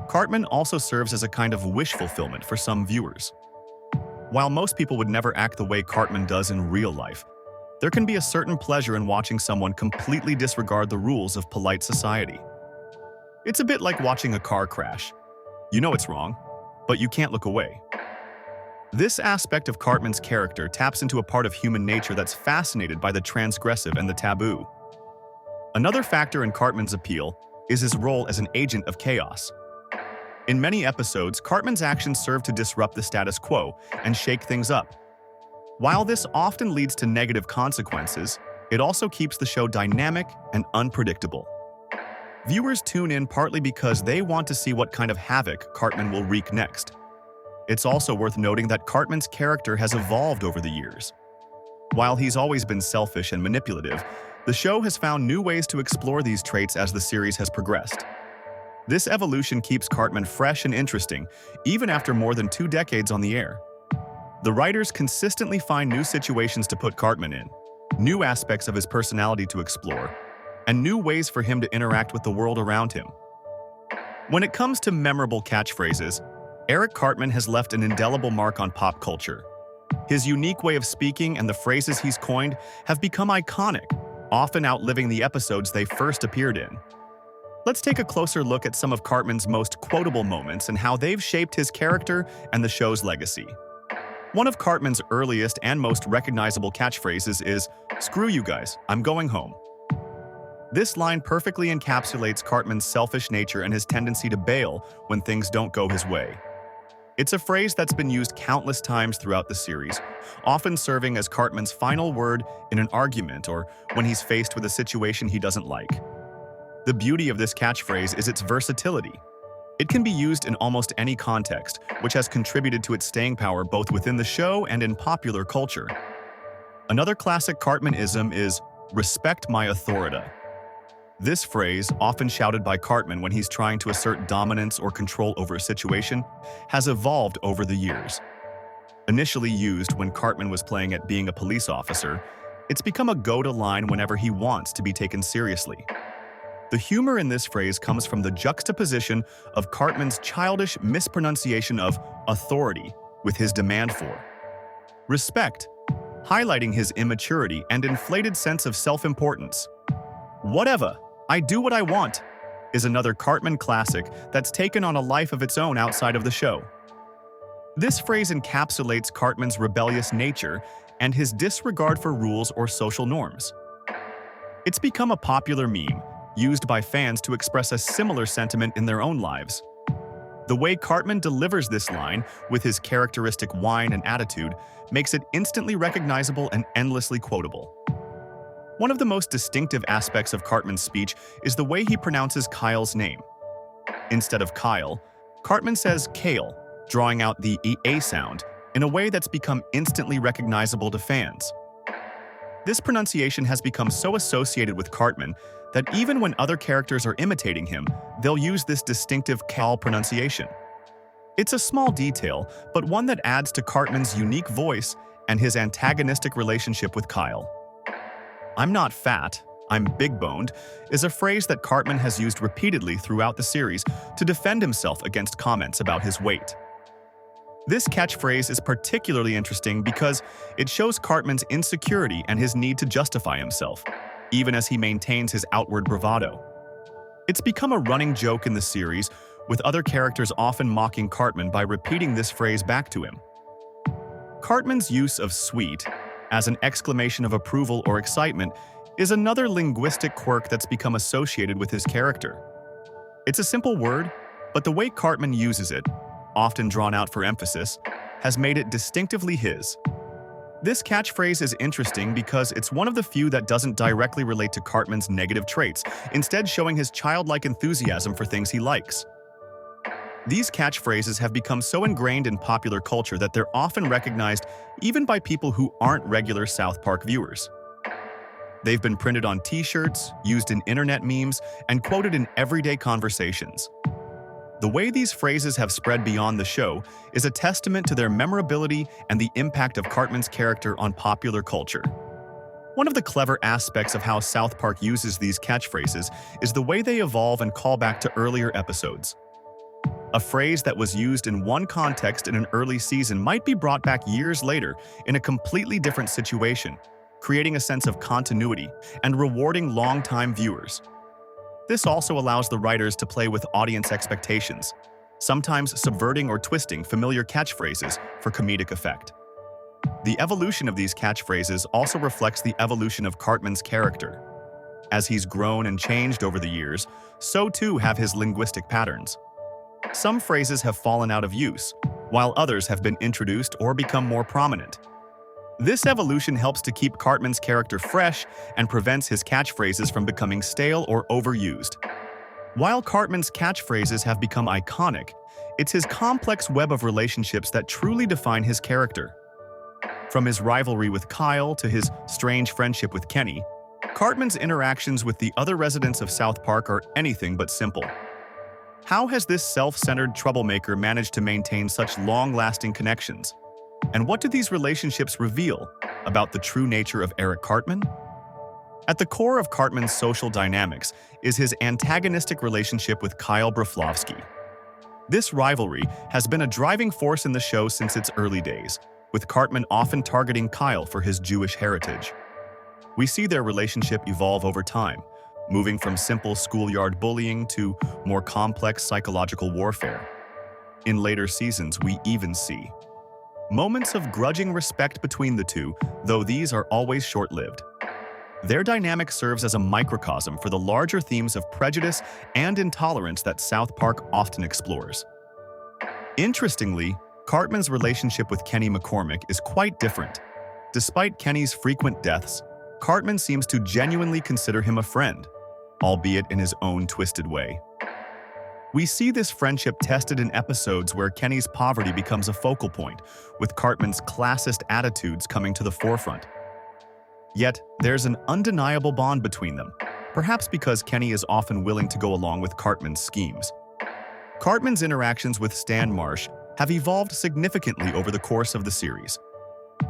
Cartman also serves as a kind of wish fulfillment for some viewers. While most people would never act the way Cartman does in real life, there can be a certain pleasure in watching someone completely disregard the rules of polite society. It's a bit like watching a car crash. You know it's wrong, but you can't look away. This aspect of Cartman's character taps into a part of human nature that's fascinated by the transgressive and the taboo. Another factor in Cartman's appeal is his role as an agent of chaos. In many episodes, Cartman's actions serve to disrupt the status quo and shake things up. While this often leads to negative consequences, it also keeps the show dynamic and unpredictable. Viewers tune in partly because they want to see what kind of havoc Cartman will wreak next. It's also worth noting that Cartman's character has evolved over the years. While he's always been selfish and manipulative, the show has found new ways to explore these traits as the series has progressed. This evolution keeps Cartman fresh and interesting, even after more than 2 decades on the air. The writers consistently find new situations to put Cartman in, new aspects of his personality to explore, and new ways for him to interact with the world around him. When it comes to memorable catchphrases, Eric Cartman has left an indelible mark on pop culture. His unique way of speaking and the phrases he's coined have become iconic, often outliving the episodes they first appeared in. Let's take a closer look at some of Cartman's most quotable moments and how they've shaped his character and the show's legacy. One of Cartman's earliest and most recognizable catchphrases is, "Screw you guys, I'm going home." This line perfectly encapsulates Cartman's selfish nature and his tendency to bail when things don't go his way. It's a phrase that's been used countless times throughout the series, often serving as Cartman's final word in an argument or when he's faced with a situation he doesn't like. The beauty of this catchphrase is its versatility. It can be used in almost any context, which has contributed to its staying power both within the show and in popular culture. Another classic Cartmanism is, "Respect my authority." This phrase, often shouted by Cartman when he's trying to assert dominance or control over a situation, has evolved over the years. Initially used when Cartman was playing at being a police officer, it's become a go-to line whenever he wants to be taken seriously. The humor in this phrase comes from the juxtaposition of Cartman's childish mispronunciation of authority with his demand for respect, highlighting his immaturity and inflated sense of self-importance. "Whatever, I do what I want," is another Cartman classic that's taken on a life of its own outside of the show. This phrase encapsulates Cartman's rebellious nature and his disregard for rules or social norms. It's become a popular meme, used by fans to express a similar sentiment in their own lives. The way Cartman delivers this line, with his characteristic whine and attitude, makes it instantly recognizable and endlessly quotable. One of the most distinctive aspects of Cartman's speech is the way he pronounces Kyle's name. Instead of Kyle, Cartman says Kale, drawing out the EA sound in a way that's become instantly recognizable to fans. This pronunciation has become so associated with Cartman that even when other characters are imitating him, they'll use this distinctive Kyle pronunciation. It's a small detail, but one that adds to Cartman's unique voice and his antagonistic relationship with Kyle. "I'm not fat, I'm big-boned" is a phrase that Cartman has used repeatedly throughout the series to defend himself against comments about his weight. This catchphrase is particularly interesting because it shows Cartman's insecurity and his need to justify himself, even as he maintains his outward bravado. It's become a running joke in the series, with other characters often mocking Cartman by repeating this phrase back to him. Cartman's use of "sweet" as an exclamation of approval or excitement is another linguistic quirk that's become associated with his character. It's a simple word, but the way Cartman uses it, often drawn out for emphasis, has made it distinctively his. This catchphrase is interesting because it's one of the few that doesn't directly relate to Cartman's negative traits, instead showing his childlike enthusiasm for things he likes. These catchphrases have become so ingrained in popular culture that they're often recognized even by people who aren't regular South Park viewers. They've been printed on t-shirts, used in internet memes, and quoted in everyday conversations. The way these phrases have spread beyond the show is a testament to their memorability and the impact of Cartman's character on popular culture. One of the clever aspects of how South Park uses these catchphrases is the way they evolve and call back to earlier episodes. A phrase that was used in one context in an early season might be brought back years later in a completely different situation, creating a sense of continuity and rewarding longtime viewers. This also allows the writers to play with audience expectations, sometimes subverting or twisting familiar catchphrases for comedic effect. The evolution of these catchphrases also reflects the evolution of Cartman's character. As he's grown and changed over the years, so too have his linguistic patterns. Some phrases have fallen out of use, while others have been introduced or become more prominent. This evolution helps to keep Cartman's character fresh and prevents his catchphrases from becoming stale or overused. While Cartman's catchphrases have become iconic, it's his complex web of relationships that truly define his character. From his rivalry with Kyle to his strange friendship with Kenny, Cartman's interactions with the other residents of South Park are anything but simple. How has this self-centered troublemaker managed to maintain such long-lasting connections? And what do these relationships reveal about the true nature of Eric Cartman? At the core of Cartman's social dynamics is his antagonistic relationship with Kyle Broflovsky. This rivalry has been a driving force in the show since its early days, with Cartman often targeting Kyle for his Jewish heritage. We see their relationship evolve over time, moving from simple schoolyard bullying to more complex psychological warfare. In later seasons, we even see moments of grudging respect between the two, though these are always short-lived. Their dynamic serves as a microcosm for the larger themes of prejudice and intolerance that South Park often explores. Interestingly, Cartman's relationship with Kenny McCormick is quite different. Despite Kenny's frequent deaths, Cartman seems to genuinely consider him a friend, albeit in his own twisted way. We see this friendship tested in episodes where Kenny's poverty becomes a focal point, with Cartman's classist attitudes coming to the forefront. Yet, there's an undeniable bond between them, perhaps because Kenny is often willing to go along with Cartman's schemes. Cartman's interactions with Stan Marsh have evolved significantly over the course of the series.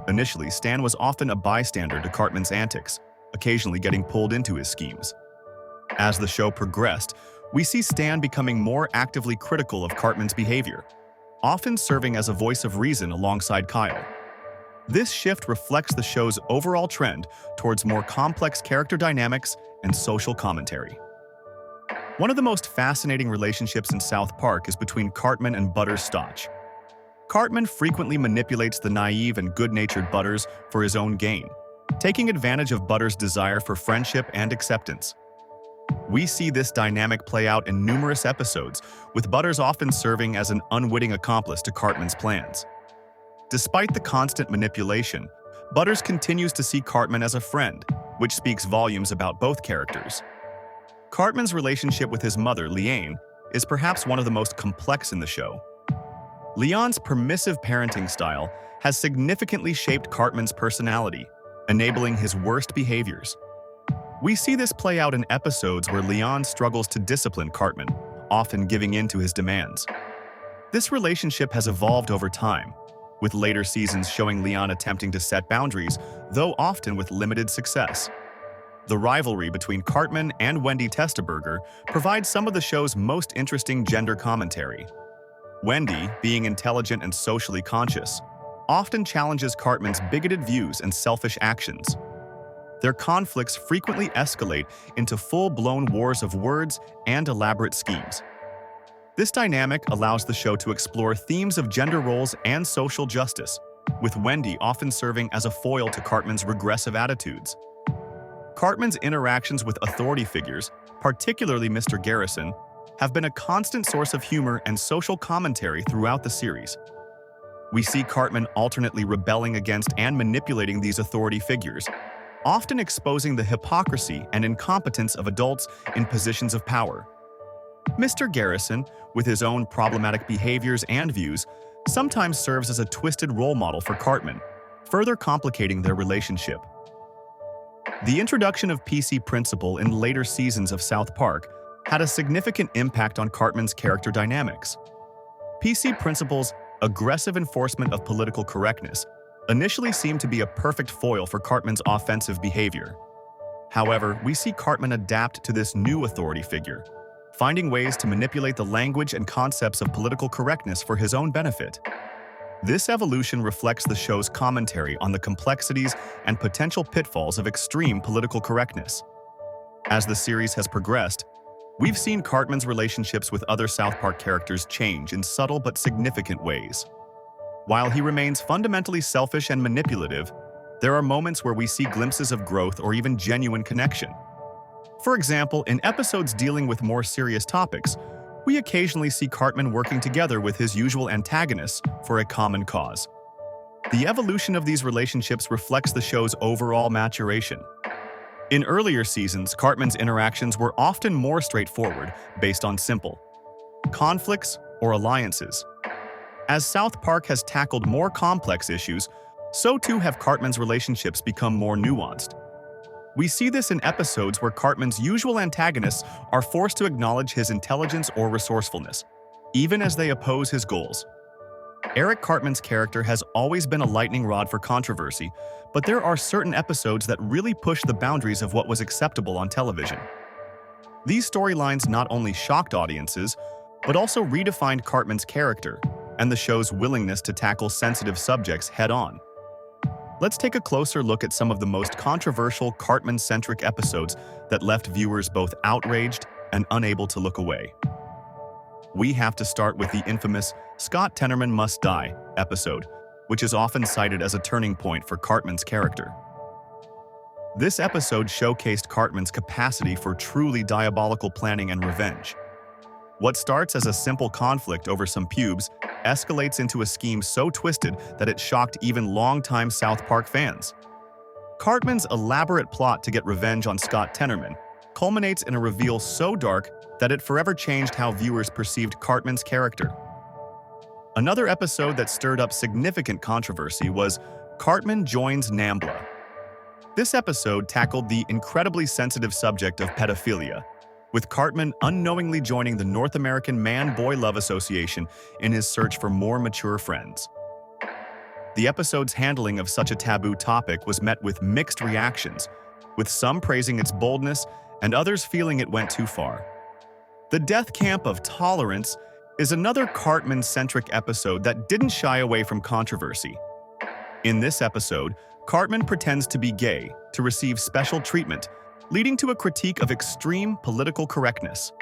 Initially, Stan was often a bystander to Cartman's antics, occasionally getting pulled into his schemes. As the show progressed, we see Stan becoming more actively critical of Cartman's behavior, often serving as a voice of reason alongside Kyle. This shift reflects the show's overall trend towards more complex character dynamics and social commentary. One of the most fascinating relationships in South Park is between Cartman and Butters Stotch. Cartman frequently manipulates the naive and good-natured Butters for his own gain, taking advantage of Butters' desire for friendship and acceptance. We see this dynamic play out in numerous episodes, with Butters often serving as an unwitting accomplice to Cartman's plans. Despite the constant manipulation, Butters continues to see Cartman as a friend, which speaks volumes about both characters. Cartman's relationship with his mother, Leanne, is perhaps one of the most complex in the show. Leon's permissive parenting style has significantly shaped Cartman's personality, enabling his worst behaviors. We see this play out in episodes where Leon struggles to discipline Cartman, often giving in to his demands. This relationship has evolved over time, with later seasons showing Leon attempting to set boundaries, though often with limited success. The rivalry between Cartman and Wendy Testaburger provides some of the show's most interesting gender commentary. Wendy, being intelligent and socially conscious, often challenges Cartman's bigoted views and selfish actions. Their conflicts frequently escalate into full-blown wars of words and elaborate schemes. This dynamic allows the show to explore themes of gender roles and social justice, with Wendy often serving as a foil to Cartman's regressive attitudes. Cartman's interactions with authority figures, particularly Mr. Garrison, have been a constant source of humor and social commentary throughout the series. We see Cartman alternately rebelling against and manipulating these authority figures, often exposing the hypocrisy and incompetence of adults in positions of power. Mr. Garrison, with his own problematic behaviors and views, sometimes serves as a twisted role model for Cartman, further complicating their relationship. The introduction of PC Principal in later seasons of South Park had a significant impact on Cartman's character dynamics. PC Principal's aggressive enforcement of political correctness initially seemed to be a perfect foil for Cartman's offensive behavior. However, we see Cartman adapt to this new authority figure, finding ways to manipulate the language and concepts of political correctness for his own benefit. This evolution reflects the show's commentary on the complexities and potential pitfalls of extreme political correctness. As the series has progressed, we've seen Cartman's relationships with other South Park characters change in subtle but significant ways. While he remains fundamentally selfish and manipulative, there are moments where we see glimpses of growth or even genuine connection. For example, in episodes dealing with more serious topics, we occasionally see Cartman working together with his usual antagonists for a common cause. The evolution of these relationships reflects the show's overall maturation. In earlier seasons, Cartman's interactions were often more straightforward, based on simple conflicts or alliances. As South Park has tackled more complex issues, so too have Cartman's relationships become more nuanced. We see this in episodes where Cartman's usual antagonists are forced to acknowledge his intelligence or resourcefulness, even as they oppose his goals. Eric Cartman's character has always been a lightning rod for controversy, but there are certain episodes that really push the boundaries of what was acceptable on television. These storylines not only shocked audiences, but also redefined Cartman's character and the show's willingness to tackle sensitive subjects head-on. Let's take a closer look at some of the most controversial Cartman-centric episodes that left viewers both outraged and unable to look away. We have to start with the infamous "Scott Tenorman Must Die" episode, which is often cited as a turning point for Cartman's character. This episode showcased Cartman's capacity for truly diabolical planning and revenge. What starts as a simple conflict over some pubes escalates into a scheme so twisted that it shocked even longtime South Park fans. Cartman's elaborate plot to get revenge on Scott Tenorman culminates in a reveal so dark that it forever changed how viewers perceived Cartman's character. Another episode that stirred up significant controversy was Cartman Joins NAMBLA. This episode tackled the incredibly sensitive subject of pedophilia, with Cartman unknowingly joining the North American Man-Boy Love Association in his search for more mature friends. The episode's handling of such a taboo topic was met with mixed reactions, with some praising its boldness and others feeling it went too far. The Death Camp of Tolerance is another Cartman-centric episode that didn't shy away from controversy. In this episode, Cartman pretends to be gay to receive special treatment, leading to a critique of extreme political correctness.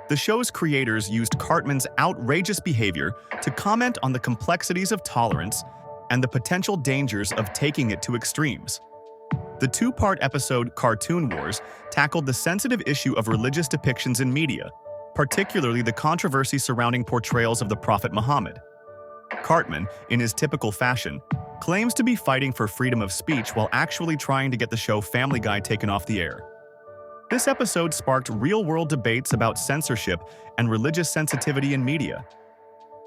The show's creators used Cartman's outrageous behavior to comment on the complexities of tolerance and the potential dangers of taking it to extremes. The two-part episode Cartoon Wars tackled the sensitive issue of religious depictions in media, particularly the controversy surrounding portrayals of the Prophet Muhammad. Cartman, in his typical fashion, claims to be fighting for freedom of speech while actually trying to get the show Family Guy taken off the air. This episode sparked real-world debates about censorship and religious sensitivity in media.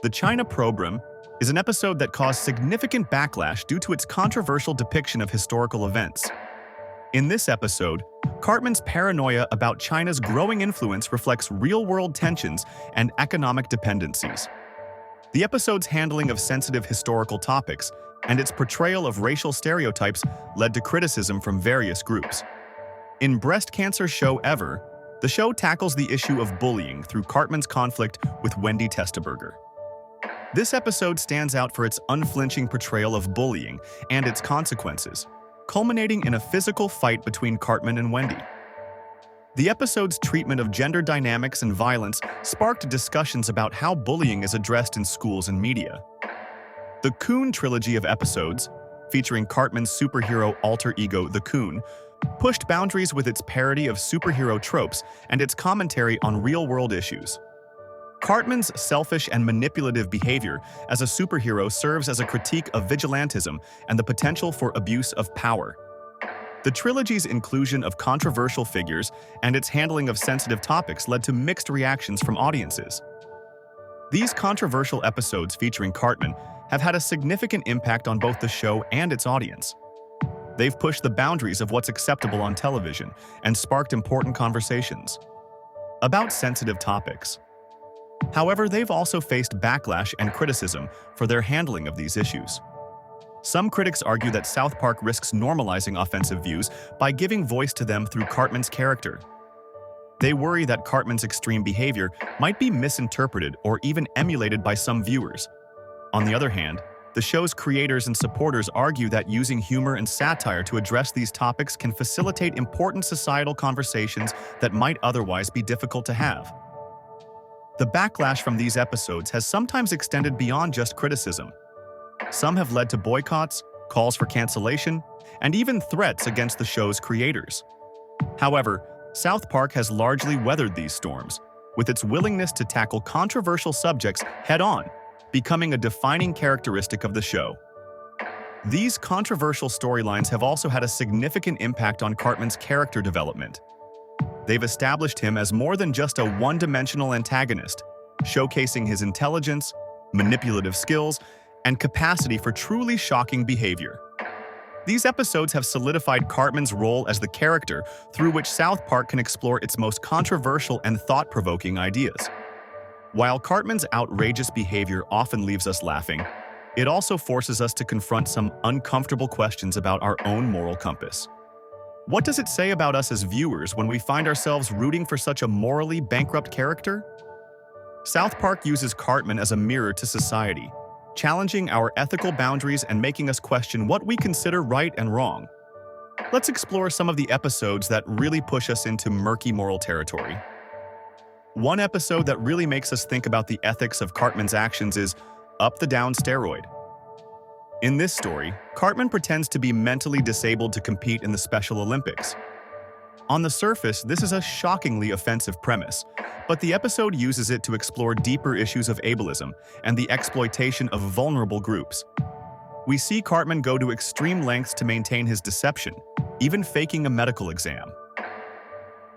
The China Program is an episode that caused significant backlash due to its controversial depiction of historical events. In this episode, Cartman's paranoia about China's growing influence reflects real-world tensions and economic dependencies. The episode's handling of sensitive historical topics and its portrayal of racial stereotypes led to criticism from various groups. In Breast Cancer Show Ever, the show tackles the issue of bullying through Cartman's conflict with Wendy Testaberger. This episode stands out for its unflinching portrayal of bullying and its consequences, culminating in a physical fight between Cartman and Wendy. The episode's treatment of gender dynamics and violence sparked discussions about how bullying is addressed in schools and media. The Coon trilogy of episodes, featuring Cartman's superhero alter ego, the Coon, pushed boundaries with its parody of superhero tropes and its commentary on real-world issues. Cartman's selfish and manipulative behavior as a superhero serves as a critique of vigilantism and the potential for abuse of power. The trilogy's inclusion of controversial figures and its handling of sensitive topics led to mixed reactions from audiences. These controversial episodes featuring Cartman have had a significant impact on both the show and its audience. They've pushed the boundaries of what's acceptable on television and sparked important conversations about sensitive topics. However, they've also faced backlash and criticism for their handling of these issues. Some critics argue that South Park risks normalizing offensive views by giving voice to them through Cartman's character. They worry that Cartman's extreme behavior might be misinterpreted or even emulated by some viewers. On the other hand, the show's creators and supporters argue that using humor and satire to address these topics can facilitate important societal conversations that might otherwise be difficult to have. The backlash from these episodes has sometimes extended beyond just criticism. Some have led to boycotts, calls for cancellation, and even threats against the show's creators. However, South Park has largely weathered these storms, with its willingness to tackle controversial subjects head-on, becoming a defining characteristic of the show. These controversial storylines have also had a significant impact on Cartman's character development. They've established him as more than just a one-dimensional antagonist, showcasing his intelligence, manipulative skills, and capacity for truly shocking behavior. These episodes have solidified Cartman's role as the character through which South Park can explore its most controversial and thought-provoking ideas. While Cartman's outrageous behavior often leaves us laughing, it also forces us to confront some uncomfortable questions about our own moral compass. What does it say about us as viewers when we find ourselves rooting for such a morally bankrupt character? South Park uses Cartman as a mirror to society, challenging our ethical boundaries and making us question what we consider right and wrong. Let's explore some of the episodes that really push us into murky moral territory. One episode that really makes us think about the ethics of Cartman's actions is Up the Down Steroid. In this story, Cartman pretends to be mentally disabled to compete in the Special Olympics. On the surface, this is a shockingly offensive premise, but the episode uses it to explore deeper issues of ableism and the exploitation of vulnerable groups. We see Cartman go to extreme lengths to maintain his deception, even faking a medical exam.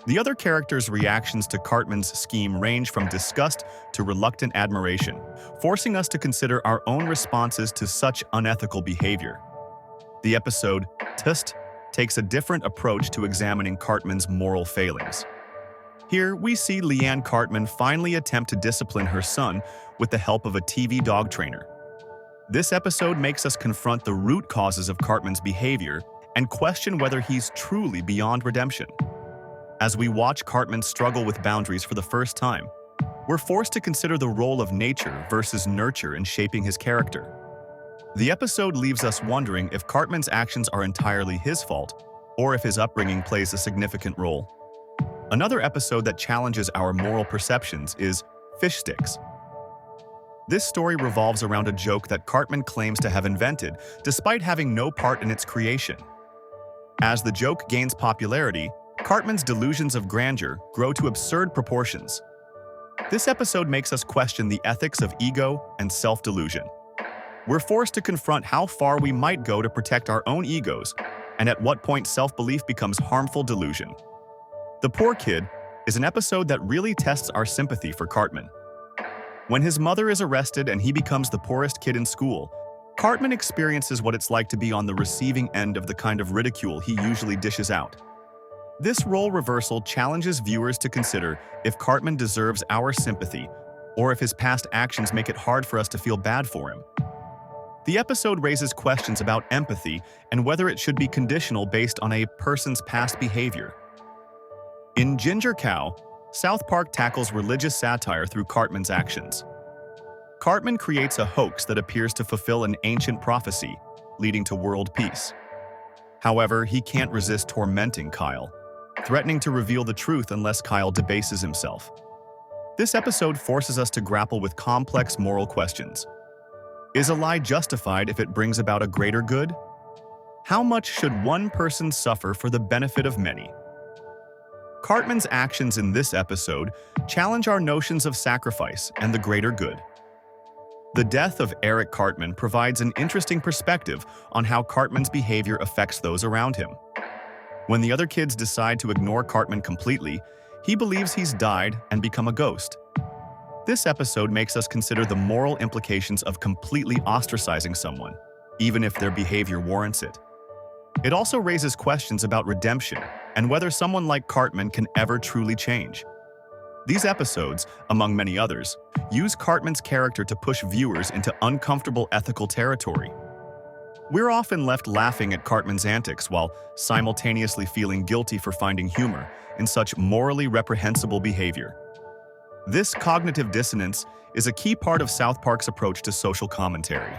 The other characters' reactions to Cartman's scheme range from disgust to reluctant admiration, forcing us to consider our own responses to such unethical behavior. The episode, Tust, takes a different approach to examining Cartman's moral failings. Here, we see Leanne Cartman finally attempt to discipline her son with the help of a TV dog trainer. This episode makes us confront the root causes of Cartman's behavior and question whether he's truly beyond redemption. As we watch Cartman struggle with boundaries for the first time, we're forced to consider the role of nature versus nurture in shaping his character. The episode leaves us wondering if Cartman's actions are entirely his fault, or if his upbringing plays a significant role. Another episode that challenges our moral perceptions is Fish Sticks. This story revolves around a joke that Cartman claims to have invented, despite having no part in its creation. As the joke gains popularity, Cartman's delusions of grandeur grow to absurd proportions. This episode makes us question the ethics of ego and self-delusion. We're forced to confront how far we might go to protect our own egos, and at what point self-belief becomes harmful delusion. The Poor Kid is an episode that really tests our sympathy for Cartman. When his mother is arrested and he becomes the poorest kid in school, Cartman experiences what it's like to be on the receiving end of the kind of ridicule he usually dishes out. This role reversal challenges viewers to consider if Cartman deserves our sympathy, or if his past actions make it hard for us to feel bad for him. The episode raises questions about empathy and whether it should be conditional based on a person's past behavior. In Ginger Cow, South Park tackles religious satire through Cartman's actions. Cartman creates a hoax that appears to fulfill an ancient prophecy, leading to world peace. However, he can't resist tormenting Kyle, threatening to reveal the truth unless Kyle debases himself. This episode forces us to grapple with complex moral questions. Is a lie justified if it brings about a greater good? How much should one person suffer for the benefit of many? Cartman's actions in this episode challenge our notions of sacrifice and the greater good. The death of Eric Cartman provides an interesting perspective on how Cartman's behavior affects those around him. When the other kids decide to ignore Cartman completely, he believes he's died and become a ghost. This episode makes us consider the moral implications of completely ostracizing someone, even if their behavior warrants it. It also raises questions about redemption and whether someone like Cartman can ever truly change. These episodes, among many others, use Cartman's character to push viewers into uncomfortable ethical territory. We're often left laughing at Cartman's antics while simultaneously feeling guilty for finding humor in such morally reprehensible behavior. This cognitive dissonance is a key part of South Park's approach to social commentary.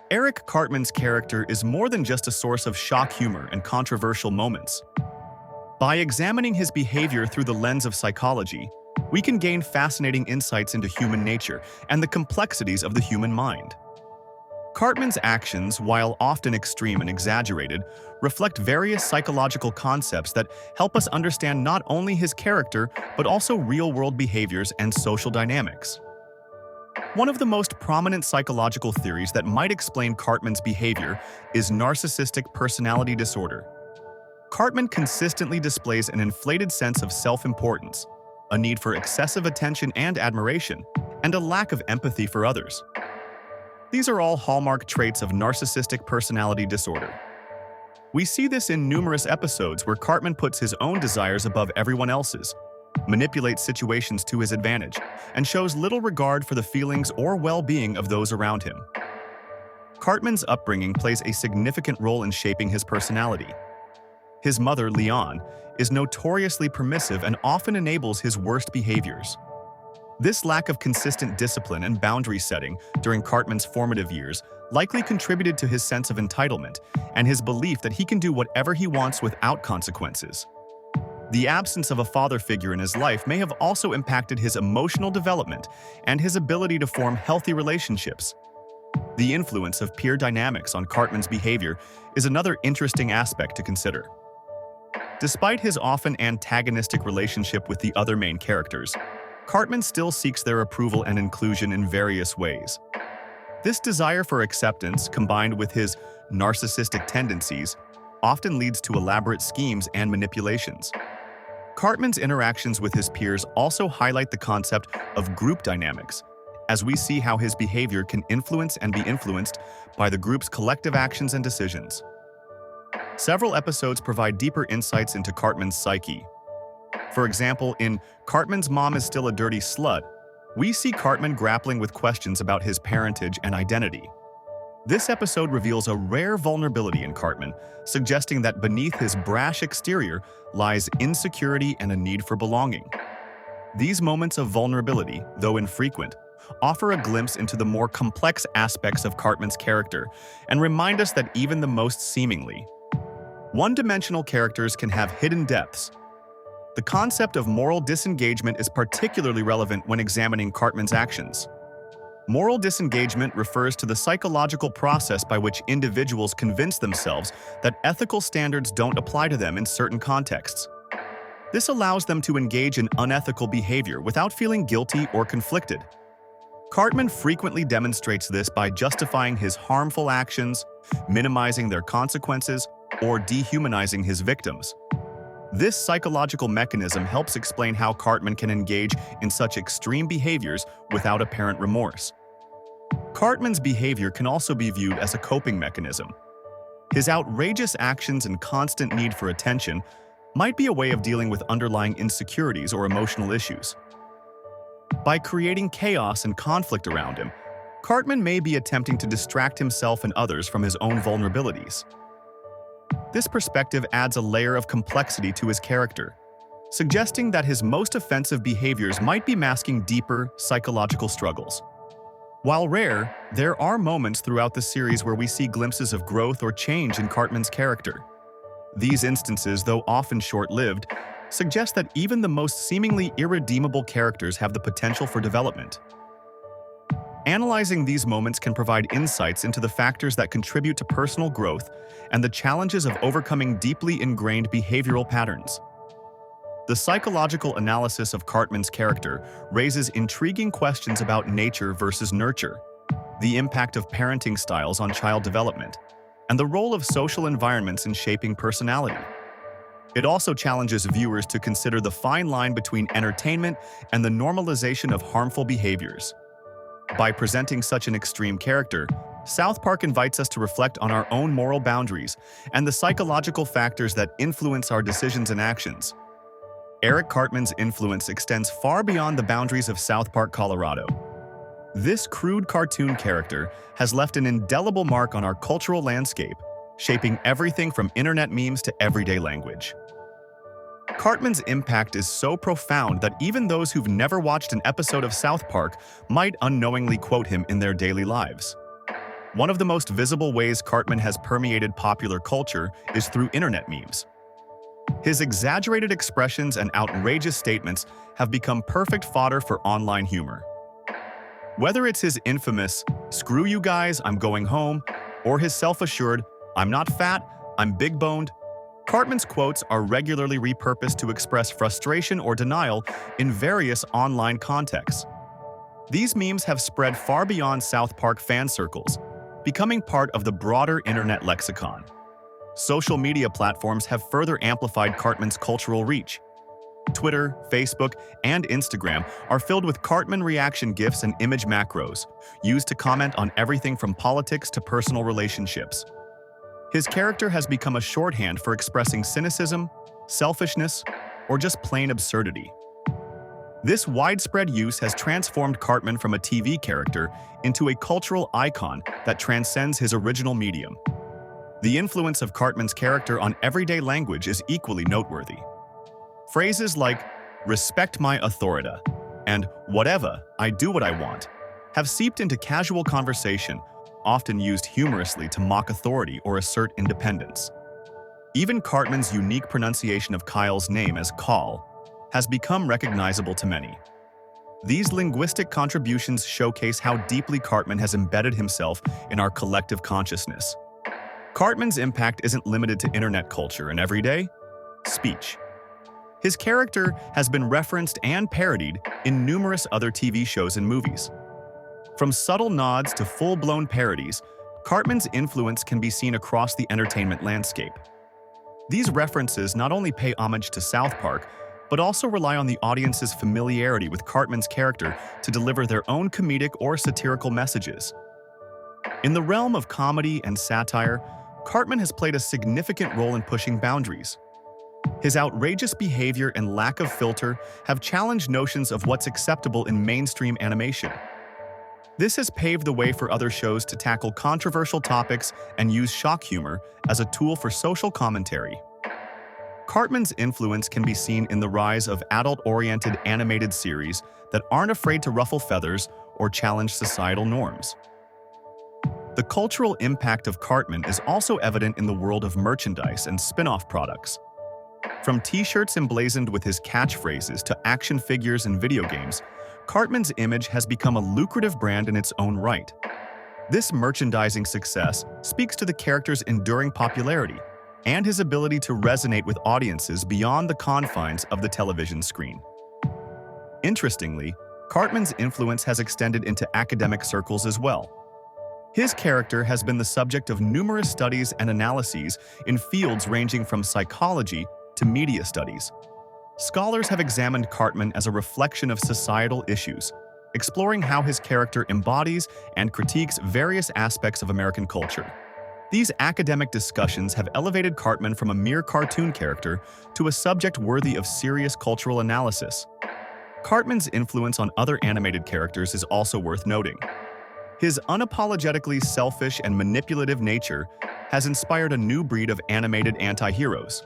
Eric Cartman's character is more than just a source of shock humor and controversial moments. By examining his behavior through the lens of psychology, we can gain fascinating insights into human nature and the complexities of the human mind. Cartman's actions, while often extreme and exaggerated, reflect various psychological concepts that help us understand not only his character, but also real-world behaviors and social dynamics. One of the most prominent psychological theories that might explain Cartman's behavior is narcissistic personality disorder. Cartman consistently displays an inflated sense of self-importance, a need for excessive attention and admiration, and a lack of empathy for others. These are all hallmark traits of narcissistic personality disorder. We see this in numerous episodes where Cartman puts his own desires above everyone else's, manipulates situations to his advantage, and shows little regard for the feelings or well-being of those around him. Cartman's upbringing plays a significant role in shaping his personality. His mother, Leon, is notoriously permissive and often enables his worst behaviors. This lack of consistent discipline and boundary setting during Cartman's formative years likely contributed to his sense of entitlement and his belief that he can do whatever he wants without consequences. The absence of a father figure in his life may have also impacted his emotional development and his ability to form healthy relationships. The influence of peer dynamics on Cartman's behavior is another interesting aspect to consider. Despite his often antagonistic relationship with the other main characters, Cartman still seeks their approval and inclusion in various ways. This desire for acceptance, combined with his narcissistic tendencies, often leads to elaborate schemes and manipulations. Cartman's interactions with his peers also highlight the concept of group dynamics, as we see how his behavior can influence and be influenced by the group's collective actions and decisions. Several episodes provide deeper insights into Cartman's psyche. For example, in Cartman's Mom is Still a Dirty Slut, we see Cartman grappling with questions about his parentage and identity. This episode reveals a rare vulnerability in Cartman, suggesting that beneath his brash exterior lies insecurity and a need for belonging. These moments of vulnerability, though infrequent, offer a glimpse into the more complex aspects of Cartman's character and remind us that even the most seemingly one-dimensional characters can have hidden depths. The concept of moral disengagement is particularly relevant when examining Cartman's actions. Moral disengagement refers to the psychological process by which individuals convince themselves that ethical standards don't apply to them in certain contexts. This allows them to engage in unethical behavior without feeling guilty or conflicted. Cartman frequently demonstrates this by justifying his harmful actions, minimizing their consequences, or dehumanizing his victims. This psychological mechanism helps explain how Cartman can engage in such extreme behaviors without apparent remorse. Cartman's behavior can also be viewed as a coping mechanism. His outrageous actions and constant need for attention might be a way of dealing with underlying insecurities or emotional issues. By creating chaos and conflict around him, Cartman may be attempting to distract himself and others from his own vulnerabilities. This perspective adds a layer of complexity to his character, suggesting that his most offensive behaviors might be masking deeper psychological struggles. While rare, there are moments throughout the series where we see glimpses of growth or change in Cartman's character. These instances, though often short-lived, suggest that even the most seemingly irredeemable characters have the potential for development. Analyzing these moments can provide insights into the factors that contribute to personal growth and the challenges of overcoming deeply ingrained behavioral patterns. The psychological analysis of Cartman's character raises intriguing questions about nature versus nurture, the impact of parenting styles on child development, and the role of social environments in shaping personality. It also challenges viewers to consider the fine line between entertainment and the normalization of harmful behaviors. By presenting such an extreme character, South Park invites us to reflect on our own moral boundaries and the psychological factors that influence our decisions and actions. Eric Cartman's influence extends far beyond the boundaries of South Park, Colorado. This crude cartoon character has left an indelible mark on our cultural landscape, shaping everything from internet memes to everyday language. Cartman's impact is so profound that even those who've never watched an episode of South Park might unknowingly quote him in their daily lives. One of the most visible ways Cartman has permeated popular culture is through internet memes. His exaggerated expressions and outrageous statements have become perfect fodder for online humor. Whether it's his infamous, "Screw you guys, I'm going home," or his self-assured, "I'm not fat, I'm big-boned," Cartman's quotes are regularly repurposed to express frustration or denial in various online contexts. These memes have spread far beyond South Park fan circles, becoming part of the broader internet lexicon. Social media platforms have further amplified Cartman's cultural reach. Twitter, Facebook, and Instagram are filled with Cartman reaction GIFs and image macros, used to comment on everything from politics to personal relationships. His character has become a shorthand for expressing cynicism, selfishness, or just plain absurdity. This widespread use has transformed Cartman from a TV character into a cultural icon that transcends his original medium. The influence of Cartman's character on everyday language is equally noteworthy. Phrases like, "respect my authority," and "whatever, I do what I want," have seeped into casual conversation, often used humorously to mock authority or assert independence. Even Cartman's unique pronunciation of Kyle's name as Call has become recognizable to many. These linguistic contributions showcase how deeply Cartman has embedded himself in our collective consciousness. Cartman's impact isn't limited to internet culture and everyday speech. His character has been referenced and parodied in numerous other TV shows and movies. From subtle nods to full-blown parodies, Cartman's influence can be seen across the entertainment landscape. These references not only pay homage to South Park, but also rely on the audience's familiarity with Cartman's character to deliver their own comedic or satirical messages. In the realm of comedy and satire, Cartman has played a significant role in pushing boundaries. His outrageous behavior and lack of filter have challenged notions of what's acceptable in mainstream animation. This has paved the way for other shows to tackle controversial topics and use shock humor as a tool for social commentary. Cartman's influence can be seen in the rise of adult-oriented animated series that aren't afraid to ruffle feathers or challenge societal norms. The cultural impact of Cartman is also evident in the world of merchandise and spin-off products. From t-shirts emblazoned with his catchphrases to action figures and video games, Cartman's image has become a lucrative brand in its own right. This merchandising success speaks to the character's enduring popularity and his ability to resonate with audiences beyond the confines of the television screen. Interestingly, Cartman's influence has extended into academic circles as well. His character has been the subject of numerous studies and analyses in fields ranging from psychology to media studies. Scholars have examined Cartman as a reflection of societal issues, exploring how his character embodies and critiques various aspects of American culture. These academic discussions have elevated Cartman from a mere cartoon character to a subject worthy of serious cultural analysis. Cartman's influence on other animated characters is also worth noting. His unapologetically selfish and manipulative nature has inspired a new breed of animated anti-heroes.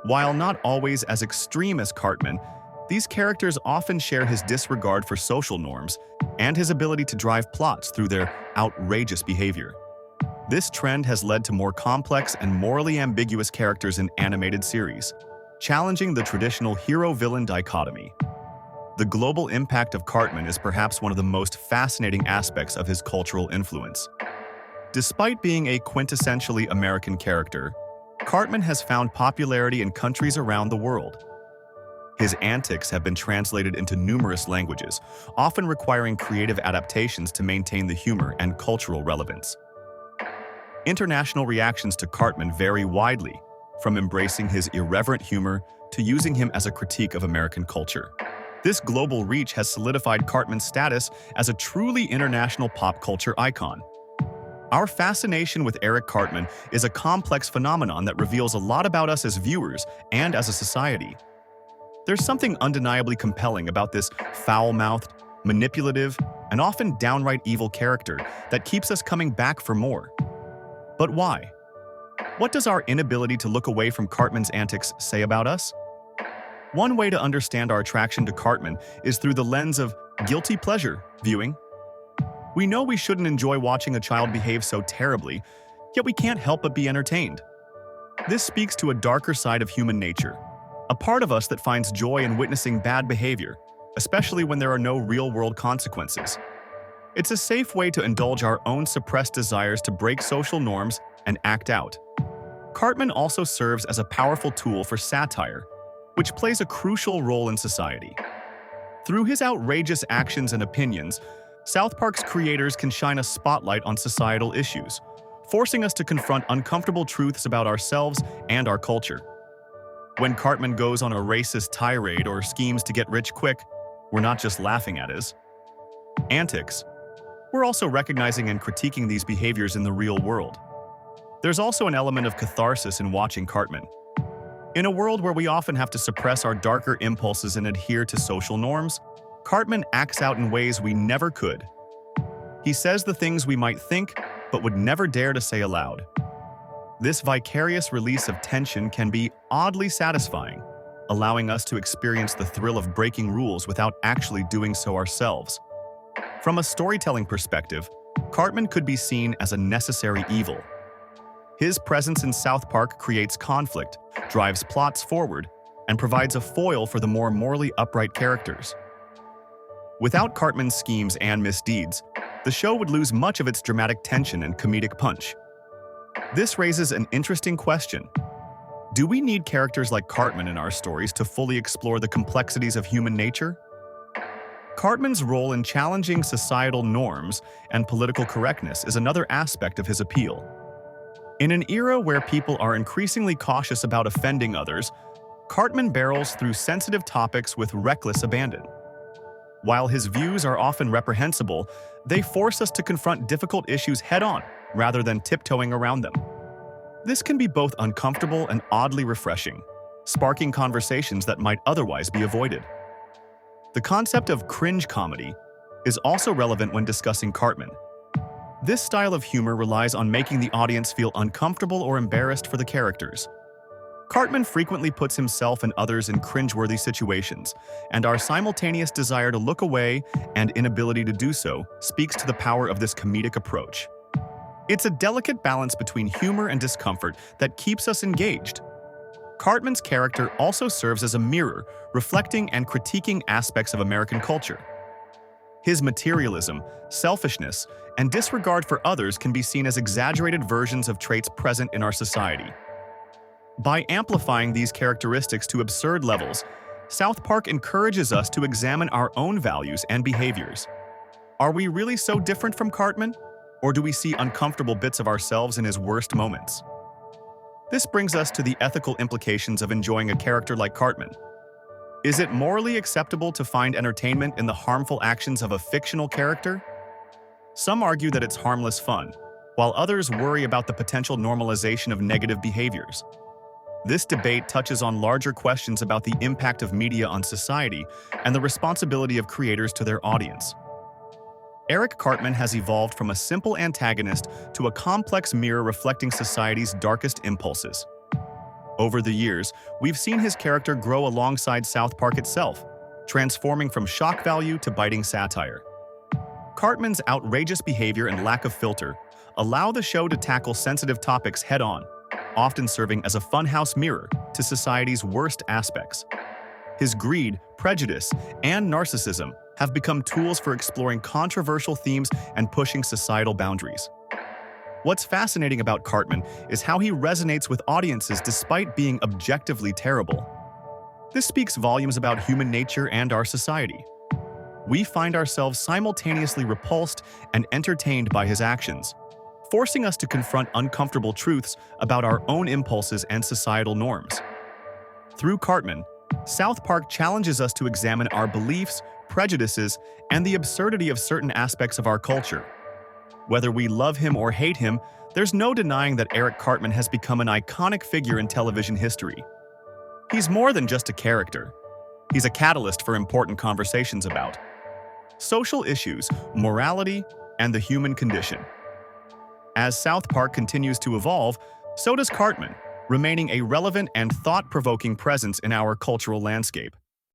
While not always as extreme as Cartman, these characters often share his disregard for social norms and his ability to drive plots through their outrageous behavior. This trend has led to more complex and morally ambiguous characters in animated series, challenging the traditional hero-villain dichotomy. The global impact of Cartman is perhaps one of the most fascinating aspects of his cultural influence. Despite being a quintessentially American character, Cartman has found popularity in countries around the world. His antics have been translated into numerous languages, often requiring creative adaptations to maintain the humor and cultural relevance. International reactions to Cartman vary widely, from embracing his irreverent humor to using him as a critique of American culture. This global reach has solidified Cartman's status as a truly international pop culture icon. Our fascination with Eric Cartman is a complex phenomenon that reveals a lot about us as viewers and as a society. There's something undeniably compelling about this foul-mouthed, manipulative, and often downright evil character that keeps us coming back for more. But why? What does our inability to look away from Cartman's antics say about us? One way to understand our attraction to Cartman is through the lens of guilty pleasure viewing. We know we shouldn't enjoy watching a child behave so terribly, yet we can't help but be entertained. This speaks to a darker side of human nature, a part of us that finds joy in witnessing bad behavior, especially when there are no real-world consequences. It's a safe way to indulge our own suppressed desires to break social norms and act out. Cartman also serves as a powerful tool for satire, which plays a crucial role in society. Through his outrageous actions and opinions, South Park's creators can shine a spotlight on societal issues, forcing us to confront uncomfortable truths about ourselves and our culture. When Cartman goes on a racist tirade or schemes to get rich quick, we're not just laughing at his antics. We're also recognizing and critiquing these behaviors in the real world. There's also an element of catharsis in watching Cartman. In a world where we often have to suppress our darker impulses and adhere to social norms, Cartman acts out in ways we never could. He says the things we might think, but would never dare to say aloud. This vicarious release of tension can be oddly satisfying, allowing us to experience the thrill of breaking rules without actually doing so ourselves. From a storytelling perspective, Cartman could be seen as a necessary evil. His presence in South Park creates conflict, drives plots forward, and provides a foil for the more morally upright characters. Without Cartman's schemes and misdeeds, the show would lose much of its dramatic tension and comedic punch. This raises an interesting question. Do we need characters like Cartman in our stories to fully explore the complexities of human nature? Cartman's role in challenging societal norms and political correctness is another aspect of his appeal. In an era where people are increasingly cautious about offending others, Cartman barrels through sensitive topics with reckless abandon. While his views are often reprehensible, they force us to confront difficult issues head-on rather than tiptoeing around them. This can be both uncomfortable and oddly refreshing, sparking conversations that might otherwise be avoided. The concept of cringe comedy is also relevant when discussing Cartman. This style of humor relies on making the audience feel uncomfortable or embarrassed for the characters. Cartman frequently puts himself and others in cringeworthy situations, and our simultaneous desire to look away and inability to do so speaks to the power of this comedic approach. It's a delicate balance between humor and discomfort that keeps us engaged. Cartman's character also serves as a mirror, reflecting and critiquing aspects of American culture. His materialism, selfishness, and disregard for others can be seen as exaggerated versions of traits present in our society. By amplifying these characteristics to absurd levels, South Park encourages us to examine our own values and behaviors. Are we really so different from Cartman? Or do we see uncomfortable bits of ourselves in his worst moments? This brings us to the ethical implications of enjoying a character like Cartman. Is it morally acceptable to find entertainment in the harmful actions of a fictional character? Some argue that it's harmless fun, while others worry about the potential normalization of negative behaviors. This debate touches on larger questions about the impact of media on society and the responsibility of creators to their audience. Eric Cartman has evolved from a simple antagonist to a complex mirror reflecting society's darkest impulses. Over the years, we've seen his character grow alongside South Park itself, transforming from shock value to biting satire. Cartman's outrageous behavior and lack of filter allow the show to tackle sensitive topics head-on, often serving as a funhouse mirror to society's worst aspects. His greed, prejudice, and narcissism have become tools for exploring controversial themes and pushing societal boundaries. What's fascinating about Cartman is how he resonates with audiences despite being objectively terrible. This speaks volumes about human nature and our society. We find ourselves simultaneously repulsed and entertained by his actions, forcing us to confront uncomfortable truths about our own impulses and societal norms. Through Cartman, South Park challenges us to examine our beliefs, prejudices, and the absurdity of certain aspects of our culture. Whether we love him or hate him, there's no denying that Eric Cartman has become an iconic figure in television history. He's more than just a character. He's a catalyst for important conversations about social issues, morality, and the human condition. As South Park continues to evolve, so does Cartman, remaining a relevant and thought-provoking presence in our cultural landscape.